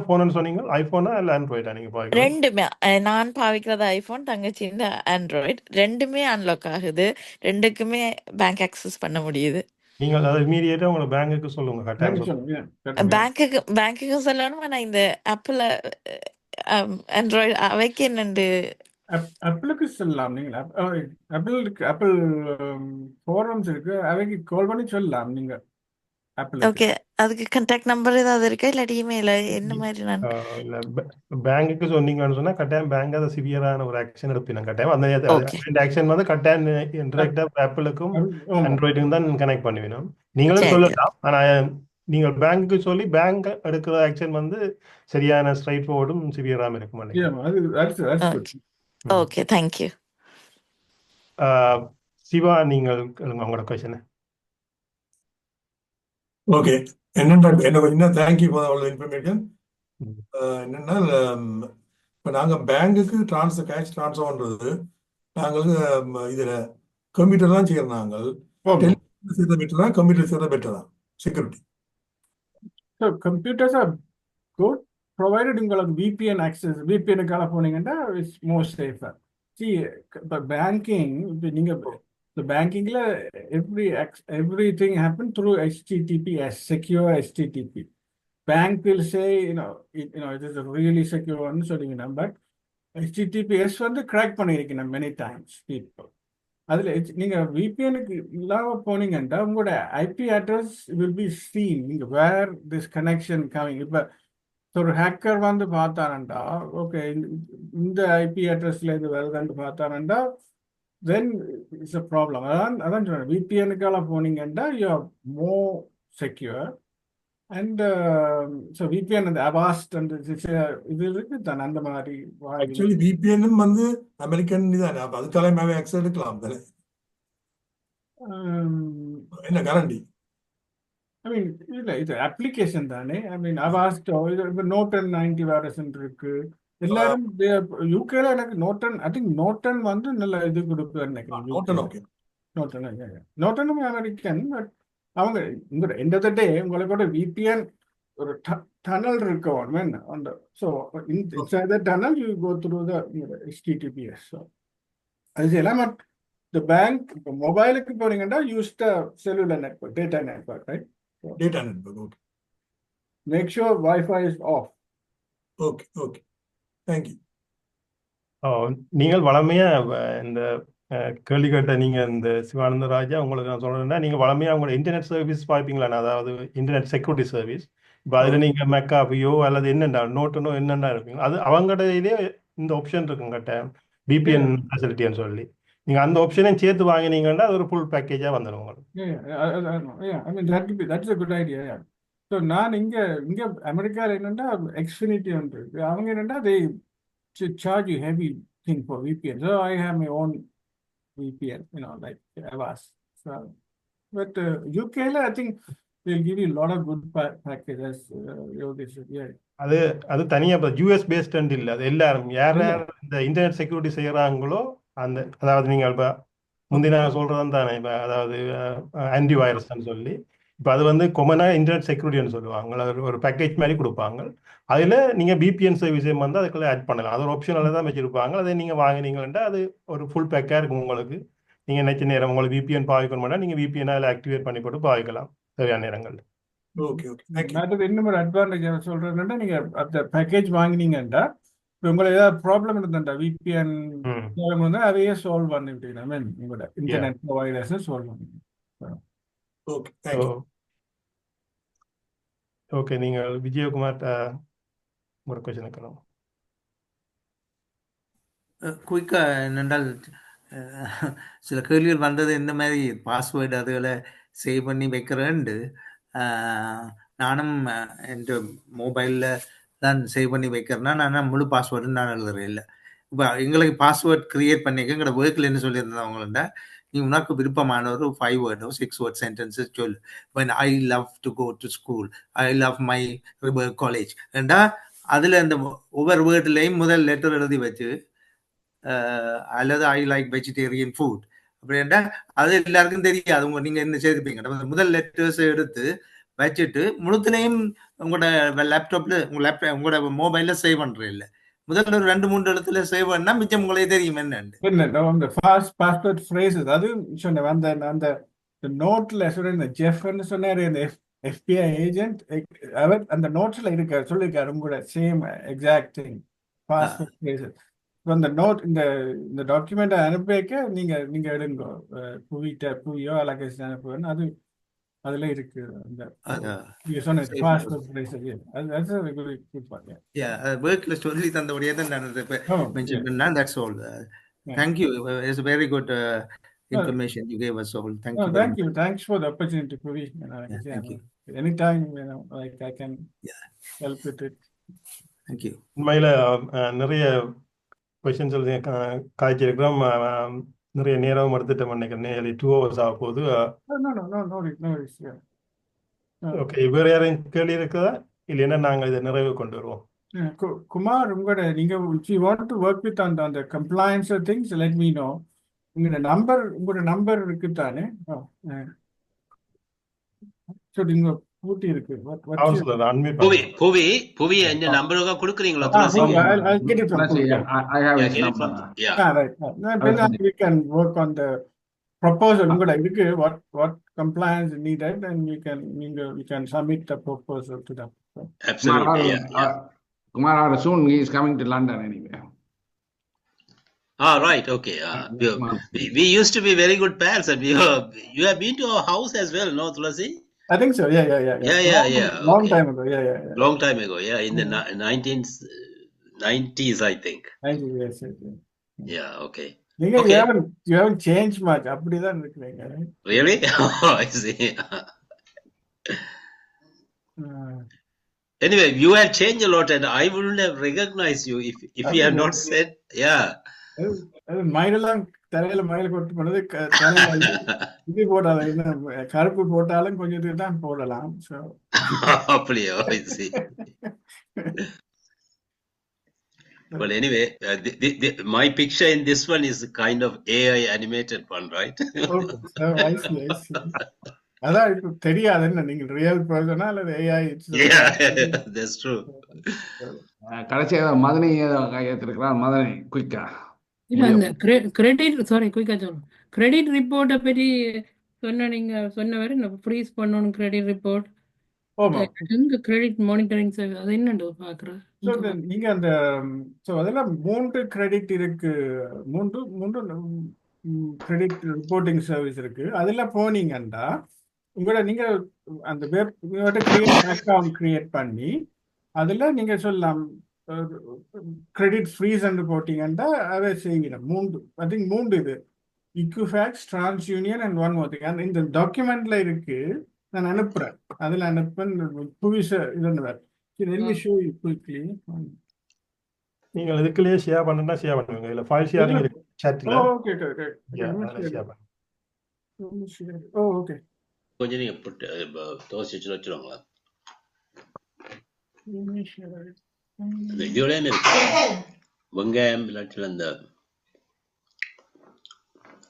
phone சொன்னீங்க? ஐபோனா இல்ல ஆண்ட்ராய்டா நீங்க பாக்குறது? ரெண்டுமே. நான் பாவிக்கிறது iPhone, தங்கச்சின்னு Android. ரெண்டுமே unlock ஆகுது, ரெண்டுக்குமே பேங்க் ஆக்சஸ் பண்ண முடியுது. நீங்கள் அதை இமீடியட்டா உங்களை பேங்குக்கு சொல்லுங்க, கட்டாயம் சொல்லுங்க. சொல்லுங்க பேங்க்குக்கு சொல்லணுமா? நான் இந்த ஆப்பிள் ஆண்ட்ராய்டு அவைக்கு என்னண்டு ஆப்பிளுக்கு சொல்லலாம். நீங்கள் ஆப்பிள் ஃபோரம்ஸ் இருக்கு, அவைக்கு கால் பண்ணி சொல்லலாம் நீங்க ஆப்பிளுக்கு. ஓகே. அதுக்கு கான்டாக்ட் நம்பர் ஏதாவது இருக்கா, இல்லாட்டி இமெயில் என்ன மாதிரி நான் இல்ல பேங்குக்கு சொன்னீங்கன்னு சொன்னா கட்டாயம் பேங்க் அதை சிவியரான ஒரு ஆக்ஷன் எடுப்பீங்க. கட்டாயம் அந்த ஓகே ஆக்ஷன் வந்து கட்டாயம் இன்டெரக்டா ஆப்பிளுக்கும் ஆமா. ஆண்ட்ராய்டுக்கும் தான் கனெக்ட் பண்ணுவீங்க. நீங்களும் சரி. சொல்லலாம், ஆனா நீங்கள் பேங்க்கு சொல்லி பேங்க் எடுக்கிற ஆக்ஷன் வந்து சரியான ஸ்ட்ரைட் ஃபார்வர்டும் சிவியராகவும் இருக்கும் Yeah, இல்லைங்க. that's good. Okay, thank you. Siva, நீங்கள் கேளுங்க உங்களோட கொஸ்டின். ஓகே, என்னென்ன இன்னும் தேங்க்யூ ஃபார் ஆல் இன்ஃபர்மேஷன். என்னென்னா இப்போ நாங்கள் பேங்குக்கு கேஷ் ட்ரான்ஸ்ஃபர் பண்ணுறது நாங்களுக்கு இதில் கம்ப்யூட்டர் தான் செய்கிறோம். நாங்கள் டெலிஃபோன் செய்த பெட்டர் தான், கம்ப்யூட்டர் செய்த பெட்டர் தான் security. So computers are good provided உங்களுக்கு VPN access. VPN-க்கால போனீங்கன்னா இட்ஸ் மோர் சேஃபர். See, இப்போ பேங்கிங், இப்போ நீங்கள் இந்த பேங்கிங்கில் everything happen through HTTPS, secure HTTP. Bank will say, it is a really secure one, சொல்லுவீங்க. பட் HTTPS வந்து crack பண்ணியிருக்கீங்க many times people. அதில் நீங்கள் விபிஎனுக்கு இல்லாமல் போனீங்கன்னா உங்களோட IP address will be seen. நீங்கள் வேர் திஸ் கனெக்ஷன் கமிங். இப்போ ஒரு ஹேக்கர் வந்து பார்த்தானண்டா, ஓகே இந்த ஐபி அட்ரஸ்ல இருந்து வருதுன்னு பார்த்தானண்டா, தென் இட்ஸ் அ ப்ராப்ளம். அதான் சொல்றேன், விபிஎனுக்கால போனீங்கன்னா you are more secure. And so VPN அந்த அவாஸ்ட் அந்த இது இருக்கு தானே, அந்த மாதிரி ஆக்சுவலி விபிஎன்னும் வந்து அமெரிக்கன் தானே, அப்போ அதுக்காக ஆக்சஸ் எடுக்கலாம் தானே, என்ன கேரண்டி? ஐ மீன் இல்லை, இது அப்ளிகேஷன் தானே. ஐ மீன் அவாஸ்டோ இது இப்போ நோட்டன் 90 வைரஸ் இருக்கு. எல்லாரும் யூகேல எனக்கு நோட்டன், ஐ திங்க் நோட்டன் வந்து நல்ல இது கொடுக்குன்னு நினைக்கிறேன். Norton okay, நோட்டனும் American. பட் அவங்க உங்களோட எண்ட் ஆஃப் த டே உங்களோட விபிஎன் ஒரு டனல் இருக்கும் அந்த. So inside the tunnel you go through the HTTPS. So அது எல்லாம். பட் இந்த பேங்க் இப்போ மொபைலுக்கு போனீங்கன்னா use the cellular network, data network, right? Data network. Okay, make sure wifi is off. Okay okay, thank you. நீங்கள் வளமையா இந்த கேள்வி கேட்ட நீங்க இந்த சிவானந்த ராஜா, உங்களுக்கு நான் சொல்றேன்னா, நீங்க வளமையா உங்களோட இன்டர்நெட் சர்வீஸ் பார்ப்பீங்களா? அதாவது இன்டர்நெட் செக்யூரிட்டி சர்வீஸ். இப்போ அதில் நீங்க மெக்காபியோ அல்லது என்னென்ன நோட்டனோ என்னென்ன இருப்பீங்க, அது அவங்கடையிலே இந்த ஆப்ஷன் இருக்குங்க, பிபிஎன் ஃபெசிலிட்டின்னு சொல்லி. நீங்க அந்த ஆப்ஷனையும் சேர்த்து வாங்கினீங்கன்னா அது ஒரு ஃபுல் பேக்கேஜா வந்துடும் உங்களுக்கு. I mean that's a good idea. So நான் இங்கே அமெரிக்காவில் என்னென்னா எக்ஸ்ஃபினிட்டி ஒன்று இருக்கு. அவங்க என்னென்னா they charge you heavy thing for VPN. So I have my own VPN, like Avast. So, but UK, I think they'll give you a lot of good packages. Yeah. அது தனியாக இப்போ யூஎஸ் பேஸ்ட் இல்லை, அது எல்லாரும் யார் இந்த internet security செய்கிறாங்களோ அந்த, அதாவது நீங்கள் இப்போ முந்தின சொல்கிறது தானே, இப்போ அதாவது ஆன்டி வைரஸ்ன்னு சொல்லி, இப்போ அது வந்து கொமனாக இன்டர்நெட் செக்யூரிட்டின்னு சொல்லுவாங்க. அது ஒரு பேக்கேஜ் மாதிரி கொடுப்பாங்க. அதில் நீங்கள் பிபிஎன் சர்வீஸையும் வந்து அதுக்குள்ளே ஆட் பண்ணலாம். அது ஒரு ஆப்ஷனில் தான் வச்சுருப்பாங்க. அதை நீங்கள் வாங்கினீங்கன்னா அது ஒரு ஃபுல் பேக்காக இருக்கும் உங்களுக்கு. நீங்கள் நினைச்ச நேரம் உங்களுக்கு விபிஎன் பாவிக்கணும்னா நீங்கள் விபிஎன் அதில் ஆக்டிவேட் பண்ணி போட்டு பாவிக்கலாம் தேவையான நேரங்கள். ஓகே ஓகே, அது இன்னும் ஒரு அட்வான்டேஜ் சொல்கிறேன்னா, நீங்கள் அந்த பேக்கேஜ் வாங்கினீங்கன்னா இப்போ உங்களுக்கு ஏதாவது ப்ராப்ளம் இருந்தா விபிஎன் வந்து அதையே சால்வ் பண்ணிவிட்டீங்க. ஐ மீன் உங்களோட இன்டர்நெட் ப்ரொவைடர்ஸை சால்வ் பண்ணிவிட்டீங்க. Okay, thank you. ஓகே, நீங்கள் விஜயகுமார் ஒரு கொஸ்டின் வைக்கலாம். குயிக்காக என்னென்றால் சில கேள்விகள் வந்தது, இந்த மாதிரி பாஸ்வேர்டு அதுகளை சேவ் பண்ணி வைக்கிறேன்ட்டு. நானும் என் மொபைலில் தான் சேவ் பண்ணி வைக்கிறேன்னா, நான் முழு பாஸ்வேர்டுன்னு நான் எழுதுறேன். இல்லை, இப்போ எங்களுக்கு பாஸ்வேர்ட் க்ரியேட் பண்ணிக்க எங்களோட ஒர்க்கில் என்ன சொல்லியிருந்தவங்கள்ட்ட, நீ உனக்கு விருப்பமான ஒரு 5 வேர்டோ 6 வேர்ட் சென்டென்ஸஸ் சொல்லு. when I love to go to school, I love my college ஏண்டா அதில் அந்த ஒவ்வொரு வேர்ட்லேயும் முதல் லெட்டர் எழுதி வச்சு, அல்லது ஐ லைக் வெஜிடேரியன் ஃபுட் அப்படின்டா அது எல்லாருக்கும் தெரியாது. நீங்கள் என்ன செய்திருப்பீங்க, முதல் லெட்டர்ஸ் எடுத்து வச்சுட்டு முழுத்தினையும் உங்களோட லேப்டாப்பில் உங்களோட மொபைலில் சேவ் பண்ணுறேன். இல்லை, முதல்ல ஒரு 2-3 இடத்துல சேவ் பண்ணா மிச்சம் உங்களே தெரியும் என்னன்னு. பாஸ்வேர்ட் ஃப்ரேசஸ் அது சொன்னேன். அந்த நோட்ல சொல்ற ஜெஃப்னு சொன்னாரு அந்த FBI ஏஜென்ட், அவர் அந்த நோட்ஸ்ல இருக்க சொல்லியிருக்காரு உங்களோட சேம் எக்ஸாக்ட் திங் பாஸ்போர்ட். அந்த நோட் இந்த டாக்குமெண்ட் அனுப்பிக்க நீங்க எடுங்க, புவியோ அலகேஷ் அனுப்புவேன், அதுல இருக்கு அந்த நீங்க சொன்ன பாஸ்போர்ட் பிளேஸ். ஒர்க்ல சொல்லி தந்தபடியே தான் நான் மென்ஷன் பண்ணேன். That's all. Thank you. It's a very good information you gave us all. Thank you very much. Thanks for the opportunity, Puvi. Thank you. Anytime, like I can help with it. Thank you. உண்மையில நிறைய questions காய்ச்சிருக்கிறோம். நிறைய நேரம் எடுத்துட்டோம் நினைக்கிறேன். nearly 2 hours ஆக போகுது. No, it's yeah. Okay, வேற யாரையும் கேள்வி இருக்குதா? இல்லைன்னா நாங்கள் இதை நிறைவு கொண்டு வருவோம். Kumar, if you want to work with on the compliance things, let me know. உங்களோட நம்பர் இருக்குதானே? So நீங்க பூட்டி இருக்கு. அவன் சொல்றது unmute புவி பண்ணுங்க. புவி புவி இந்த நம்பருக்கு கொடுக்குறீங்களா துளசி? I'll get it from Puvi. I have Yeah, his get it number. from yeah. Right. Then we can work on the proposal. உங்களோட இருக்கு what compliance needed, and we can submit the proposal to them. Absolutely. Yeah. Kumar, soon he is coming to London anyway. Right. Okay. We used to be very good pals, and you have been to our house as well, no, Tulasi? I think so. Yeah. Long Okay. time ago. Yeah. Long time ago. Yeah, in the 1990s, I think. 90 years. Yeah. Okay. You haven't changed much. அப்படிதான் இருக்கிறீங்க. Really? Oh, I see. Anyway, you have changed a lot, and I wouldn't have recognized you if you have not said, yeah. மயிலெல்லாம் தலையில மயில் கொட்டு பண்ணது இது போடாத, கருப்பு போட்டாலும் கொஞ்சம் இது தான் போடலாம். அப்படியோ, I see. Well, anyway, my picture in this one is kind of AI animated one, right? I see. அதான் இப்ப தெரியாது என்ன நீங்க ரியல் பர்சனா அல்லது AI. Yeah, that's true. கடைசியாக மதனி கையெழுத்திருக்கிறான். மதனி குயிக்கா கிரெடிட் ரிப்போர்ட்டை பற்றி சொன்னவர் ஃப்ரீஸ் பண்ணணும் credit report. Credit monitoring service அது என்னன்னு பாக்குறேன். நீங்க அந்த அதெல்லாம் 3 கிரெடிட் இருக்கு, 3 கிரெடிட் ரிப்போர்ட்டிங் சர்வீஸ் இருக்கு. அதுல போனீங்கன்னா நீங்க அந்த அக்கௌண்ட் கிரியேட் பண்ணி அதுல நீங்க சொல்லலாம் கிரெடிட் ஃப்ரீஸ் போட்டீங்கன்னா அதை செய்யுங்க. 3 இது Equifax, TransUnion and one more thing. இந்த டாக்குமெண்ட்ல இருக்கு, நான் அனுப்புறேன். அதுல அனுப்பேன் புவிச இதுன்னு. நீங்கள் இதுக்குள்ளேயே ஷேர் பண்ணா ஷேர் பண்ணுங்க. இல்ல ஃபைல் ஷேரிங் இருக்கு சாட்ல. ஓகே. ஓகே. கொஞ்சம் நீங்க தோசி வச்சிருவாங்களா? இதோட இருக்கு வெங்காயம் இல்லாட்டில் அந்த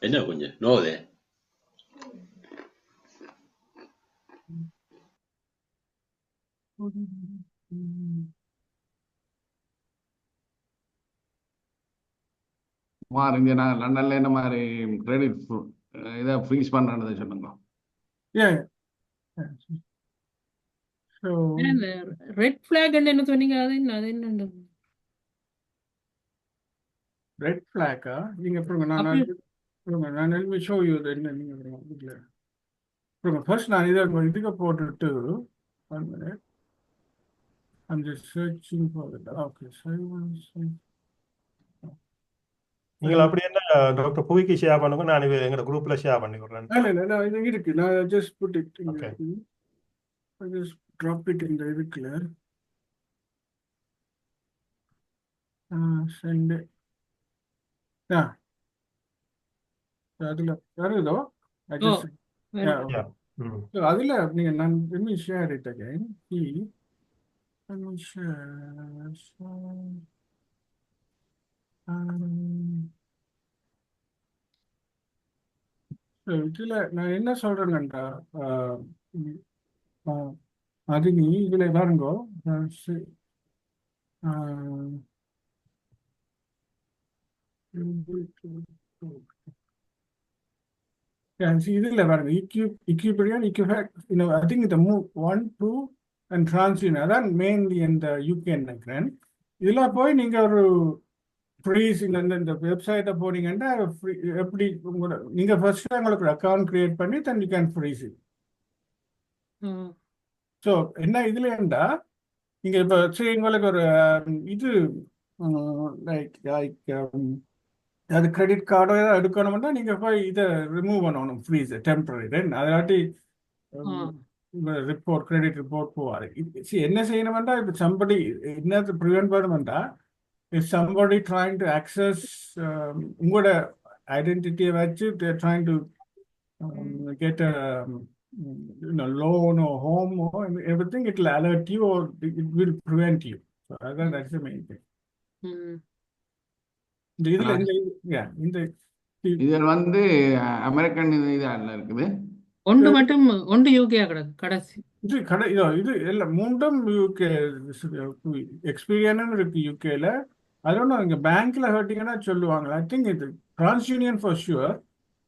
என்ன கொஞ்சம் நோவே இங்க நான் லண்டன்ல என்ன மாதிரி கிரெடிட் இதை ஃப்ரீஸ் பண்ணுறதை சொல்லுங்க. ரெட் ஃபிளாக் என்ன சொன்னீங்க? அது என்ன ரெட் ஃபிளாக்கா? நீங்க நான் let me show you என்ன நீங்க ஃபர்ஸ்ட் நான் இதுக்கு போட்டுட்டு 1 minute. I'm just searching for it. Okay, நீங்கள் அப்படி என்ன டாக்டர் புவிக்கு ஷேர் பண்ணுங்க. நான் எங்களோட குரூப்ல ஷேர் பண்ணி விடுறேன். இல்ல இது இருக்கு. நான் just put it in. Okay. I just drop it in the இதுக்குள்ள. send it. அதுல வருதோ? I just Yeah. So அதுல நீங்க நான் let me share it again. Let me share. இதுல நான் என்ன சொல்றேன்னா அது நீ இதுல பாருங்கோ. இதுல பாருங்க Equiperion, Equifax, I think the move 1, 2 and TransUnion அதான் மெயின்லி இந்த யூகே நினைக்கிறேன். இதுல போய் நீங்க ஒரு ஃப்ரீஸ் இந்த வெப்சைட்டை போனீங்கன்னா எப்படி உங்களோட நீங்க ஃபர்ஸ்ட் உங்களுக்கு ஒரு அக்கௌண்ட் கிரியேட் பண்ணி then you can freeze it. So என்ன இதுல ஏண்டா நீங்க இப்போ சரி உங்களுக்கு ஒரு இது லைக் அது கிரெடிட் கார்டோ ஏதாவது எடுக்கணும்னா நீங்க போய் இதை ரிமூவ் பண்ணணும் ஃப்ரீஸ் டெம்பரரி தென் அதாட்டி ரிப்போர்ட் கிரெடிட் ரிப்போர்ட் போவாரு. என்ன செய்யணும்டா இப்போ சம்படி என்னது prevent பண்ணணும்டா if somebody trying to access உங்களோட ஐடென்டிட்டியை வச்சு they're trying to get a loan or home or everything, it will alert you or it will prevent you. So that's the main thing. இதுல இந்த இதில் வந்து American இதில் இருக்குது ஒன்று மட்டும் ஒன்று யூகே கடைசி இது இல்ல மூன்றும் யூகே எக்ஸ்பீரியனும் இருக்கு யூகேல. அதோட இங்க பேங்க்ல ஹர்ட்டிங்கன்னா சொல்லுவாங்க. ஐ திங்க் இது TransUnion ஃபார் ஷுவர்.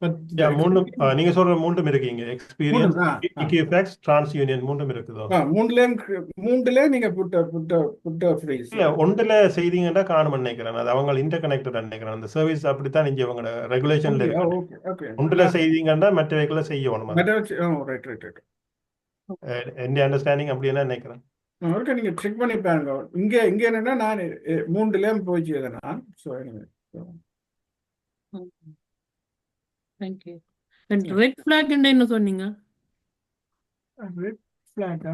பட் மூன்றும் நீங்க சொல்ற மூன்றும் இருக்கீங்க. எக்ஸ்பீரியன்ஸ், Equifax, TransUnion மூன்றும் இருக்குதோ? மூன்றுல நீங்க புட்ட ஃப்ரீஸ் இல்ல ஒன்றுல செய்தீங்கன்னா காணும் நினைக்கிறேன். அது அவங்க இன்டர் கனெக்டட் நினைக்கிறேன். அந்த சர்வீஸ் அப்படித்தான் நீங்க அவங்க ரெகுலேஷன்ல இருக்கு. ஒன்றுல செய்தீங்கன்னா மற்றவைகளை செய்யணும். என் அண்டர்ஸ்டாண்டிங் அப்படி என்ன நினைக்கிறேன். நீங்க செக் பண்ணி பாருங்க. இங்க என்னன்னா நான் மூன்றுலயும் போயிச்சு நான். So thank you. ரெட் ஃபிளாக் என்ன சொன்னீங்க? ரெட் ஃபிளாகா?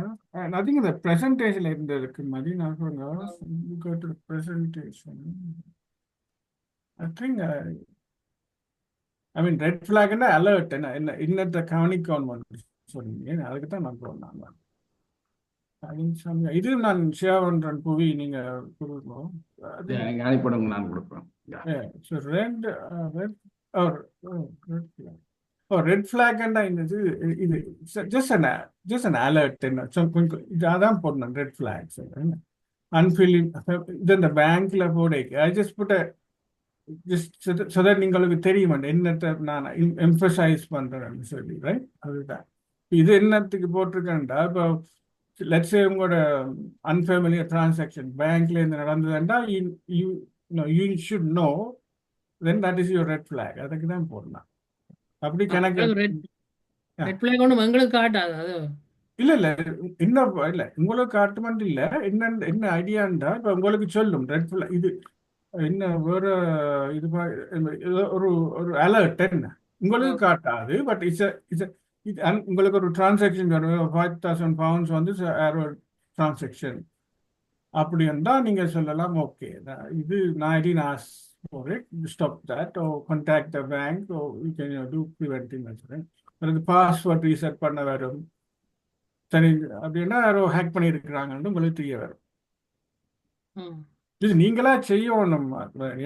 நதிங் இந்த பிரசன்டேஷன்ல இருந்ததுக்கு மாதிரி நான் சொல்லுங்க. Presentation I think I mean red ஃபிளாக்னா அலர்ட் என்ன இன்னத்தை கவனிக்கணும் சொன்னீங்க. அதுக்கு தான் நான் போனேன். இது நான் ஷேர் பண்றேன் புவி, நீங்க கொடுக்கணும். அனுப்பிடுங்க, நான் கொடுப்பேன். ரெட் ஃபிளாக் இது ஜஸ்ட் அன் அலர்ட் என்ன அதான் போடணும். ரெட் ஃபிளாக்ஸ் அன்ஃபில்லிங் இது இந்த பேங்க்ல போட I just put just so that உங்களுக்கு தெரியும் என்னத்தை நான் எம்பசைஸ் பண்றேன்னு சொல்லி. ரைட், அதுதான் இது என்னத்துக்கு போட்டிருக்கேன்டா. இப்போ let's say உங்களோட unfamiliar transaction பேங்க்ல இருந்து நடந்ததுன்னா you should know, then that is your red flag. அதுக்கு தான் போடலாம். அப்படி கணக்கு ரெட் ஃபிளாக் ஒன்றும் எங்களுக்கு காட்டாது. அது இல்ல இன்னும் இல்ல உங்களுக்கு காட்டுமெண்ட் இல்ல. என்ன ஐடியாண்டா இப்ப உங்களுக்கு சொல்லும் ரெட் ஃபிளாக் இது என்ன வேற இது ஒரு அலர்ட் என்ன உங்களுக்கு காட்டாது. பட் இட்ஸ் உங்களுக்கு ஒரு டிரான்சாக்ஷன் £5,000 வந்து டிரான்சாக்ஷன் அப்படி இருந்தால் நீங்க சொல்லலாம் ஓகே இது நான் I did ask for it, stop that oh contact the bank oh you can do preventive measure. அது பாஸ்வேர்ட் ரீசெட் பண்ண வரும். சரி அப்படின்னா யாரோ ஹேக் பண்ணியிருக்கிறாங்கன்னு உங்களுக்கு தெரிய வரும். இது நீங்களா செய்யணும்.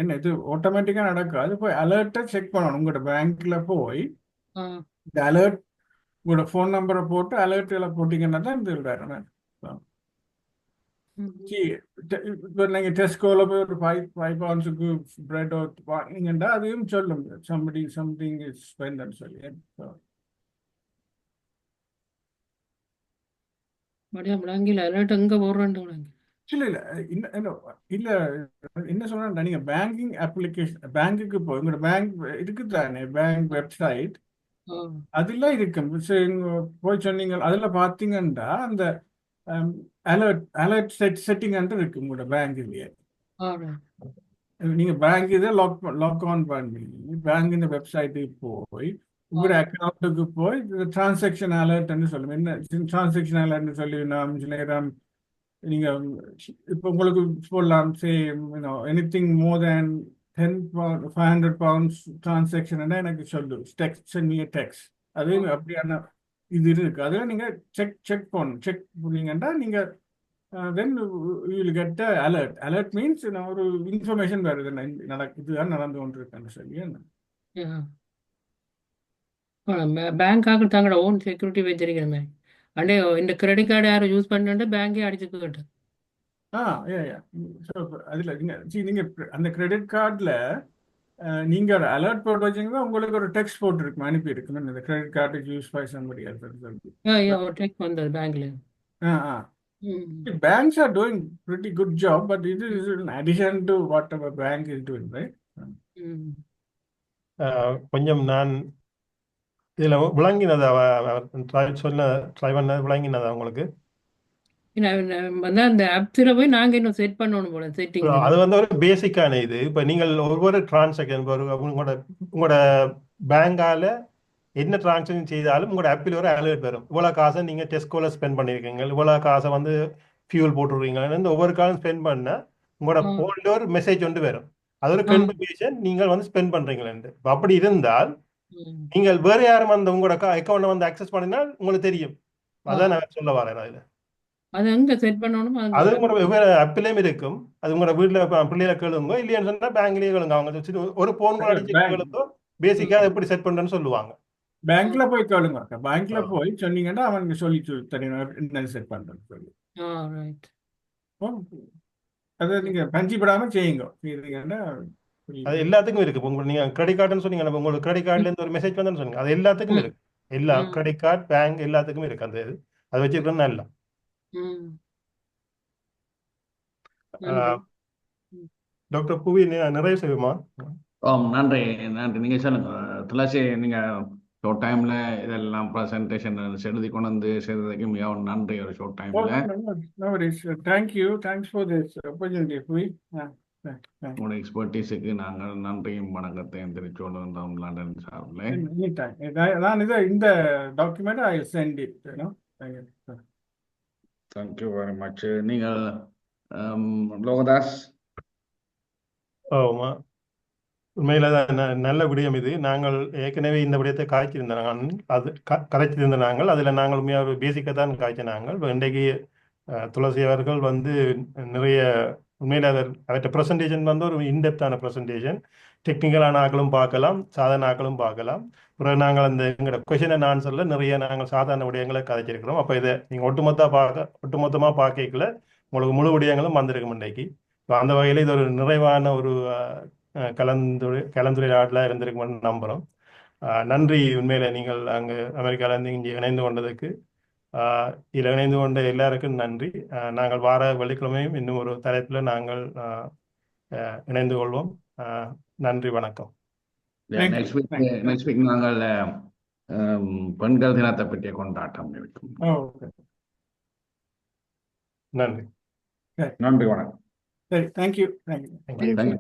என்ன இது ஆட்டோமேட்டிக்காக நடக்காது. போய் அலர்ட்டை செக் பண்ணணும். உங்களோட பேங்க்ல போய் இந்த அலர்ட் உங்களோட ஃபோன் நம்பரை போட்டு அலர்ட்ல போட்டீங்கன்னா தான் இது வேற. இப்போ நீங்கள் டெஸ்கோல போய் ஒரு £5 பிரெட் வாங்கிங்கன்னா அதையும் சொல்லும் சம்திங் இஸ் ஸ்பெண்ட் சொல்லி. அலர்ட் எங்க போடுறாங்க? இல்ல என்ன சொல்றேன், நீங்க பேங்கிங் அப்ளிகேஷன் பேங்க்குக்கு போய் உங்களோட பேங்க் இருக்குதானே பேங்க் வெப்சைட் அதெல்லாம் இருக்கு. போய் சொன்னீங்க அதுல பாத்தீங்கன்னா அந்த அலர்ட் செட்டிங் இருக்கு உங்களோட பேங்க்லயே. நீங்க பேங்க் இதை லாக் ஆன் பண்ணி பேங்க் இந்த வெப்சைட்டுக்கு போய் உங்களோட அக்கௌண்ட்டுக்கு போய் டிரான்சாக்ஷன் அலர்ட்னு சொல்லுங்க. என்ன டிரான்சாக்ஷன் அலர்ட்னு சொல்லி நேரம் நீங்க இப்போ உங்களுக்கு போடலாம் சே எனிதிங் மோர் தேன் £500 டிரான்சாக்ஷன் எனக்கு சொல்லு டெக்ஸ்ட் சென்ட் மீ டெக்ஸ்ட். அது அப்படியான இது இருக்கு. அதில் நீங்க செக் பண்ணீங்கன்னா நீங்க then you will get alert. Alert means ஒரு இன்ஃபர்மேஷன் வருது இதுதான் நடந்து கொண்டு இருக்குன்னு சொல்லி. பேங்காக தங்களோட ஓன் செக்யூரிட்டி வச்சிருக்கிறமே அண்டே இந்த கிரெடிட் கார்டு யாரும் யூஸ் பண்ணிட்டு பேங்கே அடிச்சுக்கிட்டு. அதுல நீங்க அந்த கிரெடிட் கார்டுல நீங்க ஒரு அலர்ட் போட்டு வச்சீங்கன்னா உங்களுக்கு ஒரு டெக்ஸ்ட் போட்டுருக்கும் அனுப்பி இருக்கணும் இந்த credit card use by somebody சொல்லி. ஒரு டெக் வந்தது பேங்க்ல. Banks are doing pretty good job, but it is in addition to whatever bank is doing, right? கொஞ்சம் நான் இதில் விளங்கினதா ட்ரை பண்ண விளங்கினதா உங்களுக்கு? அந்த ஆப்ஸில் போய் நாங்கள் இன்னும் செட் பண்ணணும் போல செட்டிங். அது வந்து ஒரு பேசிக்கான இது. இப்போ நீங்கள் ஒவ்வொரு டிரான்சாக்ஷன் உங்களோட பேங்கால என்ன டிரான்சாக்ஷன் செய்தாலும் உங்களோட ஆப்பில் ஒரு அலர்ட் வரும். இவ்வளோ காசை நீங்கள் டெஸ்கோல ஸ்பெண்ட் பண்ணியிருக்கீங்க, இவ்வளோ காசை வந்து ஃபியூல் போட்டுருக்கீங்க, ஒவ்வொரு காலம் ஸ்பெண்ட் பண்ண உங்களோட போன்ல ஒரு மெசேஜ் ஒன்று வரும். அது ஒரு கன்ஃபர்மேஷன் நீங்கள் வந்து ஸ்பெண்ட் பண்றீங்களேன்னு. அப்படி இருந்தால் நீங்கள் வேற யாரும் அந்த உங்களோட அக்கௌண்ட்டை வந்து அக்சஸ் பண்ணினால் உங்களுக்கு தெரியும். அதான் நான் சொல்ல வரேன். அதில் அது எங்க செட் பண்ணணும்? அது உங்களோட வெவ்வேறு ஆப்பிலையும் இருக்கும். அது உங்களோட வீட்டில் பிள்ளைகளை கேளுங்க, இல்லையான்னு சொன்னா பேங்க்லயே கேளுங்க. அவங்க ஒரு போன் அடிச்சு பேசிக்கா எப்படி செட் பண்றேன்னு சொல்லுவாங்க. பேங்க்ல போய் கேளுங்க. பேங்க்ல போய் சொன்னீங்கன்னா அவங்க சொல்லி தரணும் என்ன செட் பண்றேன்னு சொல்லி. அதை நீங்க பஞ்சிப்படாம செய்யுங்க. அது எல்லாத்துக்கும் இருக்கு. உங்களுக்கு நீங்க கிரெடிட் கார்டுன்னு சொன்னீங்க, உங்களுக்கு கிரெடிட் கார்டுல இருந்து ஒரு மெசேஜ் வந்தேன்னு சொன்னீங்க, அது எல்லாத்துக்கும் இருக்கு. எல்லா கிரெடிட் கார்டு பேங்க் எல்லாத்துக்கும் இருக்கு. அந்த அதை வச்சிருக்கணும் நல்லா. டாக்டர் புவி நிறைய செய்யுமா? நன்றி நன்றி. நீங்க சொல்லுங்க துளசி. நீங்க ஷார்ட் டைம்ல இதெல்லாம் ப்ரெசன்டேஷன் எழுதி கொண்டு வந்து செய்ததுக்கு மிகவும் நன்றி. ஒரு ஷார்ட் டைம்ல தேங்க்ஸ் ஃபார் திஸ் ஆப்பர்ச்சுனிட்டி புவி. உங்களோட எக்ஸ்பர்டீஸுக்கு நாங்கள் நன்றியும் வணக்கத்தையும் தெரிவித்துள்ளோம் லண்டன் சார்பில். நான் இந்த document I sent it. Thank you very much. நீங்கள் லோகதாஸ்? உண்மையில நல்ல விடயம் இது. நாங்கள் ஏற்கனவே இந்த விடயத்தை காய்ச்சிருந்தாங்க, அது கரைச்சிருந்த நாங்கள் அதில் நாங்கள் உண்மையாக ஒரு பேசிக்காக தான் காய்ச்சினாங்கள். இன்றைக்கு துளசி அவர்கள் வந்து நிறைய உண்மையில் அவற்றை ப்ரெசன்டேஷன் வந்து ஒரு இன்டெப்தான ப்ரெசன்டேஷன். டெக்னிக்கலான ஆக்களும் பார்க்கலாம், சாதாரண ஆக்களும் பார்க்கலாம். அப்புறம் நாங்கள் அந்த எங்களோட கொஷின் அண்ட் ஆன்சரில் நிறைய நாங்கள் சாதாரண விடயங்களை கதைச்சிருக்கிறோம். அப்போ இதை நீங்கள் ஒட்டுமொத்தமாக பார்க்கல உங்களுக்கு முழு விடயங்களும் வந்திருக்கும் இன்றைக்கு. அந்த வகையில் இது ஒரு நிறைவான ஒரு கலந்துரையாடலாக இருந்திருக்குமென்னு நம்புகிறோம். நன்றி. உண்மையில் நீங்கள் அங்கே அமெரிக்காவிலேருந்து இங்கே இணைந்து கொண்டதுக்கு, இதில் இணைந்து கொண்ட எல்லாருக்கும் நன்றி. நாங்கள் வார வெள்ளிக்கிழமையும் இன்னும் ஒரு தலைப்பில் நாங்கள் இணைந்து கொள்வோம். நன்றி, வணக்கம். நெக்ஸ்ட் வீக் நாங்கள் பெண்கள் தினத்தை பற்றிய கொண்டாட்டம் இருக்கும். நன்றி. நன்றி, வணக்கம். சரி, தேங்க்யூ. தேங்க்யூ.